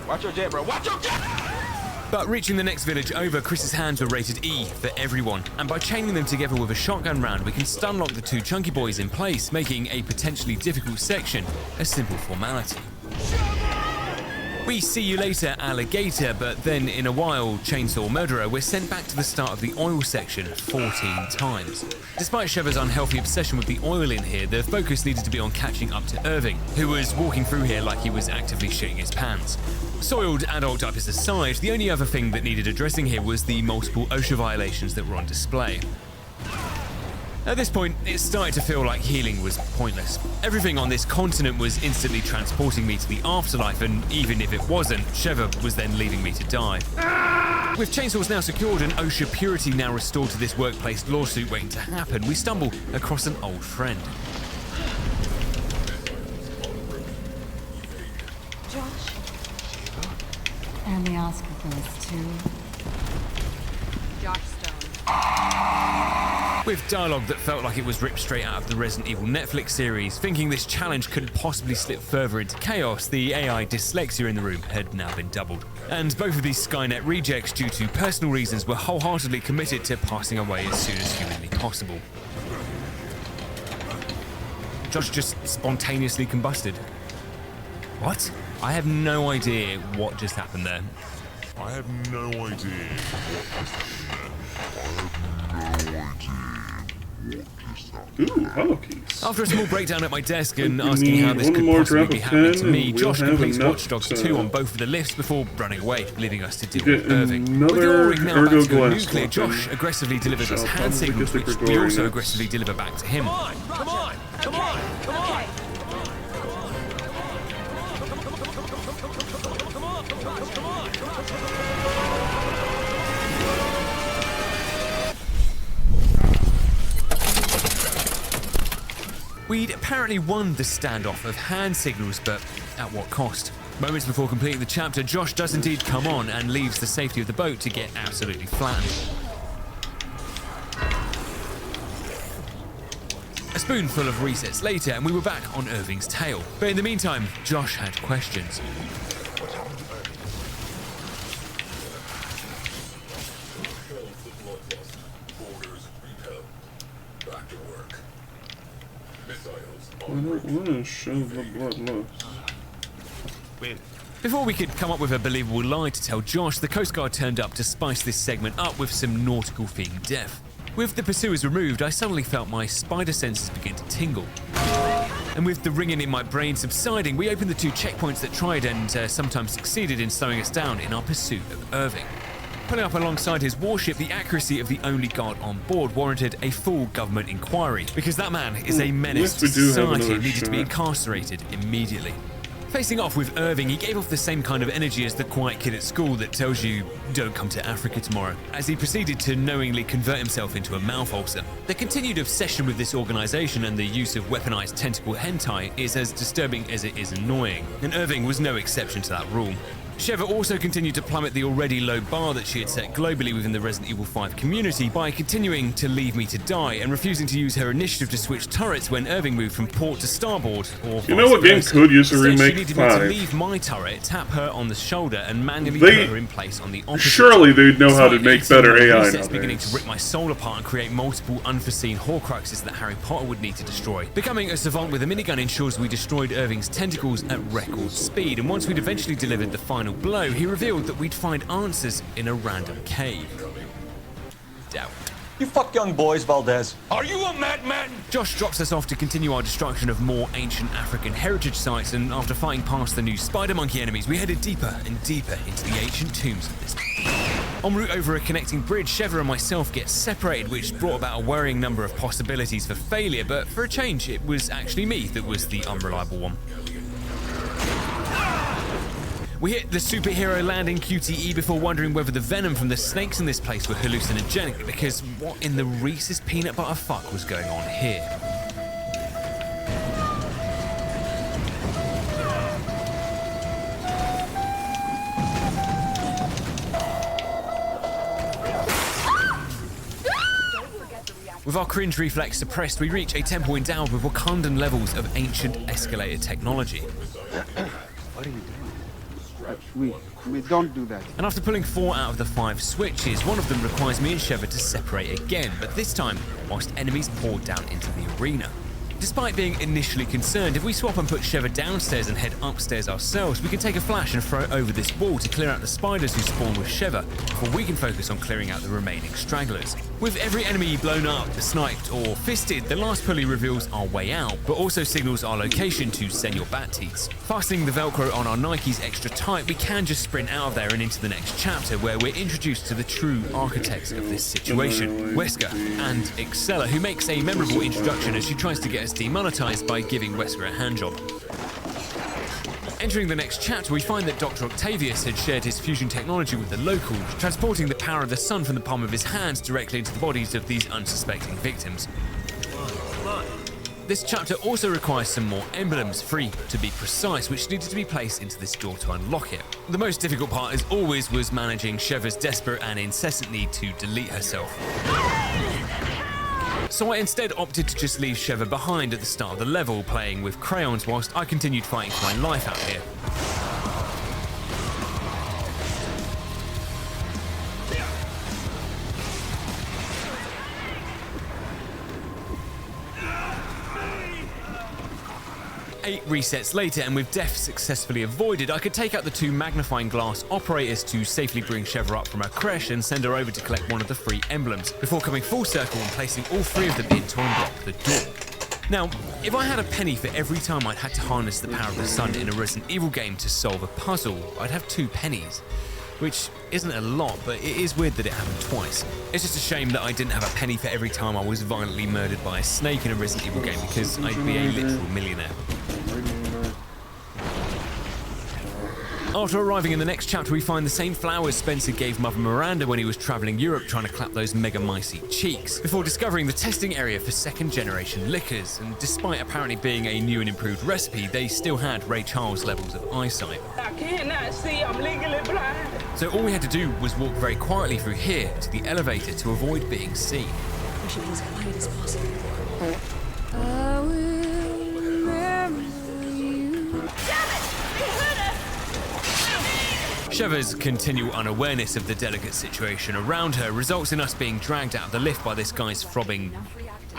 Watch your jet, bro. Watch your jet! But reaching the next village over, Chris's hands were rated E for everyone, and by chaining them together with a shotgun round, we can stun-lock the two chunky boys in place, making a potentially difficult section a simple formality. We see you later, alligator, but then in a while, chainsaw murderer, we're sent back to the start of the oil section 14 times. Despite Sheva's unhealthy obsession with the oil in here, the focus needed to be on catching up to Irving, who was walking through here like he was actively shitting his pants. Soiled adult diapers aside, the only other thing that needed addressing here was the multiple OSHA violations that were on display. At this point, it started to feel like healing was pointless. Everything on this continent was instantly transporting me to the afterlife, and even if it wasn't, Sheva was then leaving me to die. With chainsaws now secured and OSHA purity now restored to this workplace lawsuit waiting to happen, we stumble across an old friend. Josh. And the Oscar goes to Josh Stone. With dialogue that felt like it was ripped straight out of the Resident Evil Netflix series, thinking this challenge couldn't possibly slip further into chaos, the AI dyslexia in the room had now been doubled. And both of these Skynet rejects, due to personal reasons, were wholeheartedly committed to passing away as soon as humanly possible. Josh just spontaneously combusted. What? I have no idea what just happened there. I have no idea what just happened there. Ooh, hollow keys. After a small breakdown at my desk and asking how this could possibly be happening to me, Josh completes Watch Dogs 2 on both of the lifts before running away, leaving us to deal with Irving. With the rig now back to go nuclear, Josh aggressively delivers us hand signals, which we also aggressively deliver back to him. Come on! Come on! Come on! We'd apparently won the standoff of hand signals, but at what cost? Moments before completing the chapter, Josh does indeed come on and leaves the safety of the boat to get absolutely flattened. A spoonful of resets later, and we were back on Irving's tail. But in the meantime, Josh had questions. I don't want to shove the blood loose. Before we could come up with a believable lie to tell Josh, the Coast Guard turned up to spice this segment up with some nautical-themed death. With the pursuers removed, I suddenly felt my spider senses begin to tingle. And with the ringing in my brain subsiding, we opened the two checkpoints that tried and sometimes succeeded in slowing us down in our pursuit of Irving. Pulling up alongside his warship, the accuracy of the only guard on board warranted a full government inquiry, because that man is a menace to society and needed to be incarcerated immediately. Facing off with Irving, he gave off the same kind of energy as the quiet kid at school that tells you, don't come to Africa tomorrow, as he proceeded to knowingly convert himself into a mouth ulcer. The continued obsession with this organization and the use of weaponized tentacle hentai is as disturbing as it is annoying, and Irving was no exception to that rule. Sheva also continued to plummet the already low bar that she had set globally within the Resident Evil 5 community by continuing to leave me to die and refusing to use her initiative to switch turrets when Irving moved from port to starboard, or you know what game could use a remake? She needed 5. me to leave my turret, tap her on the shoulder, and manually put her in place on the opposite. Surely they'd know how to make better AI nowadays. Beginning to rip my soul apart and create multiple unforeseen Horcruxes that Harry Potter would need to destroy. Becoming a savant with a minigun ensures we destroyed Irving's tentacles at record speed, and once we'd eventually delivered the final blow, he revealed that we'd find answers in a random cave. Doubt. You fuck young boys, Valdez. Are you a madman? Josh drops us off to continue our destruction of more ancient African heritage sites, and after fighting past the new spider monkey enemies, we headed deeper and deeper into the ancient tombs of this. En route over a connecting bridge, Sheva and myself get separated, which brought about a worrying number of possibilities for failure, but for a change, it was actually me that was the unreliable one. We hit the superhero landing QTE before wondering whether the venom from the snakes in this place were hallucinogenic, because what in the Reese's peanut butter fuck was going on here? With our cringe reflex suppressed, we reach a temple endowed with Wakandan levels of ancient escalator technology. What are you doing? We don't do that. And after pulling 4 out of the 5 switches, one of them requires me and Sheva to separate again, but this time whilst enemies pour down into the arena. Despite being initially concerned, if we swap and put Sheva downstairs and head upstairs ourselves, we can take a flash and throw it over this wall to clear out the spiders who spawn with Sheva, before we can focus on clearing out the remaining stragglers. With every enemy blown up, sniped or fisted, the last pulley reveals our way out, but also signals our location to Senor Bat-Teats. Fastening the Velcro on our Nikes extra tight, we can just sprint out of there and into the next chapter, where we're introduced to the true architects of this situation, Wesker and Excella, who makes a memorable introduction as she tries to get us demonetized by giving Wesker a handjob. Entering the next chapter, we find that Dr. Octavius had shared his fusion technology with the locals, transporting the power of the sun from the palm of his hands directly into the bodies of these unsuspecting victims. This chapter also requires some more emblems, 3 to be precise, which needed to be placed into this door to unlock it. The most difficult part, as always, was managing Sheva's desperate and incessant need to delete herself. So I instead opted to just leave Sheva behind at the start of the level, playing with crayons whilst I continued fighting for my life out here. 8 resets later, and with death successfully avoided, I could take out the 2 magnifying glass operators to safely bring Sheva up from her creche and send her over to collect one of the 3 emblems, before coming full circle and placing all 3 of them in to unblock the door. Now, if I had a penny for every time I'd had to harness the power of the sun in a Resident Evil game to solve a puzzle, I'd have 2 pennies. Which isn't a lot, but it is weird that it happened twice. It's just a shame that I didn't have a penny for every time I was violently murdered by a snake in a Resident Evil game, because I'd be a literal millionaire. After arriving in the next chapter, we find the same flowers Spencer gave Mother Miranda when he was travelling Europe trying to clap those mega micey cheeks, before discovering the testing area for 2nd generation liquors, and despite apparently being a new and improved recipe, they still had Ray Charles levels of eyesight. I cannot see, I'm legally blind. So all we had to do was walk very quietly through here to the elevator to avoid being seen. We should be as quiet as possible. I will remember you. Sheva's continual unawareness of the delicate situation around her results in us being dragged out of the lift by this guy's throbbing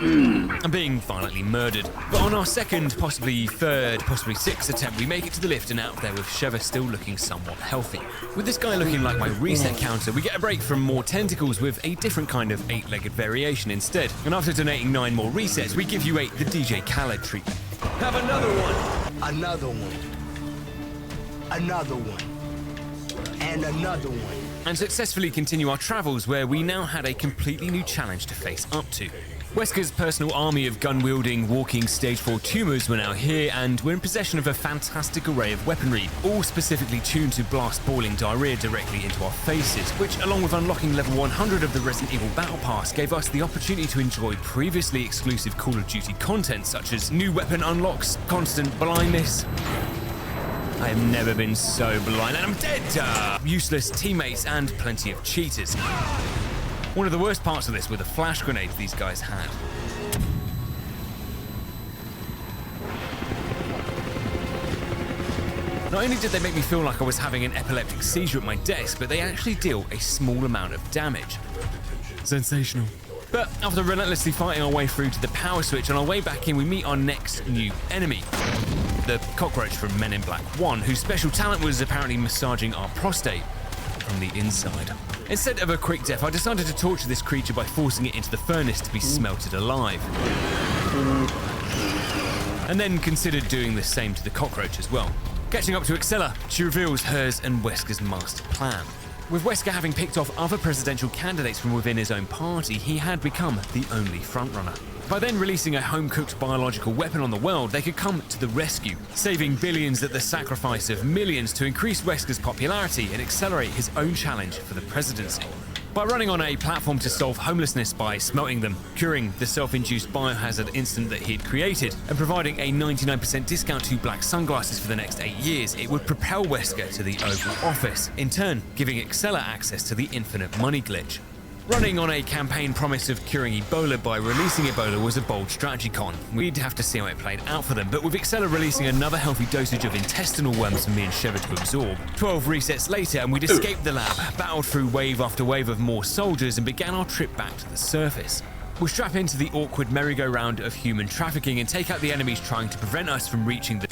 and being violently murdered. But on our 2nd, possibly 3rd, possibly 6th attempt, we make it to the lift and out there with Sheva still looking somewhat healthy. With this guy looking like my reset counter, we get a break from more tentacles with a different kind of 8-legged variation instead. And after donating 9 more resets, we give you 8 the DJ Khaled treatment. Have another one. Another one. Another one. And another one. And successfully continue our travels, where we now had a completely new challenge to face up to. Wesker's personal army of gun-wielding, walking Stage 4 tumors were now here, and we're in possession of a fantastic array of weaponry, all specifically tuned to blast boiling diarrhea directly into our faces, which, along with unlocking level 100 of the Resident Evil Battle Pass, gave us the opportunity to enjoy previously exclusive Call of Duty content such as new weapon unlocks, constant blindness. I have never been so blind, and I'm dead! Useless teammates and plenty of cheaters. One of the worst parts of this were the flash grenades these guys had. Not only did they make me feel like I was having an epileptic seizure at my desk, but they actually deal a small amount of damage. Sensational. But after relentlessly fighting our way through to the power switch, on our way back in we meet our next new enemy. The cockroach from Men in Black 1, whose special talent was apparently massaging our prostate from the inside. Instead of a quick death, I decided to torture this creature by forcing it into the furnace to be smelted alive. And then considered doing the same to the cockroach as well. Catching up to Excella, she reveals hers and Wesker's master plan. With Wesker having picked off other presidential candidates from within his own party, he had become the only frontrunner. By then releasing a home-cooked biological weapon on the world, they could come to the rescue, saving billions at the sacrifice of millions to increase Wesker's popularity and accelerate his own challenge for the presidency. By running on a platform to solve homelessness by smelting them, curing the self-induced biohazard instant that he'd created, and providing a 99% discount to black sunglasses for the next 8 years, it would propel Wesker to the Oval Office, in turn giving Excella access to the infinite money glitch. Running on a campaign promise of curing Ebola by releasing Ebola was a bold strategy con. We'd have to see how it played out for them, but with Excella releasing another healthy dosage of intestinal worms for me and Sheva to absorb, 12 resets later and we'd escaped the lab, battled through wave after wave of more soldiers and began our trip back to the surface. We'll strap into the awkward merry-go-round of human trafficking and take out the enemies trying to prevent us from reaching the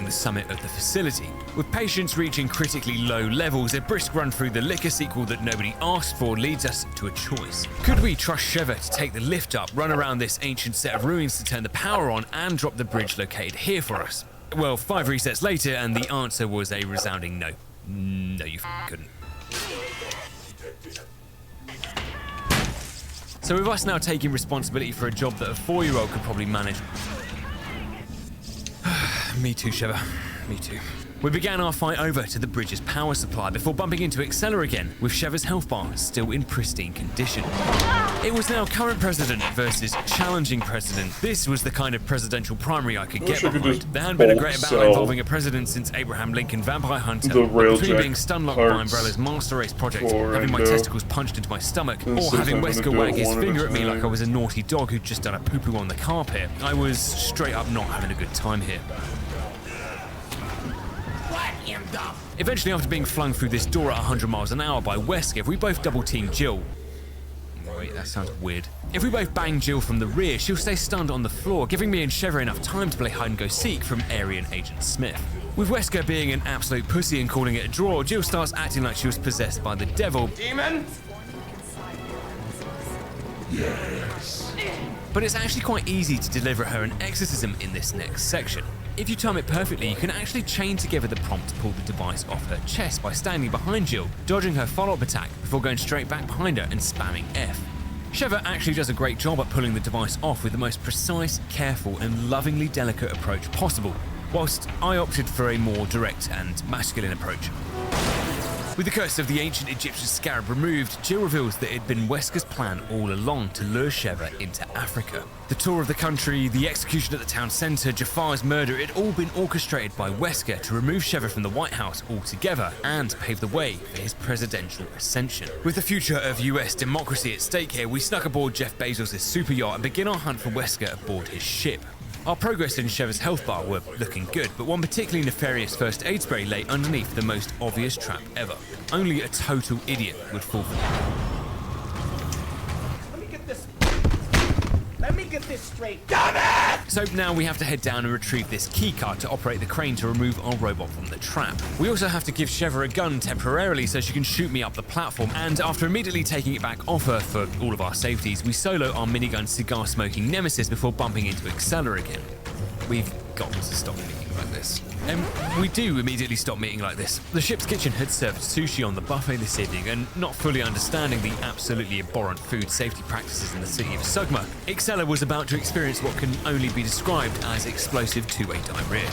summit of the facility. With patience reaching critically low levels, a brisk run through the liquor sequel that nobody asked for leads us to a choice. Could we trust Sheva to take the lift up, run around this ancient set of ruins to turn the power on, and drop the bridge located here for us? Well, 5 resets later, and the answer was a resounding no. No, you couldn't. So with us now taking responsibility for a job that a 4-year-old could probably manage. Me too, Sheva. Me too. We began our fight over to the bridge's power supply before bumping into Excella again, with Sheva's health bar still in pristine condition. It was now current president versus challenging president. This was the kind of presidential primary I could get behind. There hadn't been a greater battle involving a president since Abraham Lincoln Vampire Hunter, between being stun-locked by Umbrella's Master Race project, having my testicles punched into my stomach, or having Wesker wag his finger at me like I was a naughty dog who'd just done a poo-poo on the carpet. I was straight up not having a good time here. Eventually, after being flung through this door at 100 miles an hour by Wesker, we both double-teamed Jill. Wait, that sounds weird. If we both bang Jill from the rear, she'll stay stunned on the floor, giving me and Sheva enough time to play hide-and-go-seek from Aryan Agent Smith. With Wesker being an absolute pussy and calling it a draw, Jill starts acting like she was possessed by the devil. Demon? Yes. But it's actually quite easy to deliver her an exorcism in this next section. If you time it perfectly, you can actually chain together the prompt to pull the device off her chest by standing behind Jill, dodging her follow-up attack before going straight back behind her and spamming F. Sheva actually does a great job at pulling the device off with the most precise, careful, and lovingly delicate approach possible, whilst I opted for a more direct and masculine approach. With the curse of the ancient Egyptian scarab removed, Jill reveals that it had been Wesker's plan all along to lure Sheva into Africa. The tour of the country, the execution at the town centre, Jafar's murder, it had all been orchestrated by Wesker to remove Sheva from the White House altogether and pave the way for his presidential ascension. With the future of US democracy at stake here, we snuck aboard Jeff Bezos' super yacht and begin our hunt for Wesker aboard his ship. Our progress in Sheva's health bar were looking good, but one particularly nefarious first aid spray lay underneath the most obvious trap ever. Only a total idiot would fall for it. Let me get this straight. Damn it! So now we have to head down and retrieve this keycard to operate the crane to remove our robot from the trap. We also have to give Sheva a gun temporarily so she can shoot me up the platform, and after immediately taking it back off her for all of our safeties, we solo our minigun cigar-smoking nemesis before bumping into Excella again. We've got to stop meeting like this. We do immediately stop meeting like this. The ship's kitchen had served sushi on the buffet this evening, and not fully understanding the absolutely abhorrent food safety practices in the city of Sugma, Excella was about to experience what can only be described as explosive two-way diarrhea.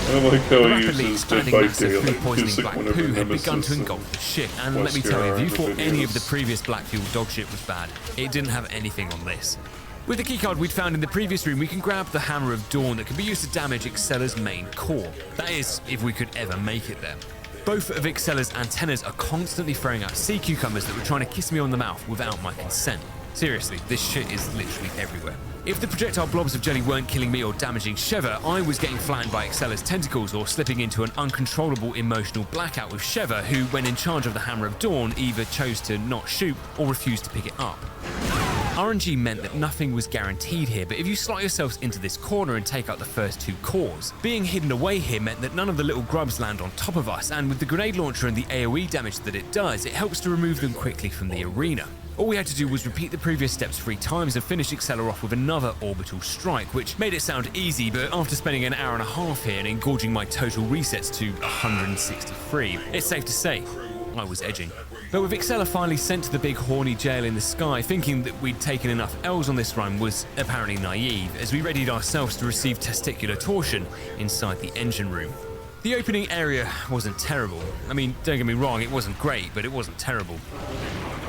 I like how he Rapidly uses Dead expanding by massive Daylight. food-poisoning He's like black one of poo the had begun nemesis to engulf the ship, and let me tell you, if you thought any of the previous black fuel dog shit was bad, it didn't have anything on this. With the keycard we'd found in the previous room, we can grab the Hammer of Dawn that can be used to damage Excella's main core. That is, if we could ever make it there. Both of Excella's antennas are constantly throwing out sea cucumbers that were trying to kiss me on the mouth without my consent. Seriously, this shit is literally everywhere. If the projectile blobs of jelly weren't killing me or damaging Sheva, I was getting flattened by Excella's tentacles or slipping into an uncontrollable emotional blackout with Sheva, who, when in charge of the Hammer of Dawn, either chose to not shoot or refused to pick it up. RNG meant that nothing was guaranteed here, but if you slot yourselves into this corner and take out the first two cores, being hidden away here meant that none of the little grubs land on top of us, and with the grenade launcher and the AoE damage that it does, it helps to remove them quickly from the arena. All we had to do was repeat the previous steps 3 times and finish Excella off with another orbital strike, which made it sound easy, but after spending an hour and a half here and engorging my total resets to 163, it's safe to say I was edging. But with Excella finally sent to the big horny jail in the sky, thinking that we'd taken enough L's on this run was apparently naive, as we readied ourselves to receive testicular torsion inside the engine room. The opening area wasn't terrible. I mean, don't get me wrong, it wasn't great, but it wasn't terrible.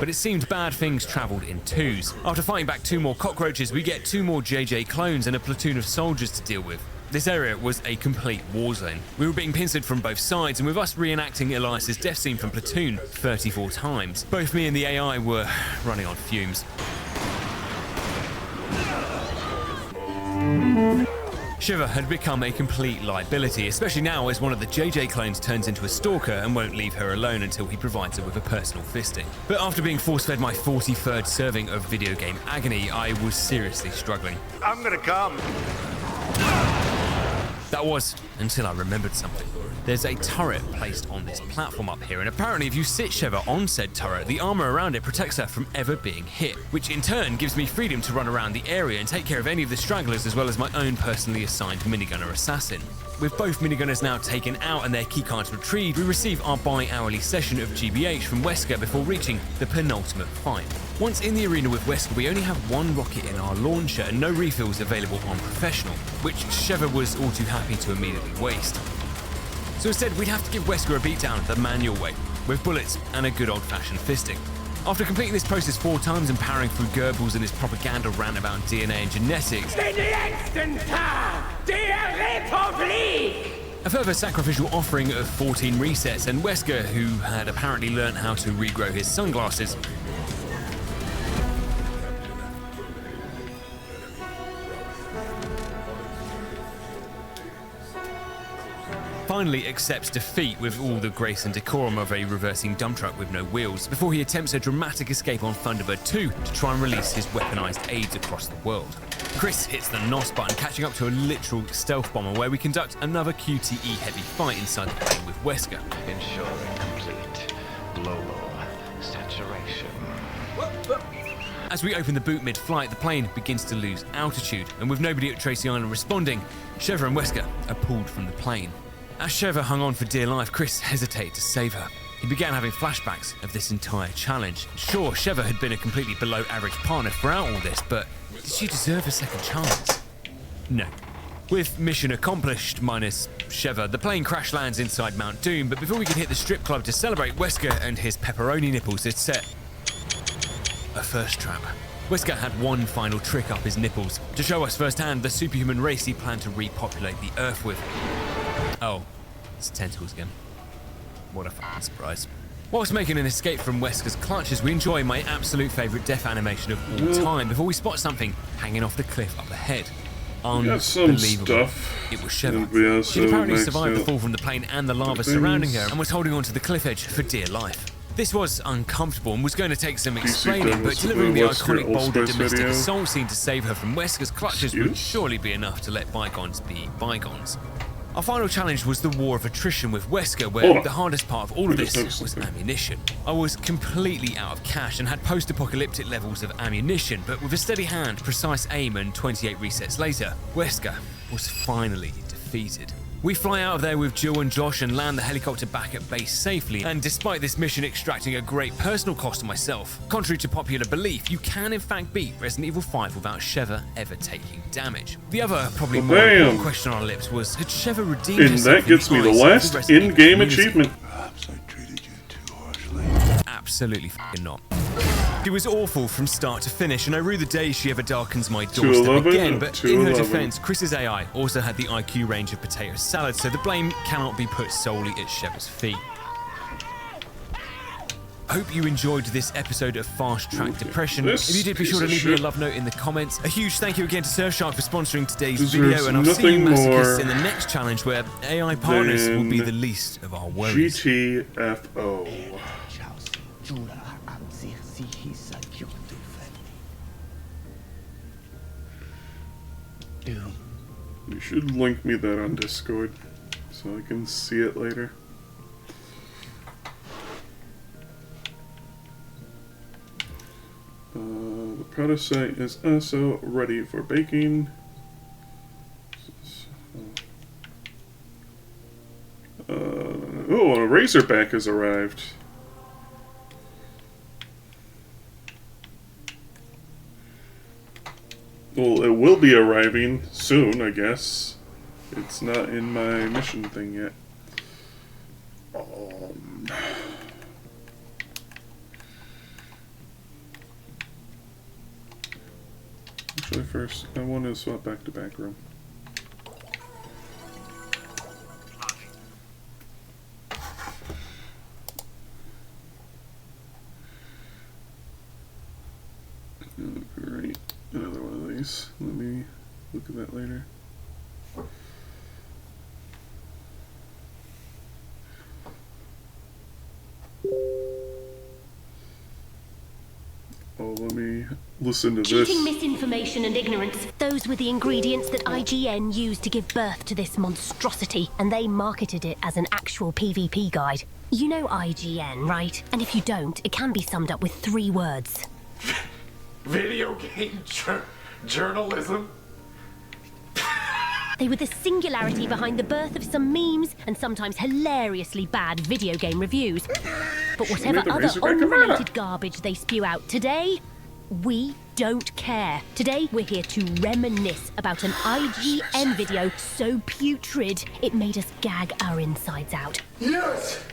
But it seemed bad things travelled in twos. After fighting back 2 more cockroaches, we get 2 more JJ clones and a platoon of soldiers to deal with. This area was a complete war zone. We were being pincered from both sides, and with us reenacting Elias's death scene from Platoon 34 times, both me and the AI were running on fumes. Shiva had become a complete liability, especially now as one of the JJ clones turns into a stalker and won't leave her alone until he provides her with a personal fisting. But after being force-fed my 43rd serving of video game agony, I was seriously struggling. I'm gonna come. That was until I remembered something. There's a turret placed on this platform up here, and apparently if you sit Shiva on said turret, the armor around it protects her from ever being hit, which in turn gives me freedom to run around the area and take care of any of the stragglers as well as my own personally assigned minigunner assassin. With both minigunners now taken out and their keycards retrieved, we receive our bi-hourly session of GBH from Wesker before reaching the penultimate fight. Once in the arena with Wesker, we only have one rocket in our launcher and no refills available on Professional, which Shiva was all too happy to immediately waste. So instead, we'd have to give Wesker a beatdown the manual way, with bullets and a good old-fashioned fisting. After completing this process 4 times and powering through Goebbels and his propaganda rant about DNA and genetics, a further sacrificial offering of 14 resets, and Wesker, who had apparently learned how to regrow his sunglasses, finally accepts defeat with all the grace and decorum of a reversing dump truck with no wheels, before he attempts a dramatic escape on Thunderbird 2 to try and release his weaponized aids across the world. Chris hits the NOS button, catching up to a literal stealth bomber where we conduct another QTE heavy fight inside the plane with Wesker. Ensuring complete global saturation. As we open the boot mid-flight, the plane begins to lose altitude, and with nobody at Tracy Island responding, Sheva and Wesker are pulled from the plane. As Sheva hung on for dear life, Chris hesitated to save her. He began having flashbacks of this entire challenge. Sure, Sheva had been a completely below-average partner throughout all this, but did she deserve a second chance? No. With mission accomplished, minus Sheva, the plane crash lands inside Mount Doom, but before we could hit the strip club to celebrate, Wesker and his pepperoni nipples had set a first trap. Wesker had one final trick up his nipples to show us firsthand the superhuman race he planned to repopulate the Earth with. Oh, it's tentacles again. What a fucking surprise. Whilst making an escape from Wesker's clutches, we enjoy my absolute favourite death animation of all time before we spot something hanging off the cliff up ahead. Unbelievable. It was Sheva. She'd apparently survived the fall from the plane and the lava surrounding her and was holding onto the cliff edge for dear life. This was uncomfortable and was going to take some explaining, but delivering the iconic boulder domestic assault scene to save her from Wesker's clutches would surely be enough to let bygones be bygones. Our final challenge was the war of attrition with Wesker, where the hardest part of all of this was ammunition. I was completely out of cash and had post-apocalyptic levels of ammunition, but with a steady hand, precise aim, and 28 resets later, Wesker was finally defeated. We fly out of there with Jill and Josh and land the helicopter back at base safely, and despite this mission extracting a great personal cost to myself, contrary to popular belief, you can in fact beat Resident Evil 5 without Sheva ever taking damage. The other, probably more important question on our lips was, had Sheva redeemed herself? And that gets me the last in-game achievement. Perhaps I treated you too harshly. Absolutely f***ing not. She was awful from start to finish, and I rue the day she ever darkens my doorstep again, but in her defense, Chris's AI also had the IQ range of potato salad, so the blame cannot be put solely at Sheva's feet. I hope you enjoyed this episode of Fast Track Depression. If you did, be sure to leave me a love note in the comments. A huge thank you again to Surfshark for sponsoring today's video, and I'll see you masochists in the next challenge where AI partners will be the least of our worries. GTFO. You should link me that on Discord so I can see it later. The prototype is also ready for baking. Oh, a Razorback has arrived. Well, it will be arriving soon, I guess. It's not in my mission thing yet. Actually, first, I want to swap back to back room. me look at that later. Oh, let me listen to this. Cheating, misinformation, and ignorance. Those were the ingredients that IGN used to give birth to this monstrosity, and they marketed it as an actual PvP guide. You know IGN, right? And if you don't, it can be summed up with 3 words. Video game journalism? They were the singularity behind the birth of some memes and sometimes hilariously bad video game reviews. But whatever other unrelated garbage they spew out today, we don't care. Today, we're here to reminisce about an IGN video so putrid, it made us gag our insides out. Yes!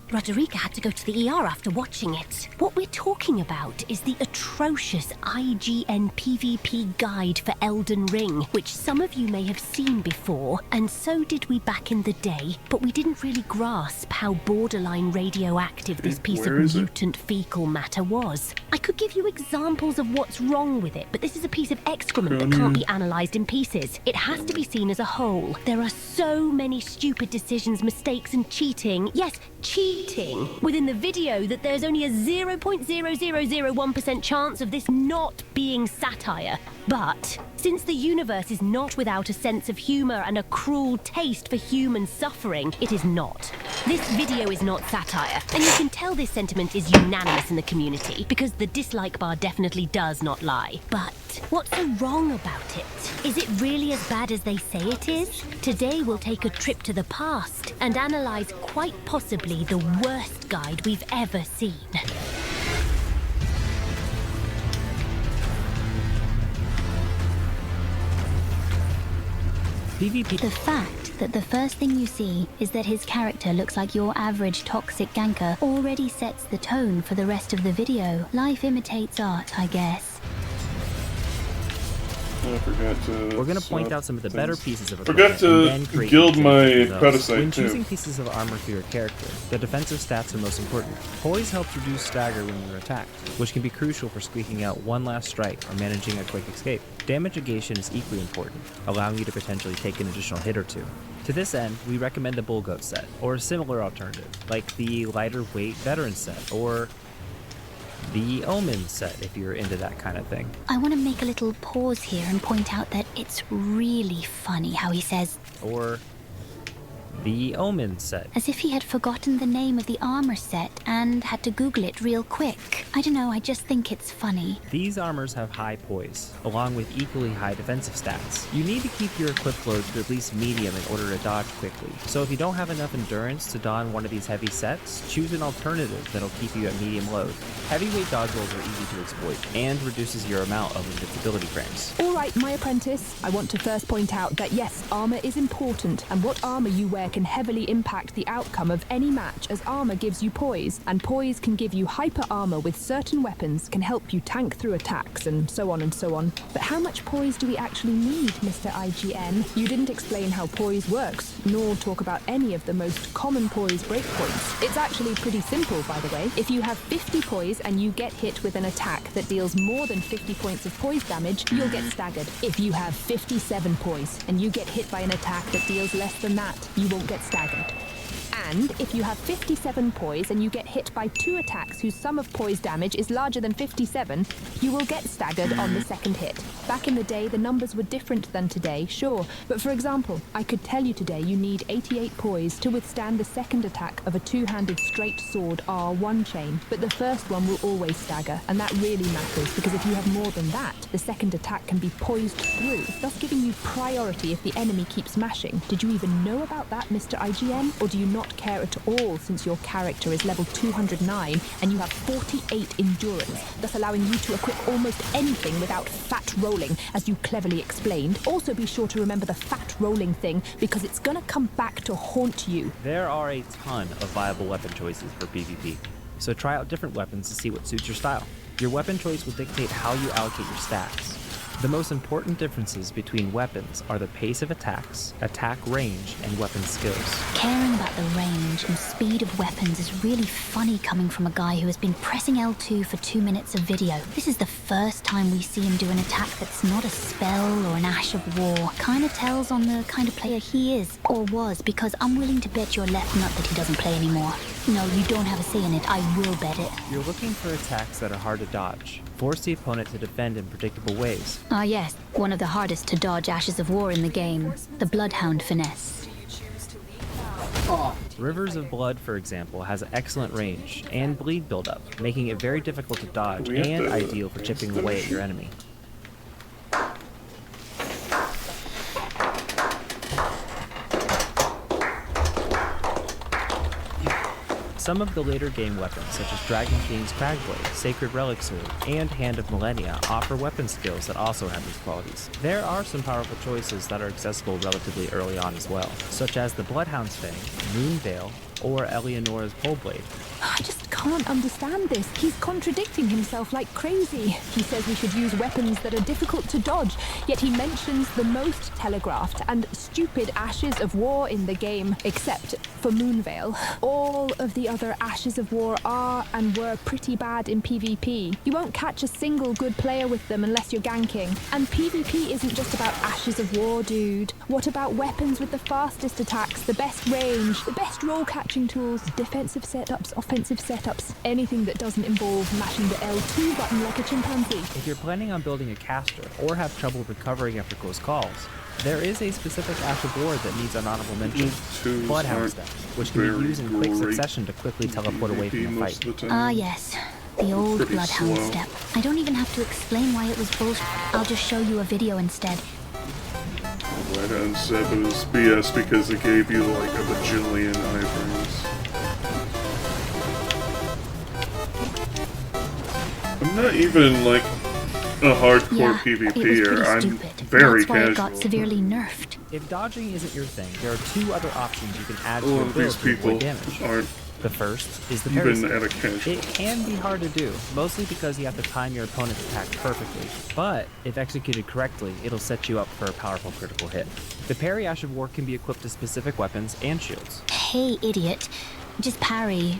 Roderica had to go to the ER after watching it. What we're talking about is the atrocious IGN PvP guide for Elden Ring, which some of you may have seen before, and so did we back in the day, but we didn't really grasp how borderline radioactive this piece of mutant fecal matter was. I could give you examples of what's wrong with it, but this is a piece of excrement that can't be analysed in pieces. It has to be seen as a whole. There are so many stupid decisions, mistakes, and cheating. Yes, cheating within the video that there's only a 0.0001% chance of this not being satire. But since the universe is not without a sense of humor and a cruel taste for human suffering, it is not. This video is not satire, and you can tell this sentiment is unanimous in the community because the dislike bar definitely does not lie. But what's so wrong about it? Is it really as bad as they say it is? Today we'll take a trip to the past and analyze quite possibly the worst guide we've ever seen. PvP. The fact that the first thing you see is that his character looks like your average toxic ganker already sets the tone for the rest of the video. Life imitates art, I guess. I forgot to. We're going to point out some of the better pieces of equipment. Forgot to guild my Predicate When too. choosing pieces of armor for your character, the defensive stats are most important. Poise helps reduce stagger when you're attacked, which can be crucial for squeaking out one last strike or managing a quick escape. Damage negation is equally important, allowing you to potentially take an additional hit or two. To this end, we recommend the Bull Goat set, or a similar alternative, like the lighter weight veteran set, or the Omen set if you're into that kind of thing. I want to make a little pause here and point out that it's really funny how he says, or the Omen set. As if he had forgotten the name of the armor set and had to Google it real quick. I don't know, I just think it's funny. These armors have high poise, along with equally high defensive stats. You need to keep your equip load to at least medium in order to dodge quickly. So if you don't have enough endurance to don one of these heavy sets, choose an alternative that'll keep you at medium load. Heavyweight dodge rolls are easy to exploit, and reduces your amount of invincibility frames. Alright, my apprentice, I want to first point out that yes, armor is important, and what armor you wear can heavily impact the outcome of any match, as armor gives you poise, and poise can give you hyper armor with certain weapons, can help you tank through attacks, and so on and so on. But how much poise do we actually need, Mr. IGN? You didn't explain how poise works, nor talk about any of the most common poise breakpoints. It's actually pretty simple, by the way. If you have 50 poise and you get hit with an attack that deals more than 50 points of poise damage, you'll get staggered. If you have 57 poise and you get hit by an attack that deals less than that, you won't get staggered. And if you have 57 poise and you get hit by 2 attacks whose sum of poise damage is larger than 57, you will get staggered on the second hit. Back in the day, the numbers were different than today, sure, but for example, I could tell you today you need 88 poise to withstand the second attack of a two-handed straight sword R1 chain, but the first one will always stagger, and that really matters, because if you have more than that, the second attack can be poised through, thus giving you priority if the enemy keeps smashing. Did you even know about that, Mr. IGN? Or do you not care at all, since your character is level 209 and you have 48 endurance, thus allowing you to equip almost anything without fat rolling, as you cleverly explained? Also be sure to remember the fat rolling thing, because it's gonna come back to haunt you. There are a ton of viable weapon choices for PvP, so try out different weapons to see what suits your style. Your weapon choice will dictate how you allocate your stats. The most important differences between weapons are the pace of attacks, attack range, and weapon skills. Caring about the range and speed of weapons is really funny coming from a guy who has been pressing L2 for 2 minutes of video. This is the first time we see him do an attack that's not a spell or an Ash of War. Kinda tells on the kind of player he is, or was, because I'm willing to bet your left nut that he doesn't play anymore. No, you don't have a say in it. I will bet it. You're looking for attacks that are hard to dodge. Force the opponent to defend in predictable ways. Ah yes, one of the hardest to dodge Ashes of War in the game. The Bloodhound finesse. Rivers of Blood, for example, has excellent range and bleed buildup, making it very difficult to dodge and ideal for chipping away at your enemy. Some of the later game weapons, such as Dragon King's Cragblade, Sacred Relic Sword, and Hand of Millennia, offer weapon skills that also have these qualities. There are some powerful choices that are accessible relatively early on as well, such as the Bloodhound's Fang, Moonveil, or Eleonora's Poleblade. I just can't understand this. He's contradicting himself like crazy. He says we should use weapons that are difficult to dodge, yet he mentions the most telegraphed and stupid Ashes of War in the game, except for Moonveil. All of the other Ashes of War are and were pretty bad in PvP. You won't catch a single good player with them unless you're ganking. And PvP isn't just about Ashes of War, dude. What about weapons with the fastest attacks, the best range, the best roll catching tools, defensive setups, offensive setups, anything that doesn't involve mashing the L2 button like a chimpanzee? If you're planning on building a caster or have trouble recovering after close calls, there is a specific Ash of War that needs an honorable mention. Bloodhound Step, which can be used in quick succession to quickly teleport away from the fight. Ah yes, the old Bloodhound Step. I don't even have to explain why it was bullshit. I'll just show you a video instead. Bloodhound Step was BS because it gave you like a bajillion iframes. I'm not even like a hardcore PvPer. I'm very That's why casual. it got severely nerfed. If dodging isn't your thing, there are two other options you can add to your build to avoid damage. The first is the parry skill. It can be hard to do, mostly because you have to time your opponent's attack perfectly, but if executed correctly, it'll set you up for a powerful critical hit. The parry Ash of War can be equipped to specific weapons and shields. Hey, idiot. Just parry.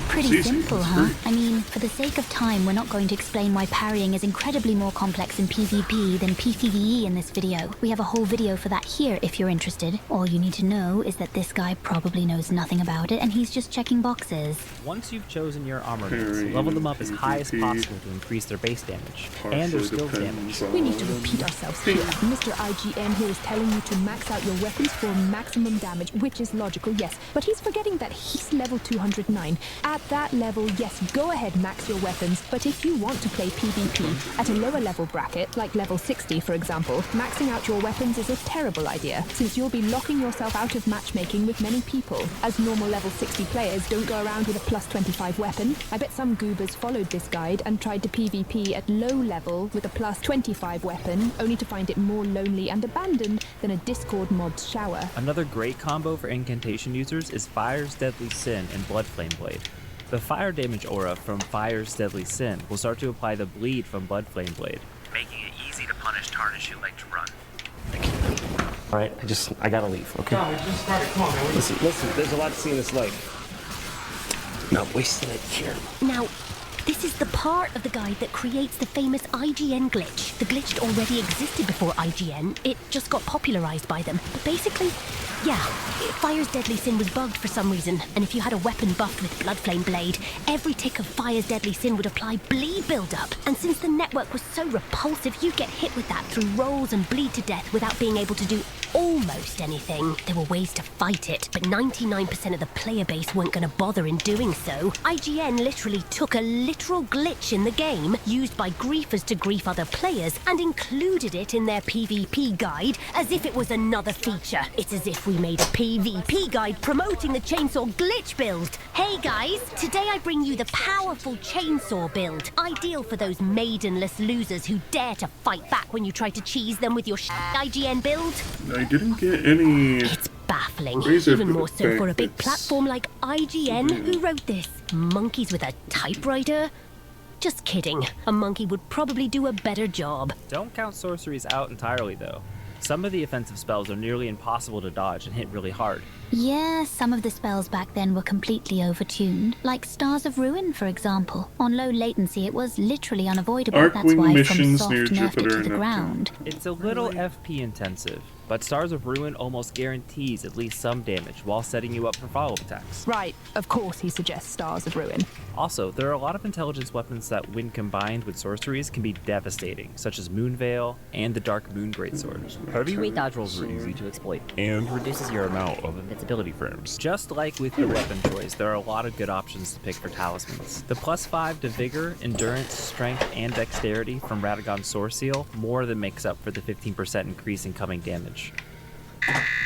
Pretty simple, huh? I mean, for the sake of time, we're not going to explain why parrying is incredibly more complex in PvP than PvE in this video. We have a whole video for that here if you're interested. All you need to know is that this guy probably knows nothing about it and he's just checking boxes. Once you've chosen your armaments, level them up as high as possible to increase their base damage and their skills damage. We need to repeat ourselves here. Mr. IGN here is telling you to max out your weapons for maximum damage, which is logical, yes, but he's forgetting that he's level 209. At that level, yes, go ahead, max your weapons, but if you want to play PvP at a lower level bracket, like level 60 for example, maxing out your weapons is a terrible idea, since you'll be locking yourself out of matchmaking with many people, as normal level 60 players don't go around with a plus 25 weapon. I bet some goobers followed this guide and tried to PvP at low level with a plus 25 weapon, only to find it more lonely and abandoned than a Discord mod's shower. Another great combo for incantation users is Fire's Deadly Sin and Bloodflame Blade. The fire damage aura from Fire's Deadly Sin will start to apply the bleed from Bloodflame Blade, making it easy to punish tarnish you like to run. Alright, I gotta leave, okay? No, we just started. Come on, man. Listen, there's a lot to see in this life. Not wasting it here. Now, this is the part of the guide that creates the famous IGN glitch. The glitch already existed before IGN, it just got popularized by them. But basically, yeah, Fire's Deadly Sin was bugged for some reason, and if you had a weapon buffed with Bloodflame Blade, every tick of Fire's Deadly Sin would apply bleed buildup. And since the network was so repulsive, you'd get hit with that through rolls and bleed to death without being able to do almost anything. There were ways to fight it, but 99% of the player base weren't going to bother in doing so. IGN literally took a literal glitch in the game, used by griefers to grief other players, and included it in their PvP guide as if it was another feature. It's as if we made a PvP guide promoting the chainsaw glitch build. Hey guys, today I bring you the powerful chainsaw build, ideal for those maidenless losers who dare to fight back when you try to cheese them with your IGN build. I didn't get any. It's baffling, even more so for a big platform like IGN. Who wrote this? Monkeys with a typewriter? Just kidding. A monkey would probably do a better job. Don't count sorceries out entirely, though. Some of the offensive spells are nearly impossible to dodge and hit really hard. Yeah, some of the spells back then were completely overtuned. Like Stars of Ruin, for example. On low latency, it was literally unavoidable. That's Arcwing why missions From near Soft nerfed it Jupiter to and the Neptune. ground. It's a little FP intensive, but Stars of Ruin almost guarantees at least some damage while setting you up for follow-up attacks. Right, of course he suggests Stars of Ruin. Also, there are a lot of intelligence weapons that, when combined with sorceries, can be devastating, such as Moonveil and the Dark Moon Greatsword. Heavyweight dodge rolls are easy to exploit, and reduces your amount of invincibility frames. Just like with your weapon choice, there are a lot of good options to pick for talismans. The +5 to Vigor, Endurance, Strength, and Dexterity from Radagon's Sword Seal more than makes up for the 15% increase in coming damage.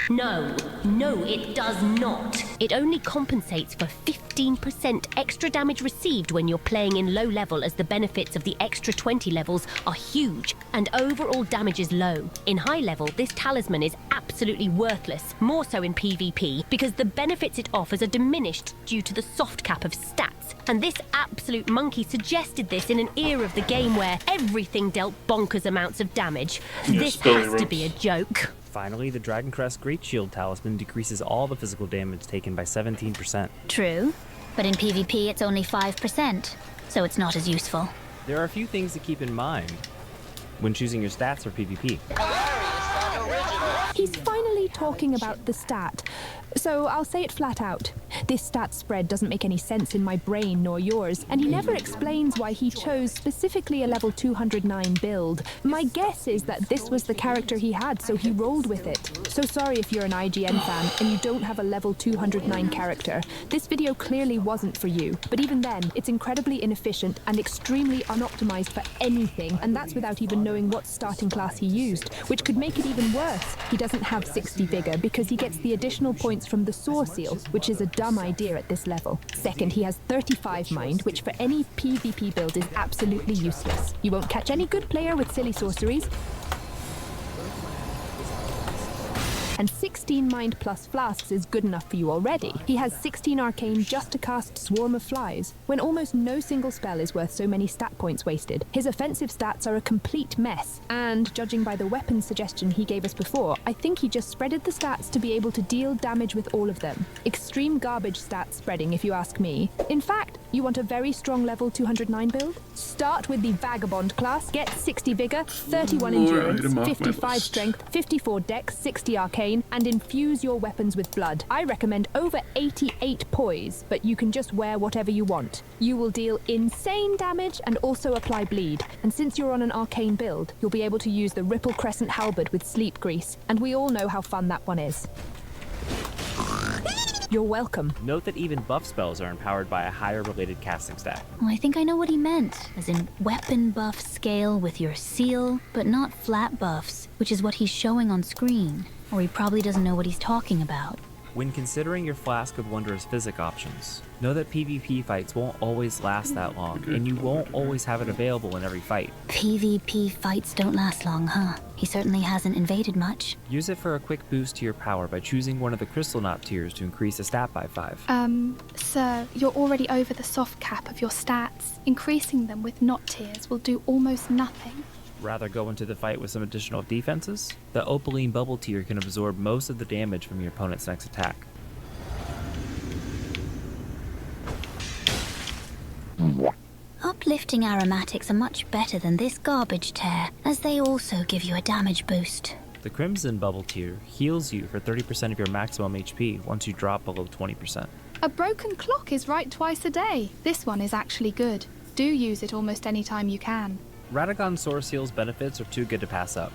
No, it does not. It only compensates for 15% extra damage received when you're playing in low level, as the benefits of the extra 20 levels are huge and overall damage is low. In high level, this talisman is absolutely worthless, more so in PvP, because the benefits it offers are diminished due to the soft cap of stats. And this absolute monkey suggested this in an era of the game where everything dealt bonkers amounts of damage. This has to be a joke. Finally, the Dragon Crest Great Shield Talisman decreases all the physical damage taken by 17%. True, but in PvP it's only 5%, so it's not as useful. There are a few things to keep in mind when choosing your stats for PvP. He's finally talking about the stat. So I'll say it flat out. This stat spread doesn't make any sense in my brain nor yours, and he never explains why he chose specifically a level 209 build. My guess is that this was the character he had, so he rolled with it. So sorry if you're an IGN fan and you don't have a level 209 character. This video clearly wasn't for you, but even then, it's incredibly inefficient and extremely unoptimized for anything, and that's without even knowing what starting class he used, which could make it even worse. He doesn't have 60 vigor because he gets the additional points from the Sword Seal, which is a dumb idea at this level. Second, he has 35 mind, which for any PvP build is absolutely useless. You won't catch any good player with silly sorceries. And 16 mind plus flasks is good enough for you already. He has 16 arcane just to cast Swarm of Flies, when almost no single spell is worth so many stat points wasted. His offensive stats are a complete mess, and judging by the weapon suggestion he gave us before, I think he just spreaded the stats to be able to deal damage with all of them. Extreme garbage stat spreading, if you ask me. In fact, you want a very strong level 209 build? Start with the Vagabond class, get 60 vigor, 31 endurance, 55 strength, 54 dex, 60 arcane, and infuse your weapons with blood. I recommend over 88 poise, but you can just wear whatever you want. You will deal insane damage and also apply bleed. And since you're on an arcane build, you'll be able to use the Ripple Crescent Halberd with Sleep Grease, and we all know how fun that one is. You're welcome. Note that even buff spells are empowered by a higher related casting stat. Oh, I think I know what he meant, as in weapon buff scale with your seal, but not flat buffs, which is what he's showing on screen. Or he probably doesn't know what he's talking about. When considering your Flask of Wondrous Physic options, know that PvP fights won't always last that long, and you won't always have it available in every fight. PvP fights don't last long, huh? He certainly hasn't invaded much. Use it for a quick boost to your power by choosing one of the Crystal Knot tiers to increase the stat by 5. Sir, you're already over the soft cap of your stats. Increasing them with knot tiers will do almost nothing. Rather go into the fight with some additional defenses? The Opaline Bubble tier can absorb most of the damage from your opponent's next attack. Uplifting aromatics are much better than this garbage tear, as they also give you a damage boost. The Crimson Bubble tier heals you for 30% of your maximum HP once you drop below 20%. A broken clock is right twice a day. This one is actually good. Do use it almost any time you can. Radagon's Sword Seal's benefits are too good to pass up.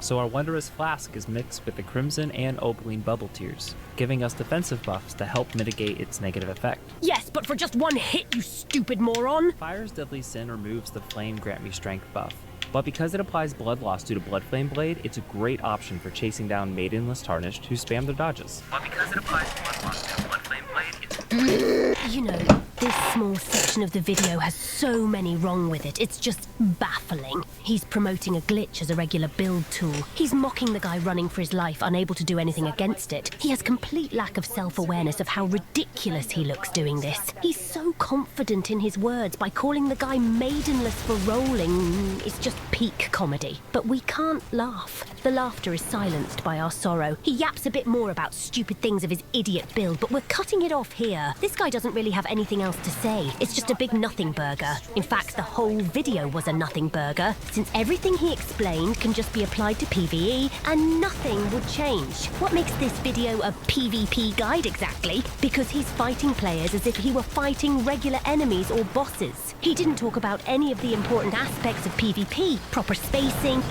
So our Wondrous Flask is mixed with the Crimson and Opaline Bubble tiers, giving us defensive buffs to help mitigate its negative effect. Yes, but for just one hit, you stupid moron! Fire's Deadly Sin removes the Flame Grant Me Strength buff, but because it applies blood loss due to Bloodflame Blade, it's a great option for chasing down Maidenless Tarnished who spam their dodges. But because it applies blood loss due to Bloodflame Blade, You know, this small section section of the video has so many wrong with it, it's just baffling. He's promoting a glitch as a regular build tool. He's mocking the guy running for his life, unable to do anything against it. He has complete lack of self-awareness of how ridiculous he looks doing this. He's so confident in his words by calling the guy maidenless for rolling. It's just peak comedy. But we can't laugh. The laughter is silenced by our sorrow. He yaps a bit more about stupid things of his idiot build, but we're cutting it off here. This guy doesn't really have anything else to say. It's just a big nothing burger. In fact, the whole video was a nothing burger, since everything he explained can just be applied to PvE and nothing would change. What makes this video a PvP guide exactly? Because he's fighting players as if he were fighting regular enemies or bosses. He didn't talk about any of the important aspects of PvP, proper spacing,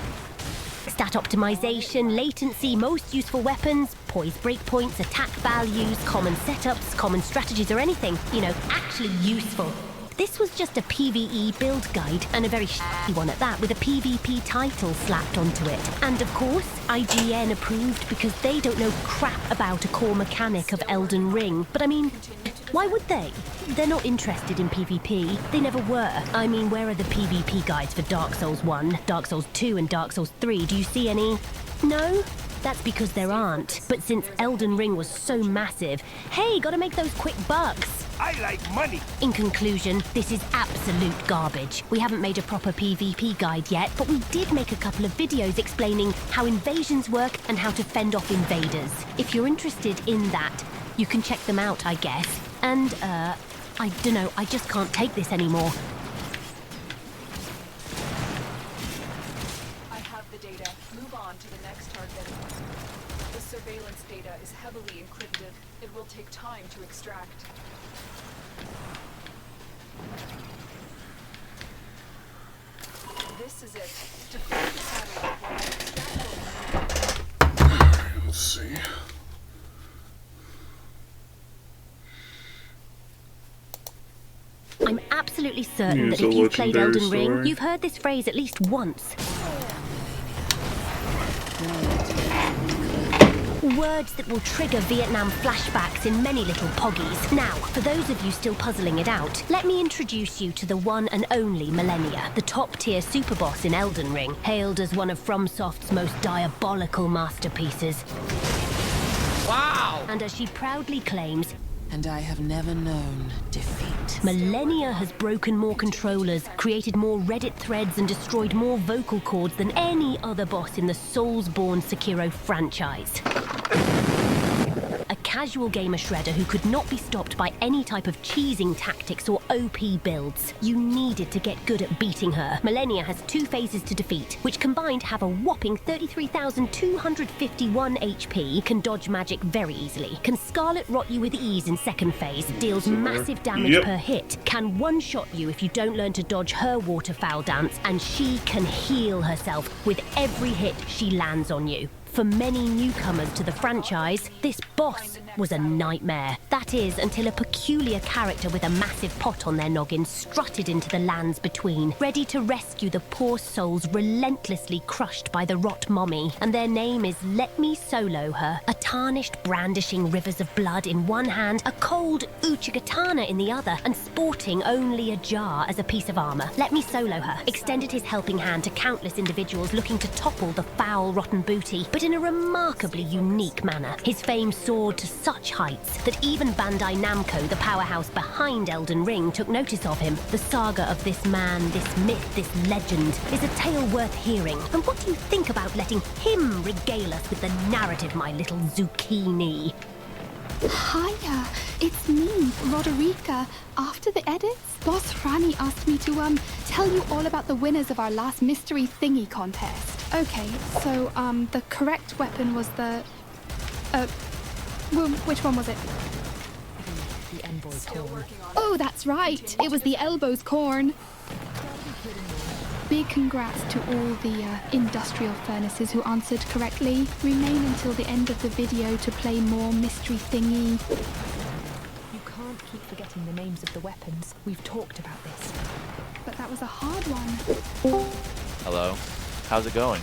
stat optimization, latency, most useful weapons, poise breakpoints, attack values, common setups, common strategies, or anything, actually useful. This was just a PvE build guide, and a very shitty one at that, with a PvP title slapped onto it. And of course, IGN approved because they don't know crap about a core mechanic of Elden Ring. But I mean, why would they? They're not interested in PvP. They never were. I mean, where are the PvP guides for Dark Souls 1, Dark Souls 2, and Dark Souls 3? Do you see any? No? That's because there aren't. But since Elden Ring was so massive, hey, gotta make those quick bucks. I like money. In conclusion, this is absolute garbage. We haven't made a proper PvP guide yet, but we did make a couple of videos explaining how invasions work and how to fend off invaders. If you're interested in that, you can check them out, I guess. And, I don't know, I just can't take this anymore. I have the data. Move on to the next target. The surveillance data is heavily encrypted. It will take time to extract. This is it. Defend the satellite. Let's see. I'm absolutely certain that if you've played Elden Ring, you've heard this phrase at least once. Words that will trigger Vietnam flashbacks in many little poggies. Now, for those of you still puzzling it out, let me introduce you to the one and only Millennia, the top-tier superboss in Elden Ring, hailed as one of FromSoft's most diabolical masterpieces. Wow! And as she proudly claims, and I have never known defeat. Millennia has broken more controllers, created more Reddit threads, and destroyed more vocal cords than any other boss in the Soulsborne Sekiro franchise. A casual gamer shredder who could not be stopped by any type of cheesing tactics or OP builds. You needed to get good at beating her. Millennia has 2 phases to defeat, which combined have a whopping 33,251 HP, can dodge magic very easily, can Scarlet rot you with ease in second phase, deals massive damage per hit, can one-shot you if you don't learn to dodge her waterfowl dance, and she can heal herself with every hit she lands on you. For many newcomers to the franchise, this boss was a nightmare. That is, until a peculiar character with a massive pot on their noggin strutted into the lands between, ready to rescue the poor souls relentlessly crushed by the rot mommy. And their name is Let Me Solo Her. A tarnished, brandishing rivers of blood in one hand, a cold Uchigatana in the other, and sporting only a jar as a piece of armor. Let Me Solo Her extended his helping hand to countless individuals looking to topple the foul, rotten booty, but in a remarkably unique manner. His fame soared to such heights that even Bandai Namco, the powerhouse behind Elden Ring, took notice of him. The saga of this man, this myth, this legend is a tale worth hearing. And what do you think about letting him regale us with the narrative, my little zucchini? Hiya, it's me, Roderica. After the edits, Boss Franny asked me to tell you all about the winners of our last mystery thingy contest. Okay, so the correct weapon was the which one was it? The envoy corn. Oh, that's right. It was the elbows corn. Big congrats to all the industrial furnaces who answered correctly. Remain until the end of the video to play more mystery thingy. You can't keep forgetting the names of the weapons. We've talked about this. But that was a hard one. Hello. How's it going?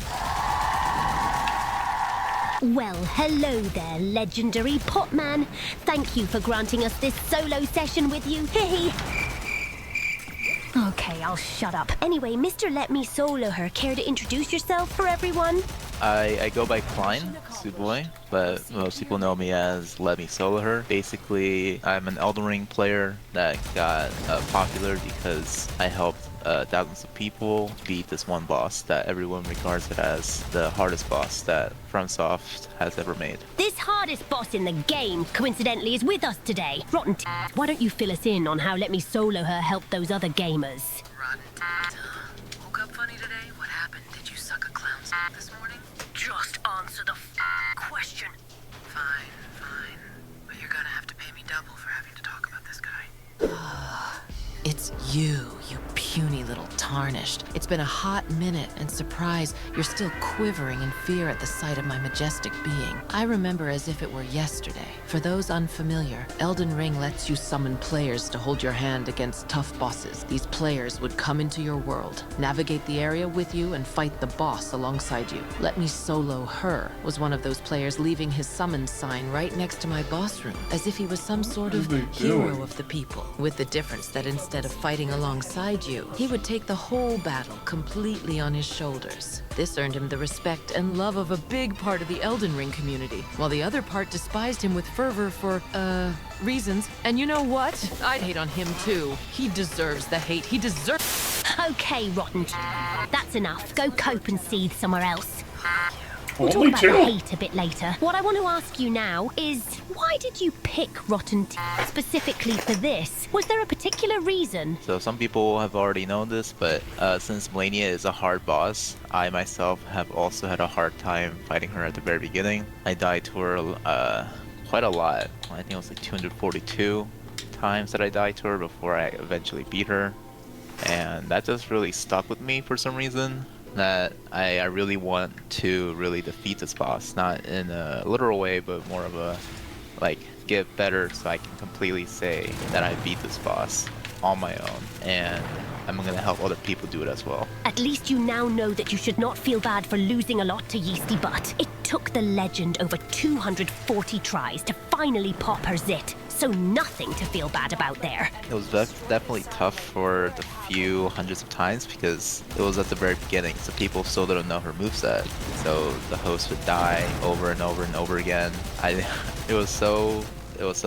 Well, hello there, legendary Potman. Thank you for granting us this solo session with you. Hey. Okay, I'll shut up. Anyway, Mr. Let Me Solo Her, care to introduce yourself for everyone? I go by Klein, Suboy, but most people know me as Let Me Solo Her. Basically, I'm an Elden Ring player that got popular because I helped thousands of people beat this one boss that everyone regards it as the hardest boss that FromSoft has ever made. This hardest boss in the game, coincidentally, is with us today. Rotten why don't you fill us in on how Let Me Solo Her helped those other gamers? Woke up funny today? What happened? Did you suck a clown's this morning? Just answer the question. Fine. But you're gonna have to pay me double for having to talk about this guy. It's you puny little tarnished. It's been a hot minute, and surprise, you're still quivering in fear at the sight of my majestic being. I remember as if it were yesterday. For those unfamiliar, Elden Ring lets you summon players to hold your hand against tough bosses. These players would come into your world, navigate the area with you, and fight the boss alongside you. Let Me Solo Her was one of those players, leaving his summon sign right next to my boss room, as if he was some sort of hero of the people, with the difference that instead of fighting alongside you, he would take the whole battle completely on his shoulders. This earned him the respect and love of a big part of the Elden Ring community, while the other part despised him with fervor for, reasons. And you know what? I'd hate on him too. He deserves the hate. He deserves... Okay, Rotten that's enough. Go cope and seethe somewhere else. We'll talk Only about two? the hate a bit later. What I want to ask you now is, why did you pick Rotten specifically for this? Was there a particular reason? So some people have already known this, but since Melania is a hard boss, I myself have also had a hard time fighting her at the very beginning. I died to her quite a lot. I think it was like 242 times that I died to her before I eventually beat her. And that just really stuck with me for some reason. That I really want to really defeat this boss, not in a literal way, but more of a like get better so I can completely say that I beat this boss on my own, and I'm gonna help other people do it as well. At least you now know that you should not feel bad for losing a lot to Yeasty Butt. It took the legend over 240 tries to finally pop her zit, so nothing to feel bad about there. It was definitely tough for the few hundreds of times because it was at the very beginning, so people still didn't know her moveset. So the host would die over and over and over again. It was so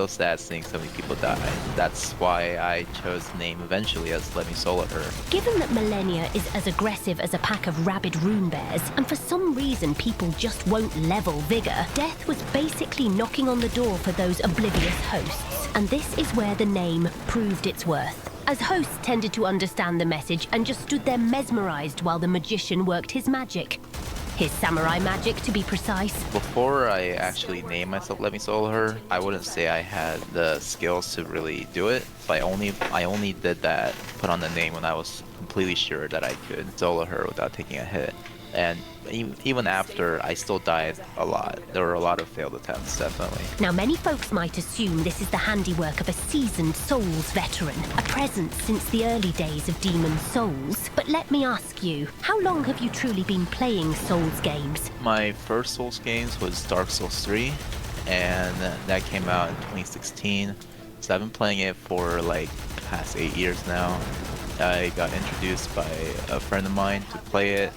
sad seeing so many people die. That's why I chose the name eventually as Let Me Solo Her. Given that Millennia is as aggressive as a pack of rabid rune bears, and for some reason people just won't level vigor, death was basically knocking on the door for those oblivious hosts. And this is where the name proved its worth, as hosts tended to understand the message and just stood there mesmerized while the magician worked his magic. His samurai magic, to be precise. Before I actually named myself Let Me Solo Her, I wouldn't say I had the skills to really do it. But I only did that, put on the name when I was completely sure that I could solo her without taking a hit. And even after, I still died a lot. There were a lot of failed attempts, definitely. Now, many folks might assume this is the handiwork of a seasoned Souls veteran, a presence since the early days of Demon Souls. But let me ask you, how long have you truly been playing Souls games? My first Souls games was Dark Souls 3, and that came out in 2016. So I've been playing it for like the past 8 years now. I got introduced by a friend of mine to play it,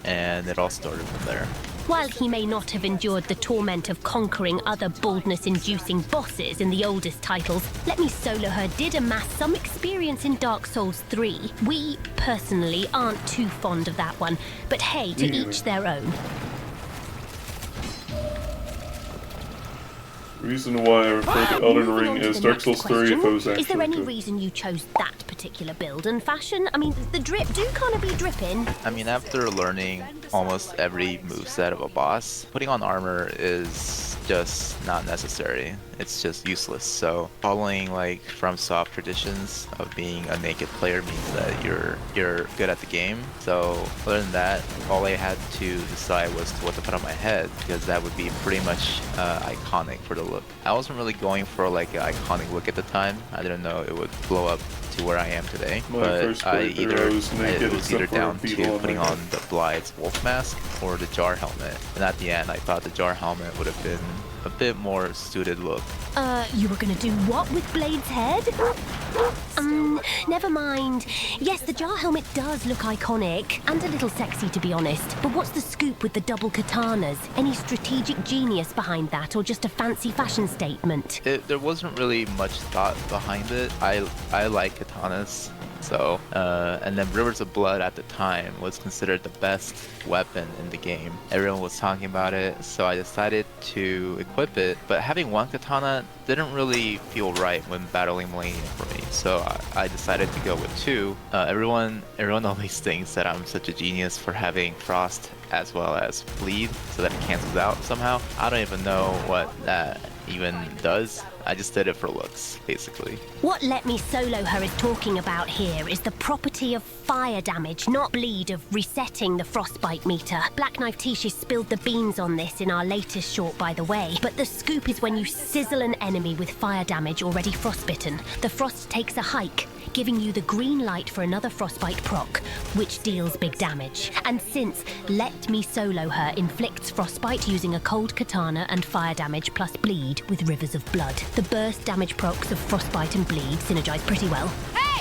and it all started from there. While he may not have endured the torment of conquering other boldness-inducing bosses in the oldest titles, Let Me Solo Her did amass some experience in Dark Souls 3. We, personally, aren't too fond of that one, but hey, to each their own. Reason why I refer to Elden Ring as Dark Souls 3 if I was actually Is there any good. reason you chose that particular build and fashion? I mean, the drip do kind of be dripping. I mean, after learning almost every moveset of a boss, putting on armor is just not necessary. It's just useless. So following like FromSoft traditions of being a naked player means that you're good at the game. So other than that, all I had to decide was what to put on my head, because that would be pretty much iconic for the look. I wasn't really going for like an iconic look at the time. I didn't know it would blow up to where I am today. But it was either down to putting on the Blide's wolf mask or the jar helmet. And at the end, I thought the jar helmet would have been a bit more suited look. You were gonna do what with Blade's head? Never mind. Yes, the jar helmet does look iconic, and a little sexy to be honest. But what's the scoop with the double katanas? Any strategic genius behind that, or just a fancy fashion statement? There wasn't really much thought behind it. I like katanas. So, and then Rivers of Blood at the time was considered the best weapon in the game. Everyone was talking about it, so I decided to equip it. But having one katana didn't really feel right when battling Millennia for me, so I decided to go with two. Everyone always thinks that I'm such a genius for having Frost as well as Bleed, so that it cancels out somehow. I don't even know what that even does. I just did it for looks, basically. What Let Me Solo Her is talking about here is the property of fire damage, not bleed, of resetting the frostbite meter. Black Knife Tisha spilled the beans on this in our latest short, by the way. But the scoop is when you sizzle an enemy with fire damage already frostbitten. The frost takes a hike, giving you the green light for another frostbite proc, which deals big damage. And since Let Me Solo Her inflicts frostbite using a cold katana and fire damage plus bleed with Rivers of Blood, the burst damage procs of frostbite and bleed synergize pretty well.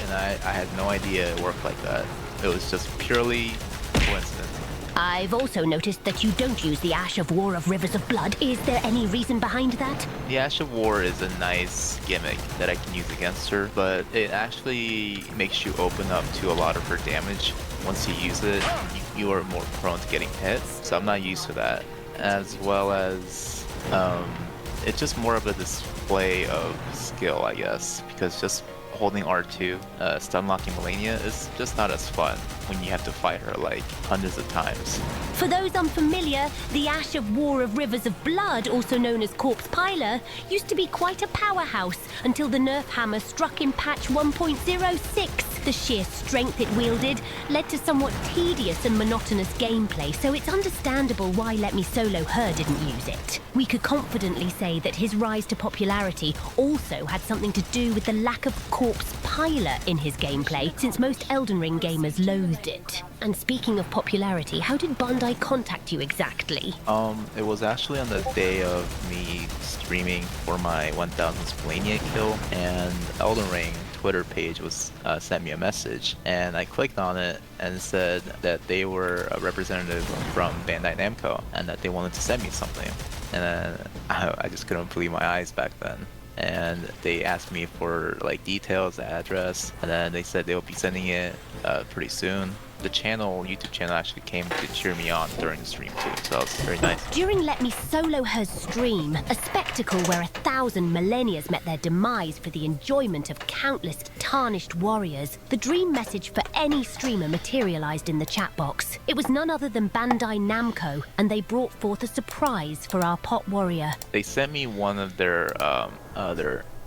And I had no idea it worked like that. It was just purely coincidence. I've also noticed that you don't use the Ash of War of Rivers of Blood. Is there any reason behind that? The Ash of War is a nice gimmick that I can use against her, but it actually makes you open up to a lot of her damage. Once you use it, you are more prone to getting hit, so I'm not used to that. As well as, it's just more of a display of skill, I guess, because just holding R2, stun locking Millennia is just not as fun when you have to fight her like hundreds of times. For those unfamiliar, the Ash of War of Rivers of Blood, also known as Corpse Piler, used to be quite a powerhouse until the nerf hammer struck in patch 1.06. The sheer strength it wielded led to somewhat tedious and monotonous gameplay, so it's understandable why Let Me Solo Her didn't use it. We could confidently say that his rise to popularity also had something to do with the lack of Corpse Piler in his gameplay, since most Elden Ring gamers loathed it. And speaking of popularity, how did Bandai contact you exactly? It was actually on the day of me streaming for my 1000th Millennia kill, and Elden Ring Twitter page was sent me a message, and I clicked on it and said that they were a representative from Bandai Namco and that they wanted to send me something. And then I just couldn't believe my eyes back then. And they asked me for like details, the address, and then they said they'll be sending it pretty soon. The YouTube channel actually came to cheer me on during the stream too, so that was very nice. During Let Me Solo Her's stream, a spectacle where 1,000 millennials met their demise for the enjoyment of countless tarnished warriors, the dream message for any streamer materialized in the chat box. It was none other than Bandai Namco, and they brought forth a surprise for our pot warrior. They sent me one of their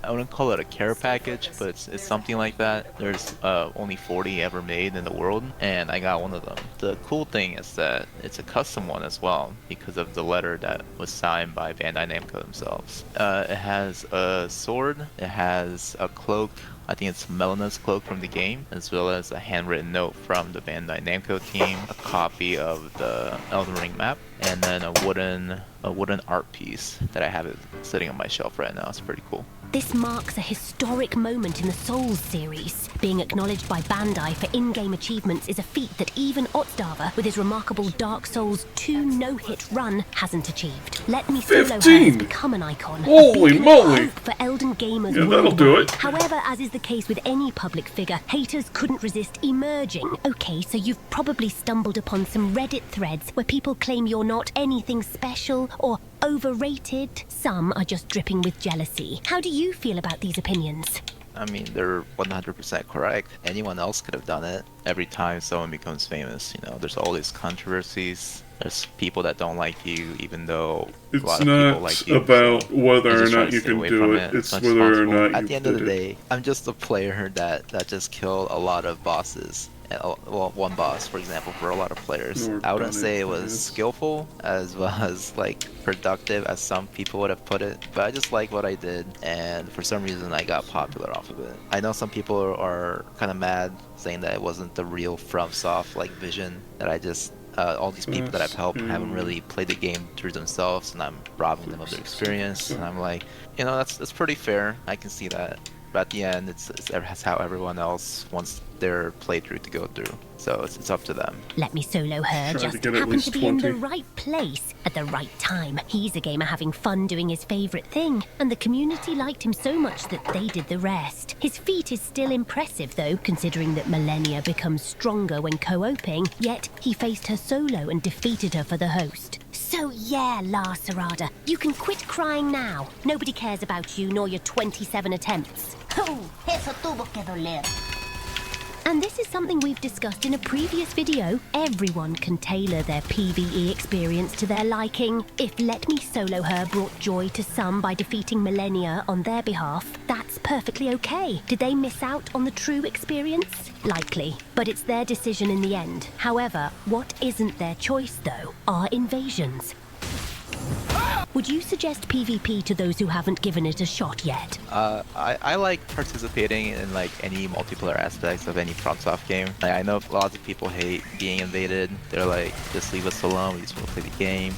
I wouldn't call it a care package, but it's something like that. There's only 40 ever made in the world, and I got one of them. The cool thing is that it's a custom one as well, because of the letter that was signed by Bandai Namco themselves. It has a sword, it has a cloak, I think it's Melena's cloak from the game, as well as a handwritten note from the Bandai Namco team, a copy of the Elden Ring map, and then a wooden art piece that I have it sitting on my shelf right now. It's pretty cool. This marks a historic moment in the Souls series. Being acknowledged by Bandai for in-game achievements is a feat that even Otzdava, with his remarkable Dark Souls 2 no-hit run, hasn't achieved. Let Me Solo Her has become an icon. Holy moly! For Elden gamers yeah, that'll do it. However, as is the case with any public figure, haters couldn't resist emerging. Okay, so you've probably stumbled upon some Reddit threads where people claim you're not anything special or overrated. Some are just dripping with jealousy. How do you feel about these opinions? I mean, they're 100% correct. Anyone else could have done it. Every time someone becomes famous, you know, there's all these controversies. There's people that don't like you, even though a lot of people like you. It's not about whether or not you can do it. It's whether or not you At the end of the day, I'm just a player that just killed a lot of bosses. Well, one boss, for example, for a lot of players. I wouldn't say it was skillful as well as like productive as some people would have put it, but I just like what I did, and for some reason I got popular off of it. I know some people are kind of mad saying that it wasn't the real FromSoft like vision, that I just all these people that I've helped haven't really played the game through themselves, and I'm robbing them of their experience. And I'm like, you know, that's pretty fair. I can see that. But at the end, it's how everyone else wants their playthrough to go through. So it's up to them. Let Me Solo Her Try to just get at happened least to be in the 20. right place at the right time. He's a gamer having fun doing his favourite thing, and the community liked him so much that they did the rest. His feat is still impressive though, considering that Millennia becomes stronger when co-oping, yet he faced her solo and defeated her for the host. So yeah, La Sarada, you can quit crying now. Nobody cares about you nor your 27 attempts. Oh, eso tuvo que doler. And this is something we've discussed in a previous video. Everyone can tailor their PvE experience to their liking. If Let Me Solo Her brought joy to some by defeating Millennia on their behalf, that's perfectly okay. Did they miss out on the true experience? Likely, but it's their decision in the end. However, what isn't their choice though are invasions. Would you suggest PvP to those who haven't given it a shot yet? I like participating in like any multiplayer aspects of any FromSoft game. Like, I know lots of people hate being invaded. They're like, just leave us alone. We just want to play the game.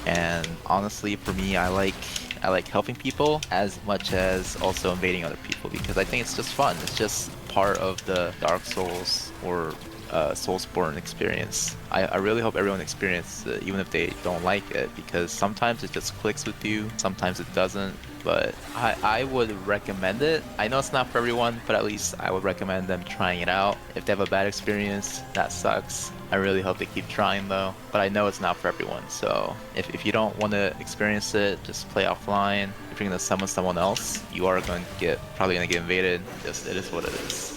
And honestly, for me, I like helping people as much as also invading other people, because I think it's just fun. It's just part of the Dark Souls or Soulsborne experience. I really hope everyone experiences it, even if they don't like it, because sometimes it just clicks with you, sometimes it doesn't. But I would recommend it. I know it's not for everyone, but at least I would recommend them trying it out. If they have a bad experience, that sucks. I really hope they keep trying though. But I know it's not for everyone, so if you don't want to experience it, just play offline. If you're gonna summon someone else, you are probably gonna get invaded. It is what it is.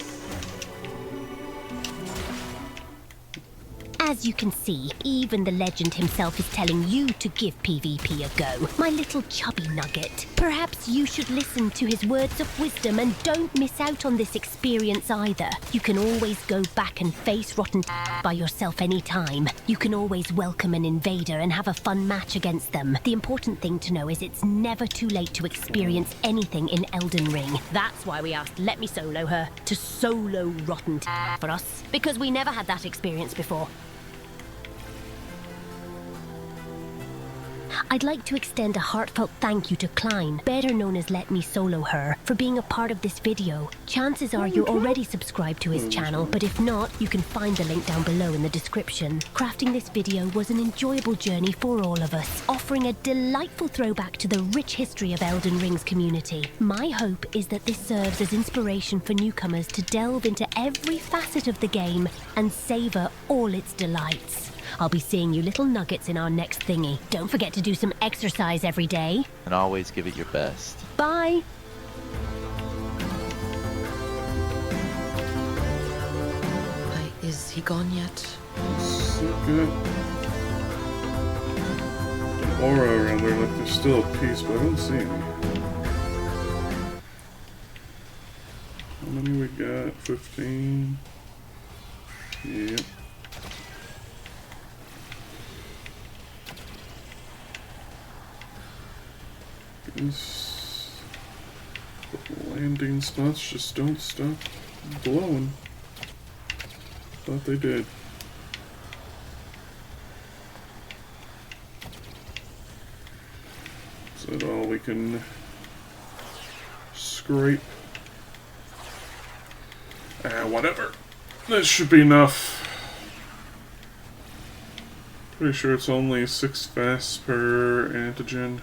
As you can see, even the legend himself is telling you to give PvP a go. My little chubby nugget. Perhaps you should listen to his words of wisdom and don't miss out on this experience either. You can always go back and face rotten by yourself anytime. You can always welcome an invader and have a fun match against them. The important thing to know is it's never too late to experience anything in Elden Ring. That's why we asked Let Me Solo Her to solo rotten for us, because we never had that experience before. I'd like to extend a heartfelt thank you to Klein, better known as Let Me Solo Her, for being a part of this video. Chances are you're already subscribed to his channel, but if not, you can find the link down below in the description. Crafting this video was an enjoyable journey for all of us, offering a delightful throwback to the rich history of Elden Ring's community. My hope is that this serves as inspiration for newcomers to delve into every facet of the game and savor all its delights. I'll be seeing you little nuggets in our next thingy. Don't forget to do some exercise every day. And always give it your best. Bye! Is he gone yet? So good. An aura around there, like there's still a piece, but I don't see any. How many we got? 15. Yep. These landing spots just don't stop blowing. Thought they did. Is that all we can scrape? Whatever. This should be enough. Pretty sure it's only 6 fasts per antigen.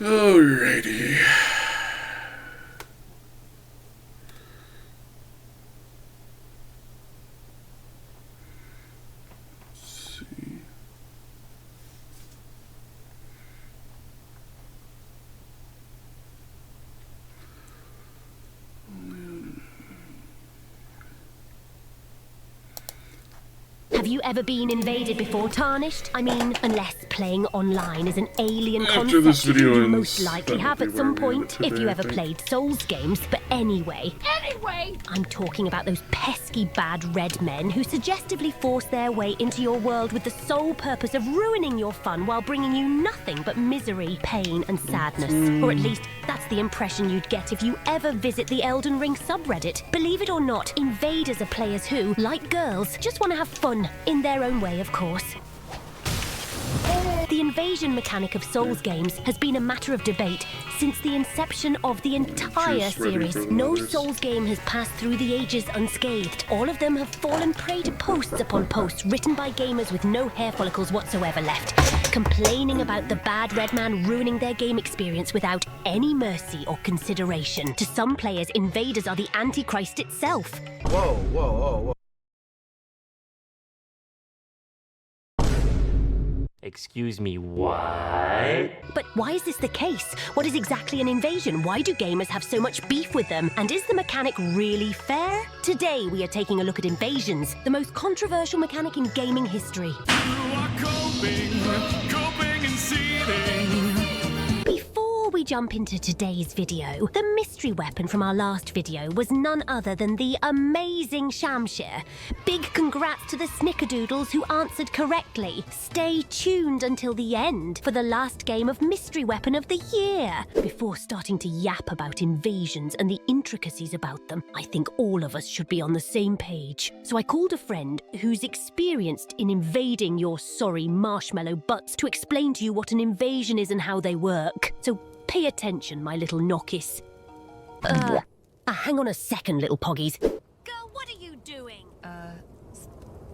Alrighty. Let's see. Have you ever been invaded before, Tarnished? I mean, unless playing online is an alien After concept, this video you ends, most likely that'll have be at where some we end point, it if today, you I ever think. played Souls games. But anyway, Anyway! I'm talking about those pesky bad red men who suggestively force their way into your world with the sole purpose of ruining your fun while bringing you nothing but misery, pain, and sadness. Or at least, that's the impression you'd get if you ever visit the Elden Ring subreddit. Believe it or not, invaders are players who, like girls, just want to have fun, in their own way, of course. The invasion mechanic of Souls games has been a matter of debate since the inception of the entire She's ready series. for the No others. Souls game has passed through the ages unscathed. All of them have fallen prey to posts upon posts written by gamers with no hair follicles whatsoever left, complaining about the bad red man ruining their game experience without any mercy or consideration. To some players, invaders are the Antichrist itself. Whoa, whoa, whoa, whoa. Excuse me, what? But why is this the case? What is exactly an invasion? Why do gamers have so much beef with them? And is the mechanic really fair? Today we are taking a look at invasions, the most controversial mechanic in gaming history. Before we jump into today's video, the mystery weapon from our last video was none other than the amazing Shamshir. Big congrats to the snickerdoodles who answered correctly. Stay tuned until the end for the last game of Mystery Weapon of the Year. Before starting to yap about invasions and the intricacies about them, I think all of us should be on the same page. So I called a friend who's experienced in invading your sorry marshmallow butts to explain to you what an invasion is and how they work. So pay attention, my little nockis. Hang on a second, little poggies. Girl, what are you doing?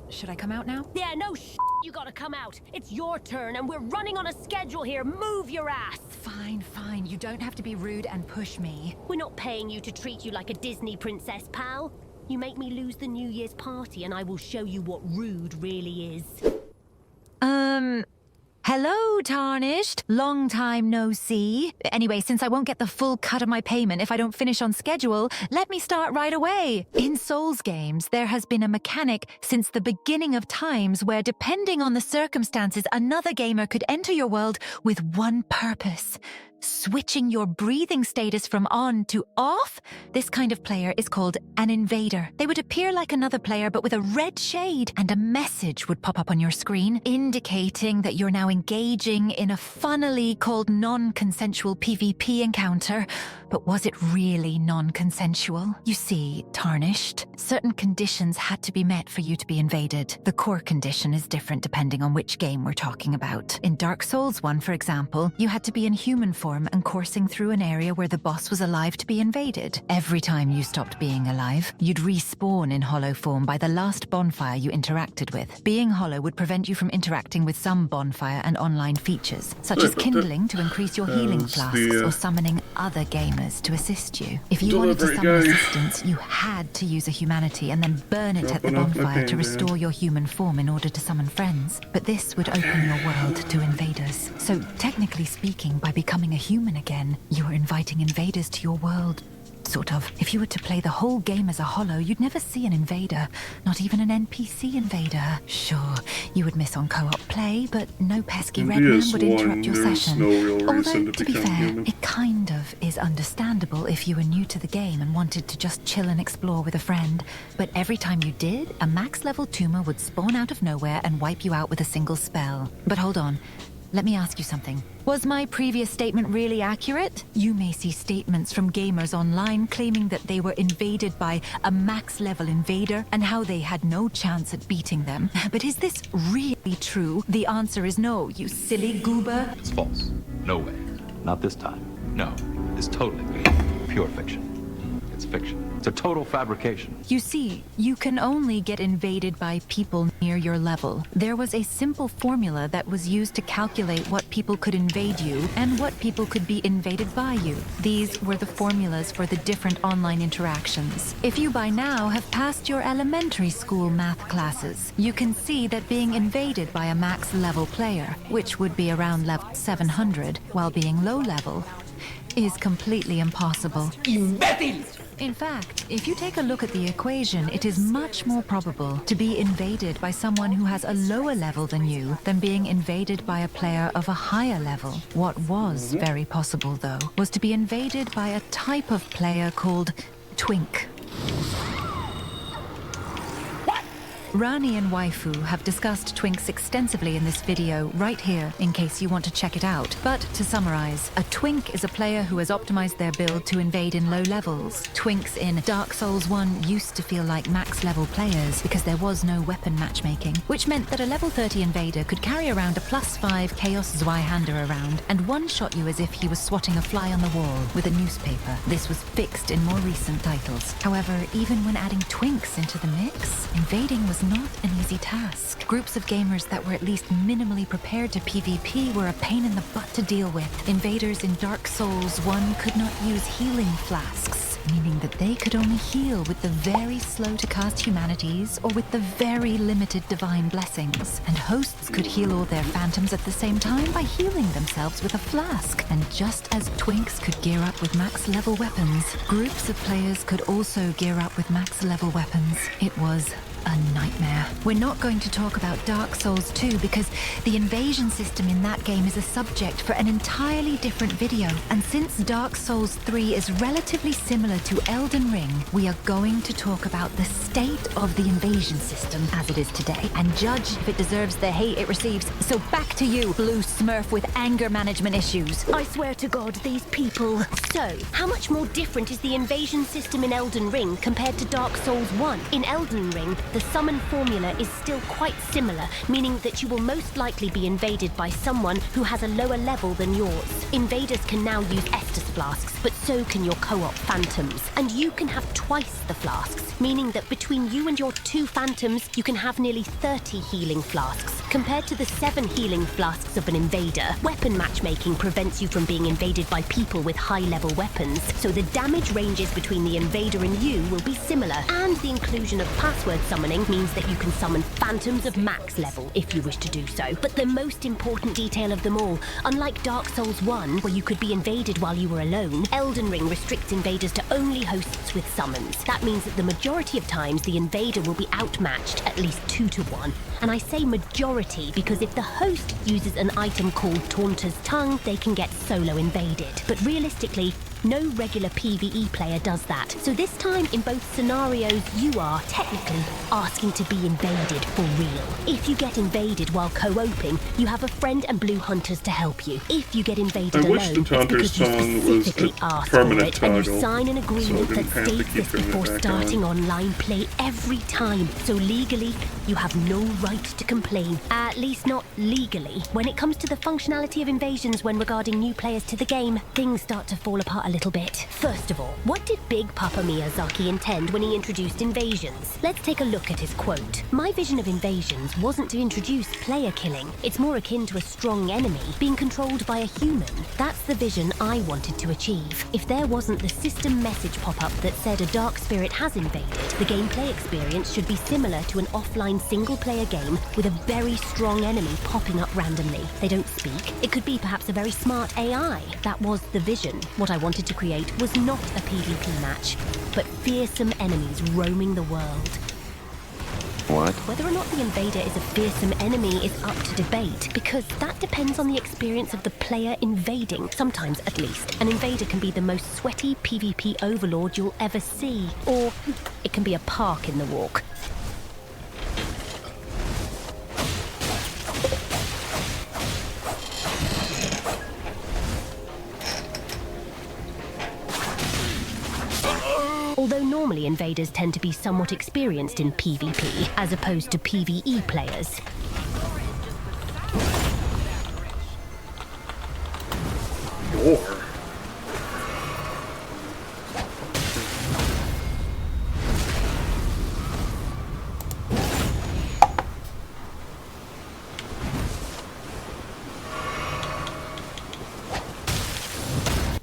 Should I come out now? Yeah, no you gotta come out. It's your turn and we're running on a schedule here. Move your ass. Fine, fine. You don't have to be rude and push me. We're not paying you to treat you like a Disney princess, pal. You make me lose the New Year's party and I will show you what rude really is. Hello, Tarnished. Long time no see. Anyway, since I won't get the full cut of my payment if I don't finish on schedule, let me start right away. In Souls games, there has been a mechanic since the beginning of times where, depending on the circumstances, another gamer could enter your world with one purpose: switching your breathing status from on to off. This kind of player is called an invader. They would appear like another player but with a red shade, and a message would pop up on your screen indicating that you're now engaging in a funnily called non-consensual PvP encounter. But was it really non-consensual? You see, Tarnished, certain conditions had to be met for you to be invaded. The core condition is different depending on which game we're talking about. In Dark Souls 1, for example, you had to be in human form and coursing through an area where the boss was alive to be invaded. Every time you stopped being alive, you'd respawn in hollow form by the last bonfire you interacted with. Being hollow would prevent you from interacting with some bonfire and online features, such as kindling to increase your healing flasks or summoning other gamers to assist you. If you wanted to summon assistance, you had to use a humanity and then burn it at the bonfire to restore your human form in order to summon friends. But this would open your world to invaders. So technically speaking, by becoming a human again, you are inviting invaders to your world. Sort of. If you were to play the whole game as a hollow, you'd never see an invader, not even an NPC invader. Sure, you would miss on co-op play, but no pesky red man would interrupt your session. Although, to be fair, it kind of is understandable if you were new to the game and wanted to just chill and explore with a friend. But every time you did, a max level tumor would spawn out of nowhere and wipe you out with a single spell. But hold on. Let me ask you something. Was my previous statement really accurate? You may see statements from gamers online claiming that they were invaded by a max-level invader and how they had no chance at beating them. But is this really true? The answer is no, you silly goober. It's false. No way. Not this time. No. It's totally pure fiction. It's fiction. It's a total fabrication. You see, you can only get invaded by people near your level. There was a simple formula that was used to calculate what people could invade you and what people could be invaded by you. These were the formulas for the different online interactions. If you by now have passed your elementary school math classes, you can see that being invaded by a max level player, which would be around level 700, while being low level, is completely impossible. Imbécil! In fact, if you take a look at the equation, it is much more probable to be invaded by someone who has a lower level than you than being invaded by a player of a higher level. What was very possible, though, was to be invaded by a type of player called Twink. Rani and Waifu have discussed Twinks extensively in this video right here in case you want to check it out. But to summarize, a Twink is a player who has optimized their build to invade in low levels. Twinks in Dark Souls 1 used to feel like max level players because there was no weapon matchmaking, which meant that a level 30 invader could carry around a +5 Chaos Zweihander around and one-shot you as if he was swatting a fly on the wall with a newspaper. This was fixed in more recent titles. However, even when adding Twinks into the mix, invading was not an easy task. Groups of gamers that were at least minimally prepared to PvP were a pain in the butt to deal with. Invaders in Dark Souls 1 could not use healing flasks, meaning that they could only heal with the very slow to cast humanities or with the very limited divine blessings. And hosts could heal all their phantoms at the same time by healing themselves with a flask. And just as Twinks could gear up with max level weapons, groups of players could also gear up with max level weapons. It was a nightmare. We're not going to talk about Dark Souls 2 because the invasion system in that game is a subject for an entirely different video. And since Dark Souls 3 is relatively similar to Elden Ring, we are going to talk about the state of the invasion system as it is today and judge if it deserves the hate it receives. So back to you, Blue Smurf with anger management issues. I swear to God, these people. So, how much more different is the invasion system in Elden Ring compared to Dark Souls 1? In Elden Ring, the summon formula is still quite similar, meaning that you will most likely be invaded by someone who has a lower level than yours. Invaders can now use Estus flasks, but so can your co-op phantoms. And you can have twice the flasks, meaning that between you and your 2 phantoms, you can have nearly 30 healing flasks, compared to the 7 healing flasks of an invader. Weapon matchmaking prevents you from being invaded by people with high-level weapons, so the damage ranges between the invader and you will be similar, and the inclusion of password summoning means that you can summon phantoms of max level if you wish to do so. But the most important detail of them all, unlike Dark Souls 1, where you could be invaded while you were alone, Elden Ring restricts invaders to only hosts with summons. That means that the majority of times the invader will be outmatched at least 2 to 1. And I say majority because if the host uses an item called Taunter's Tongue, they can get solo invaded. But realistically, no regular PvE player does that. So this time, in both scenarios, you are, technically, asking to be invaded for real. If you get invaded while co-oping, you have a friend and blue hunters to help you. If you get invaded alone, it's because you specifically asked for it, and you sign an agreement that states this before starting online play every time. So legally, you have no right to complain. At least not legally. When it comes to the functionality of invasions when regarding new players to the game, things start to fall apart a little bit. First of all, what did Big Papa Miyazaki intend when he introduced invasions? Let's take a look at his quote. My vision of invasions wasn't to introduce player killing. It's more akin to a strong enemy being controlled by a human. That's the vision I wanted to achieve. If there wasn't the system message pop-up that said a dark spirit has invaded, the gameplay experience should be similar to an offline single-player game with a very strong enemy popping up randomly. They don't speak. It could be perhaps a very smart AI. That was the vision. What I wanted to create was not a PvP match, but fearsome enemies roaming the world. What? Whether or not the invader is a fearsome enemy is up to debate, because that depends on the experience of the player invading, sometimes at least. An invader can be the most sweaty PvP overlord you'll ever see, or it can be a park in the walk. Although normally invaders tend to be somewhat experienced in PvP, as opposed to PvE players.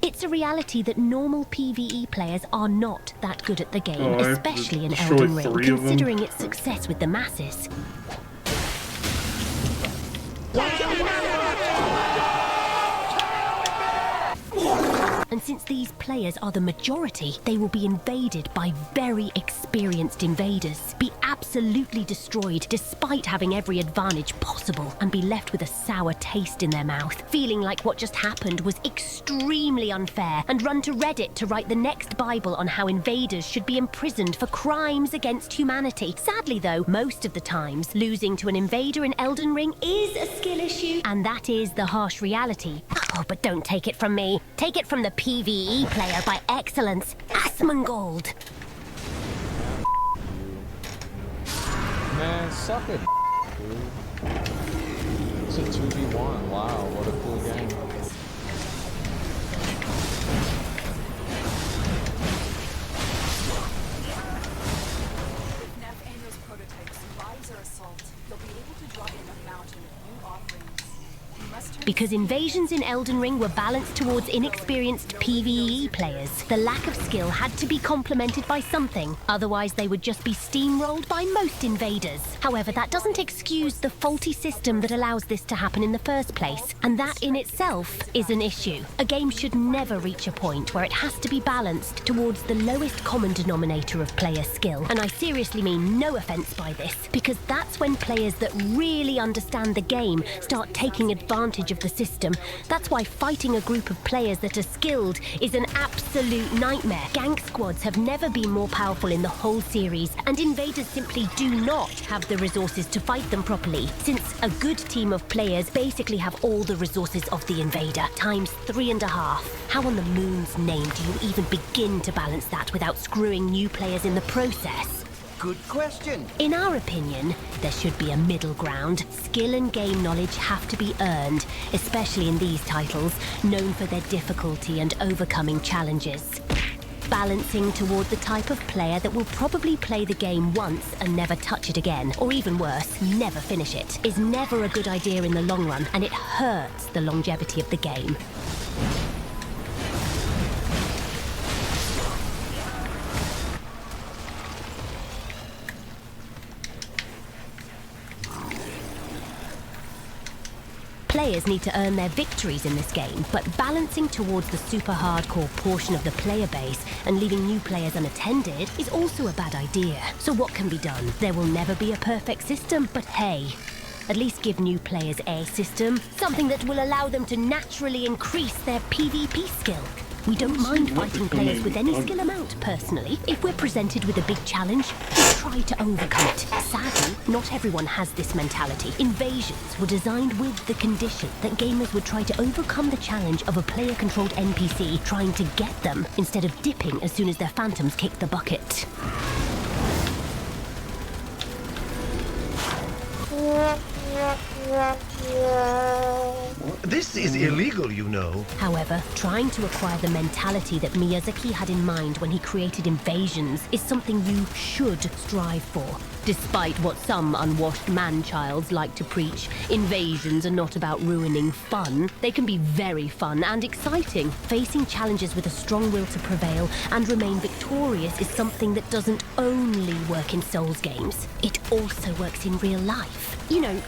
It's a reality that normal PvE players are not that good at the game, especially in Elden Ring, considering its success with the masses. And since these players are the majority, they will be invaded by very experienced invaders, be absolutely destroyed despite having every advantage possible, and be left with a sour taste in their mouth, feeling like what just happened was extremely unfair, and run to Reddit to write the next Bible on how invaders should be imprisoned for crimes against humanity. Sadly though, most of the times, losing to an invader in Elden Ring is a skill issue, and that is the harsh reality. Oh, but don't take it from me. Take it from the PvE player by excellence, Asmongold. Man, suck it, dude. It's a 2v1. Wow, what a cool game. If Neff Anio's prototype survives our assault, they'll be able to drop in a mountain of new offerings. We must turn Because invasions in Elden Ring were balanced towards inexperienced PvE players, the lack of skill had to be complemented by something, otherwise they would just be steamrolled by most invaders. However, that doesn't excuse the faulty system that allows this to happen in the first place, and that in itself is an issue. A game should never reach a point where it has to be balanced towards the lowest common denominator of player skill, and I seriously mean no offense by this, because that's when players that really understand the game start taking advantage of the system. That's why fighting a group of players that are skilled is an absolute nightmare. Gank squads have never been more powerful in the whole series, and invaders simply do not have the resources to fight them properly, since a good team of players basically have all the resources of the invader, times 3.5. How on the moon's name do you even begin to balance that without screwing new players in the process? Good question. In our opinion, there should be a middle ground. Skill and game knowledge have to be earned, especially in these titles, known for their difficulty and overcoming challenges. Balancing toward the type of player that will probably play the game once and never touch it again, or even worse, never finish it, is never a good idea in the long run, and it hurts the longevity of the game. Players need to earn their victories in this game, but balancing towards the super hardcore portion of the player base and leaving new players unattended is also a bad idea. So what can be done? There will never be a perfect system, but hey, at least give new players a system, something that will allow them to naturally increase their PvP skill. We don't mind fighting players with any skill amount, personally. If we're presented with a big challenge, we try to overcome it. Sadly, not everyone has this mentality. Invasions were designed with the condition that gamers would try to overcome the challenge of a player-controlled NPC trying to get them, instead of dipping as soon as their phantoms kick the bucket. This is illegal, you know. However, trying to acquire the mentality that Miyazaki had in mind when he created Invasions is something you should strive for. Despite what some unwashed man-childs like to preach, invasions are not about ruining fun. They can be very fun and exciting. Facing challenges with a strong will to prevail and remain victorious is something that doesn't only work in Souls games. It also works in real life. You know,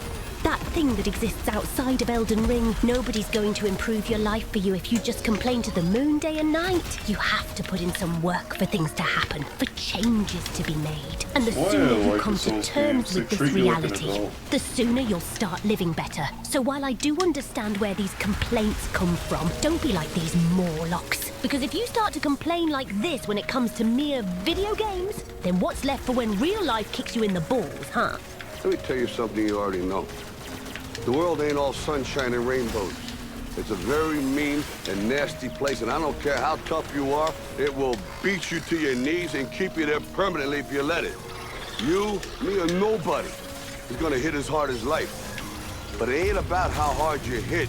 that thing that exists outside of Elden Ring. Nobody's going to improve your life for you if you just complain to the moon day and night. You have to put in some work for things to happen, for changes to be made. And the sooner you come to terms with this reality, the sooner you'll start living better. So while I do understand where these complaints come from, don't be like these Morlocks. Because if you start to complain like this when it comes to mere video games, then what's left for when real life kicks you in the balls, huh? Let me tell you something you already know. The world ain't all sunshine and rainbows. It's a very mean and nasty place, and I don't care how tough you are, it will beat you to your knees and keep you there permanently if you let it. You, me, or nobody is gonna hit as hard as life. But it ain't about how hard you hit.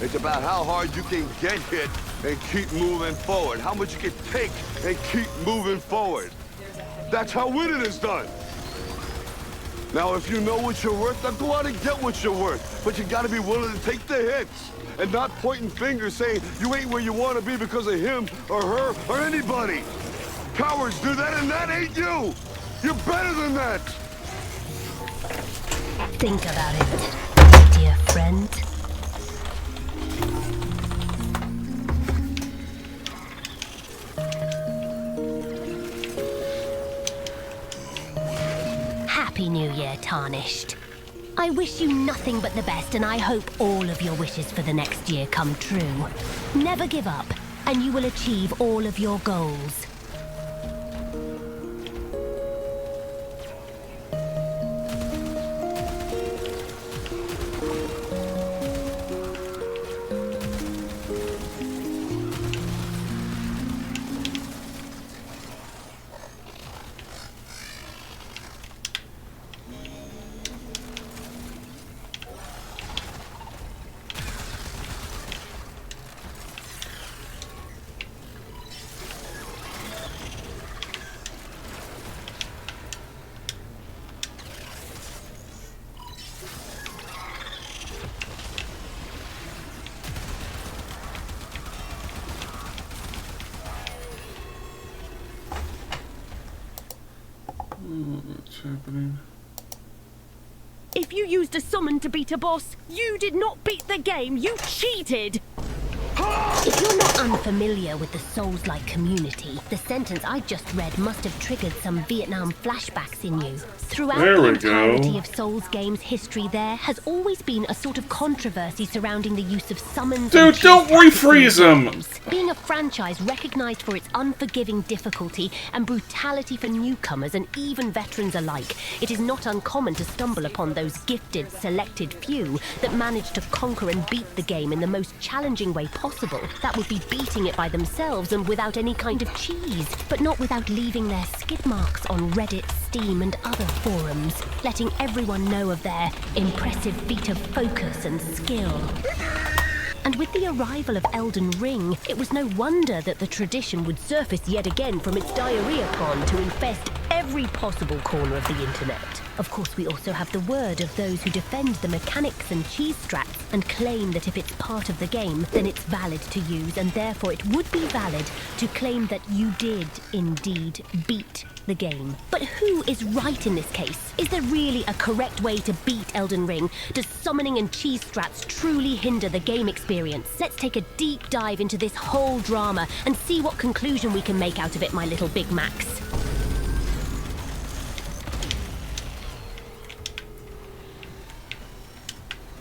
It's about how hard you can get hit and keep moving forward. How much you can take and keep moving forward. That's how winning is done. Now, if you know what you're worth, then go out and get what you're worth. But you gotta be willing to take the hits and not pointing fingers saying you ain't where you want to be because of him or her or anybody. Cowards do that, and that ain't you. You're better than that. Think about it, dear friend. year, Tarnished. I wish you nothing but the best, and I hope all of your wishes for the next year come true. Never give up, and you will achieve all of your goals. What's happening? If you used a summon to beat a boss, you did not beat the game, you cheated! If you're not unfamiliar with the Souls-like community, the sentence I just read must have triggered some Vietnam flashbacks in you. Throughout the entirety of Souls games history, there has always been a sort of controversy surrounding the use of summons. Dude, don't refreeze them! Being a franchise recognized for its unforgiving difficulty and brutality for newcomers and even veterans alike, it is not uncommon to stumble upon those gifted, selected few that manage to conquer and beat the game in the most challenging way possible. That would be beating it by themselves and without any kind of cheese, but not without leaving their skid marks on Reddit, Steam and other forums, letting everyone know of their impressive feat of focus and skill. And with the arrival of Elden Ring, it was no wonder that the tradition would surface yet again from its diarrhea pond to infest every possible corner of the internet. Of course, we also have the word of those who defend the mechanics and cheese strats and claim that if it's part of the game, then it's valid to use, and therefore it would be valid to claim that you did indeed beat the game. But who is right in this case? Is there really a correct way to beat Elden Ring? Does summoning and cheese strats truly hinder the game experience? Let's take a deep dive into this whole drama and see what conclusion we can make out of it, my little Big Macs.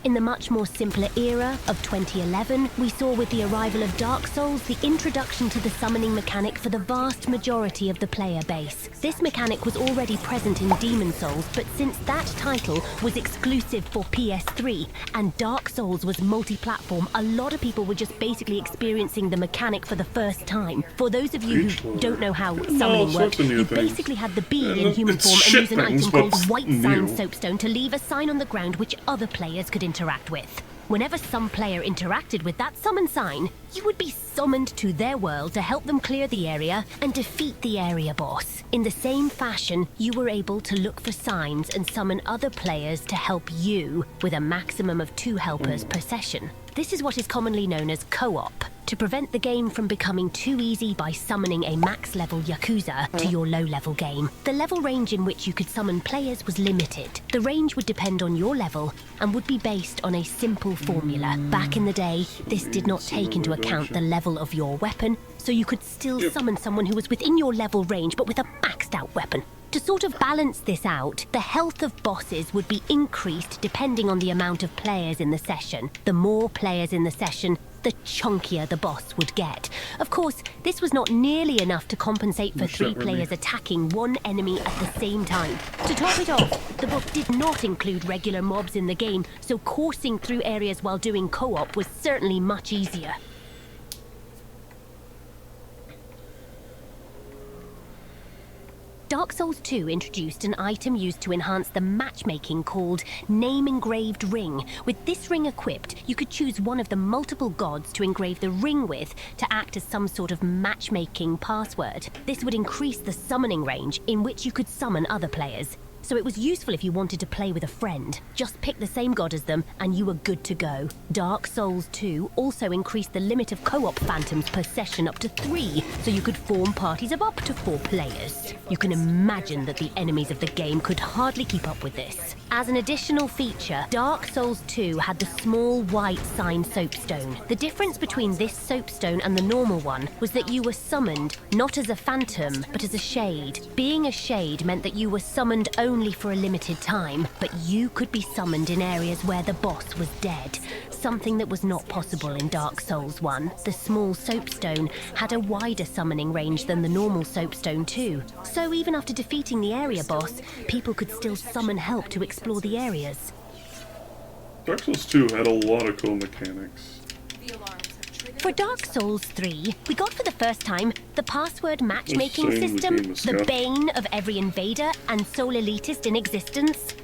In the much more simpler era of 2011, we saw with the arrival of Dark Souls the introduction to the summoning mechanic for the vast majority of the player base. This mechanic was already present in Demon Souls, but since that title was exclusive for PS3 and Dark Souls was multi-platform, a lot of people were just basically experiencing the mechanic for the first time. For those of you who don't know how summoning works, you basically had the bee in human form and use an item called White Sand Soapstone to leave a sign on the ground which other players could interact with. Whenever some player interacted with that summon sign, you would be summoned to their world to help them clear the area and defeat the area boss. In the same fashion, you were able to look for signs and summon other players to help you, with a maximum of 2 helpers per session. This is what is commonly known as co-op, to prevent the game from becoming too easy by summoning a max-level Yakuza to your low-level game. The level range in which you could summon players was limited. The range would depend on your level and would be based on a simple formula. Back in the day, this did not take into account the level of your weapon, so you could still summon someone who was within your level range but with a maxed-out weapon. To sort of balance this out, the health of bosses would be increased depending on the amount of players in the session. The more players in the session, the chunkier the boss would get. Of course, this was not nearly enough to compensate for 3 players attacking one enemy at the same time. To top it off, the book did not include regular mobs in the game, so coursing through areas while doing co-op was certainly much easier. Dark Souls 2 introduced an item used to enhance the matchmaking called Name Engraved Ring. With this ring equipped, you could choose one of the multiple gods to engrave the ring with to act as some sort of matchmaking password. This would increase the summoning range in which you could summon other players. So it was useful if you wanted to play with a friend. Just pick the same god as them and you were good to go. Dark Souls 2 also increased the limit of co-op phantoms per session up to 3, so you could form parties of up to 4 players. You can imagine that the enemies of the game could hardly keep up with this. As an additional feature, Dark Souls 2 had the small white sign soapstone. The difference between this soapstone and the normal one was that you were summoned not as a phantom, but as a shade. Being a shade meant that you were summoned only only for a limited time, but you could be summoned in areas where the boss was dead. Something that was not possible in Dark Souls 1. The small soapstone had a wider summoning range than the normal soapstone too. So even after defeating the area boss, people could still summon help to explore the areas. Dark Souls 2 had a lot of cool mechanics. For Dark Souls 3, we got for the first time the password matchmaking Let's say the system, game is the scuffed. bane of every invader and sole elitist in existence.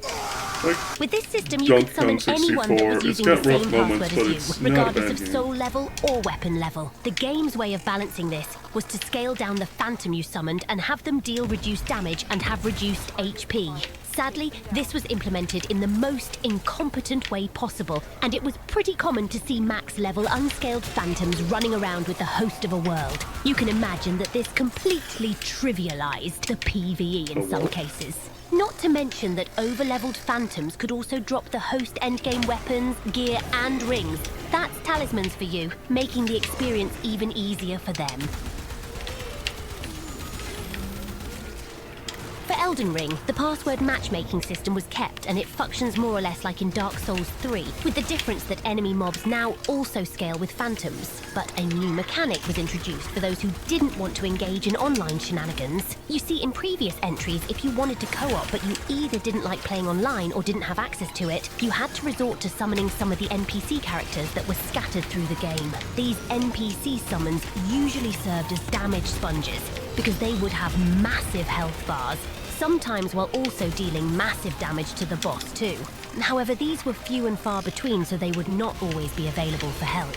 Like With this system, you could summon Donkey Kong anyone that 64, was it's using the got rough same moments, password but as it's you, not a regardless bad of game. soul level or weapon level. The game's way of balancing this was to scale down the phantom you summoned and have them deal reduced damage and have reduced HP. Sadly, this was implemented in the most incompetent way possible, and it was pretty common to see max-level unscaled phantoms running around with the host of a world. You can imagine that this completely trivialized the PvE in some cases. Not to mention that over-leveled phantoms could also drop the host endgame weapons, gear, and rings. That's talismans for you, making the experience even easier for them. For Elden Ring, the password matchmaking system was kept, and it functions more or less like in Dark Souls 3, with the difference that enemy mobs now also scale with phantoms. But a new mechanic was introduced for those who didn't want to engage in online shenanigans. You see, in previous entries, if you wanted to co-op but you either didn't like playing online or didn't have access to it, you had to resort to summoning some of the NPC characters that were scattered through the game. These NPC summons usually served as damage sponges, because they would have massive health bars, sometimes while also dealing massive damage to the boss too. However, these were few and far between, so they would not always be available for help.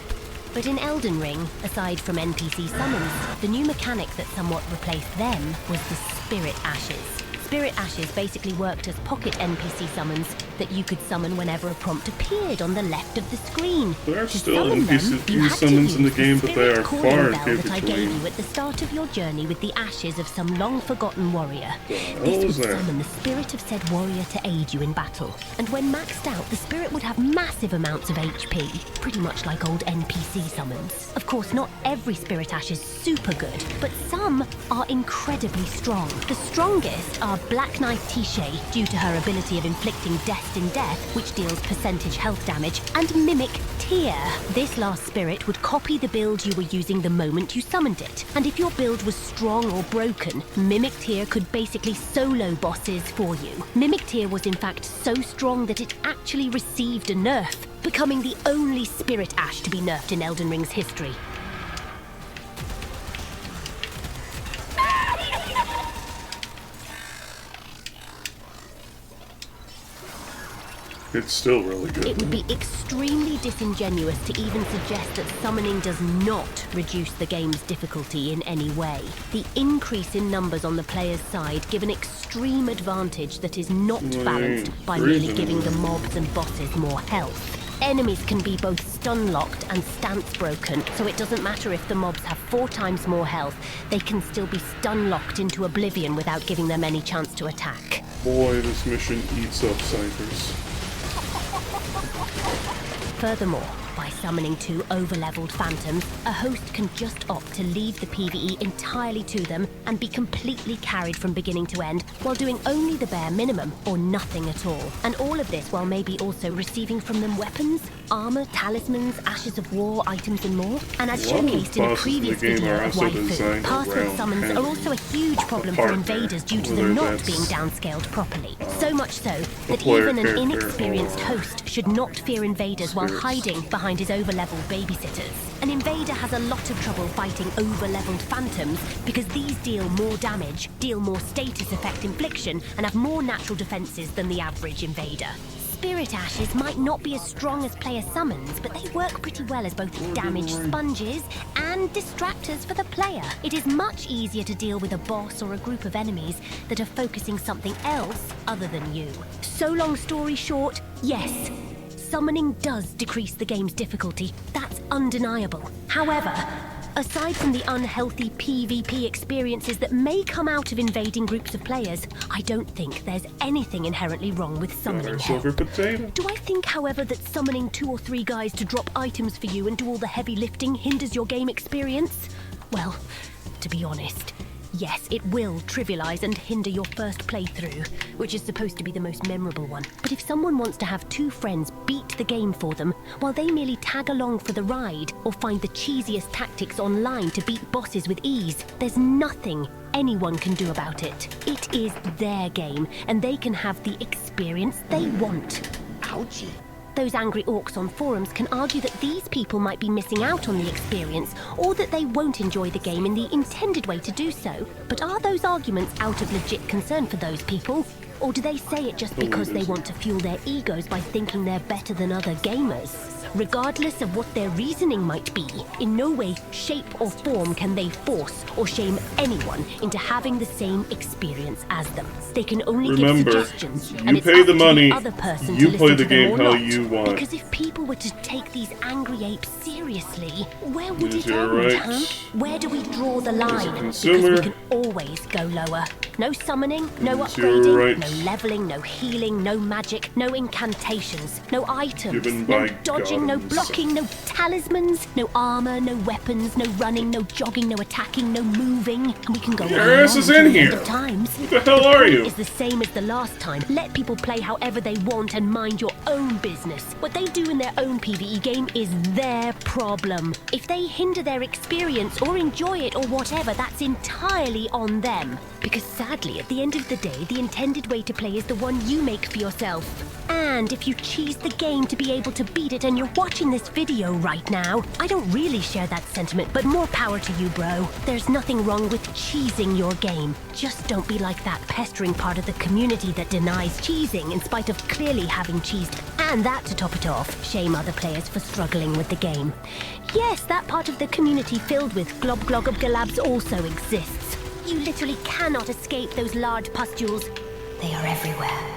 But in Elden Ring, aside from NPC summons, the new mechanic that somewhat replaced them was the Spirit Ashes. Spirit Ashes basically worked as pocket NPC summons that you could summon whenever a prompt appeared on the left of the screen. There are To still summon them, NPC you had to summons in the use game, but they spirit are calling far and bell few that I gave between. you at the start of your journey with the ashes of some long-forgotten warrior. What This was would that? summon the spirit of said warrior to aid you in battle. And when maxed out, the spirit would have massive amounts of HP, pretty much like old NPC summons. Of course, not every Spirit Ash is super good, but some are incredibly strong. The strongest are Black Knight Tishay, due to her ability of inflicting destined death, which deals percentage health damage, and Mimic Tear. This last spirit would copy the build you were using the moment you summoned it. And if your build was strong or broken, Mimic Tear could basically solo bosses for you. Mimic Tear was in fact so strong that it actually received a nerf, becoming the only Spirit Ash to be nerfed in Elden Ring's history. It's still really good. It would be extremely disingenuous to even suggest that summoning does not reduce the game's difficulty in any way. The increase in numbers on the player's side give an extreme advantage that is not balanced by merely giving the mobs and bosses more health. Enemies can be both stun-locked and stance-broken, so it doesn't matter if the mobs have 4 times more health, they can still be stun-locked into oblivion without giving them any chance to attack. Boy, this mission eats up ciphers. Furthermore, by summoning 2 over-leveled phantoms, a host can just opt to leave the PvE entirely to them and be completely carried from beginning to end while doing only the bare minimum or nothing at all. And all of this while maybe also receiving from them weapons, armor, talismans, ashes of war, items and more. And as A lot of showcased in a bosses in the previous game video are of also Waifu, designed password around summons kind are of also a huge problem for partner, invaders due to whether them not that's being downscaled properly. So much so that player even an character inexperienced or host should not fear invaders while spirits. hiding behind his over-leveled babysitters. An invader has a lot of trouble fighting over-leveled phantoms because these deal more damage, deal more status effect infliction, and have more natural defenses than the average invader. Spirit Ashes might not be as strong as player summons, but they work pretty well as both damage sponges and distractors for the player. It is much easier to deal with a boss or a group of enemies that are focusing something else other than you. So long story short, yes, summoning does decrease the game's difficulty. That's undeniable. However, aside from the unhealthy PvP experiences that may come out of invading groups of players, I don't think there's anything inherently wrong with summoning help. Silver potato. Do I think, however, that summoning 2 or 3 guys to drop items for you and do all the heavy lifting hinders your game experience? Well, to be honest, Yes, it will trivialize and hinder your first playthrough, which is supposed to be the most memorable one. But if someone wants to have two friends beat the game for them, while they merely tag along for the ride, or find the cheesiest tactics online to beat bosses with ease, there's nothing anyone can do about it. It is their game, and they can have the experience they want. Ouchie. Those angry orcs on forums can argue that these people might be missing out on the experience, or that they won't enjoy the game in the intended way to do so. But are those arguments out of legit concern for those people? Or do they say it just because they want to fuel their egos by thinking they're better than other gamers? Regardless of what their reasoning might be, in no way, shape or form can they force or shame anyone into having the same experience as them. They can only give suggestions, and it's pay up the to money, the other person you to play listen the to them game or how not. you want. Because if people were to take these angry apes seriously, where would Use it your end, rights. huh? Where do we draw the line? consumer. Because we can always go lower. No summoning, no Use your upgrading, rights. no leveling, no healing, no magic, no incantations, no items, Given no by dodging, no God blocking, no talismans, no armor, no weapons, no running, no jogging, no attacking, no moving. And we can go Your on and ass on is to in the end here. of times. What the hell are point you? is the same as the last time. Let people play however they want and mind your own business. What they do in their own PvE game is their problem. If they hinder their experience or enjoy it or whatever, that's entirely on them. Because sadly, at the end of the day, the intended way to play is the one you make for yourself. And if you cheese the game to be able to beat it and you're watching this video right now, I don't really share that sentiment, but more power to you, bro. There's nothing wrong with cheesing your game. Just don't be like that pestering part of the community that denies cheesing in spite of clearly having cheesed. And that, to top it off, shame other players for struggling with the game. Yes, that part of the community filled with glob-glog-galabs also exists. You literally cannot escape those large pustules. They are everywhere.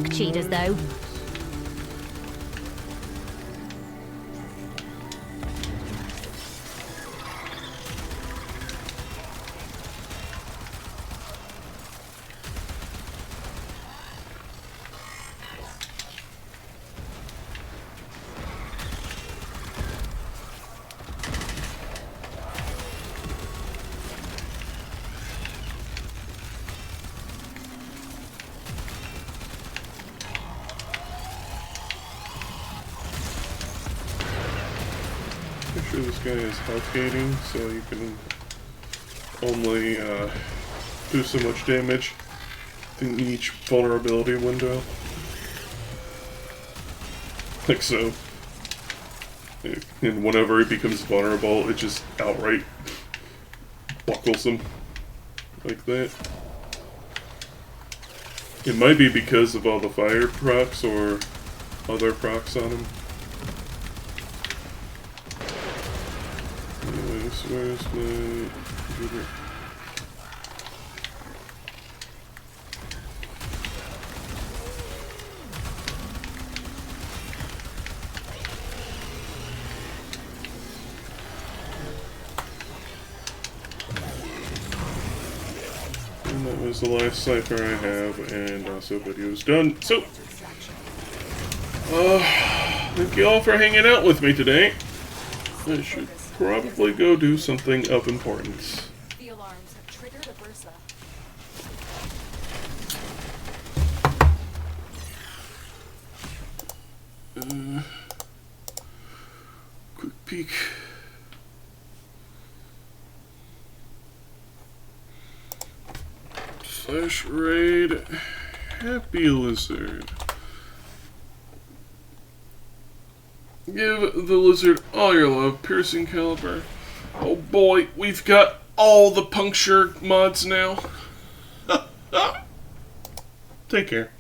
Cheaters, though. Pretty sure this guy is health gating, so you can only do so much damage in each vulnerability window. Like so. And whenever he becomes vulnerable, it just outright buckles him. Like that. It might be because of all the fire procs or other procs on him. Anyways, where's my computer? And that was the last cipher I have, and also video's done. So, thank you all for hanging out with me today. I should probably go do something of importance. The alarms have triggered a bursa. Quick peek. Flash raid. Happy Lizard. Give the lizard all your love, piercing caliber. Oh boy, we've got all the puncture mods now. Take care.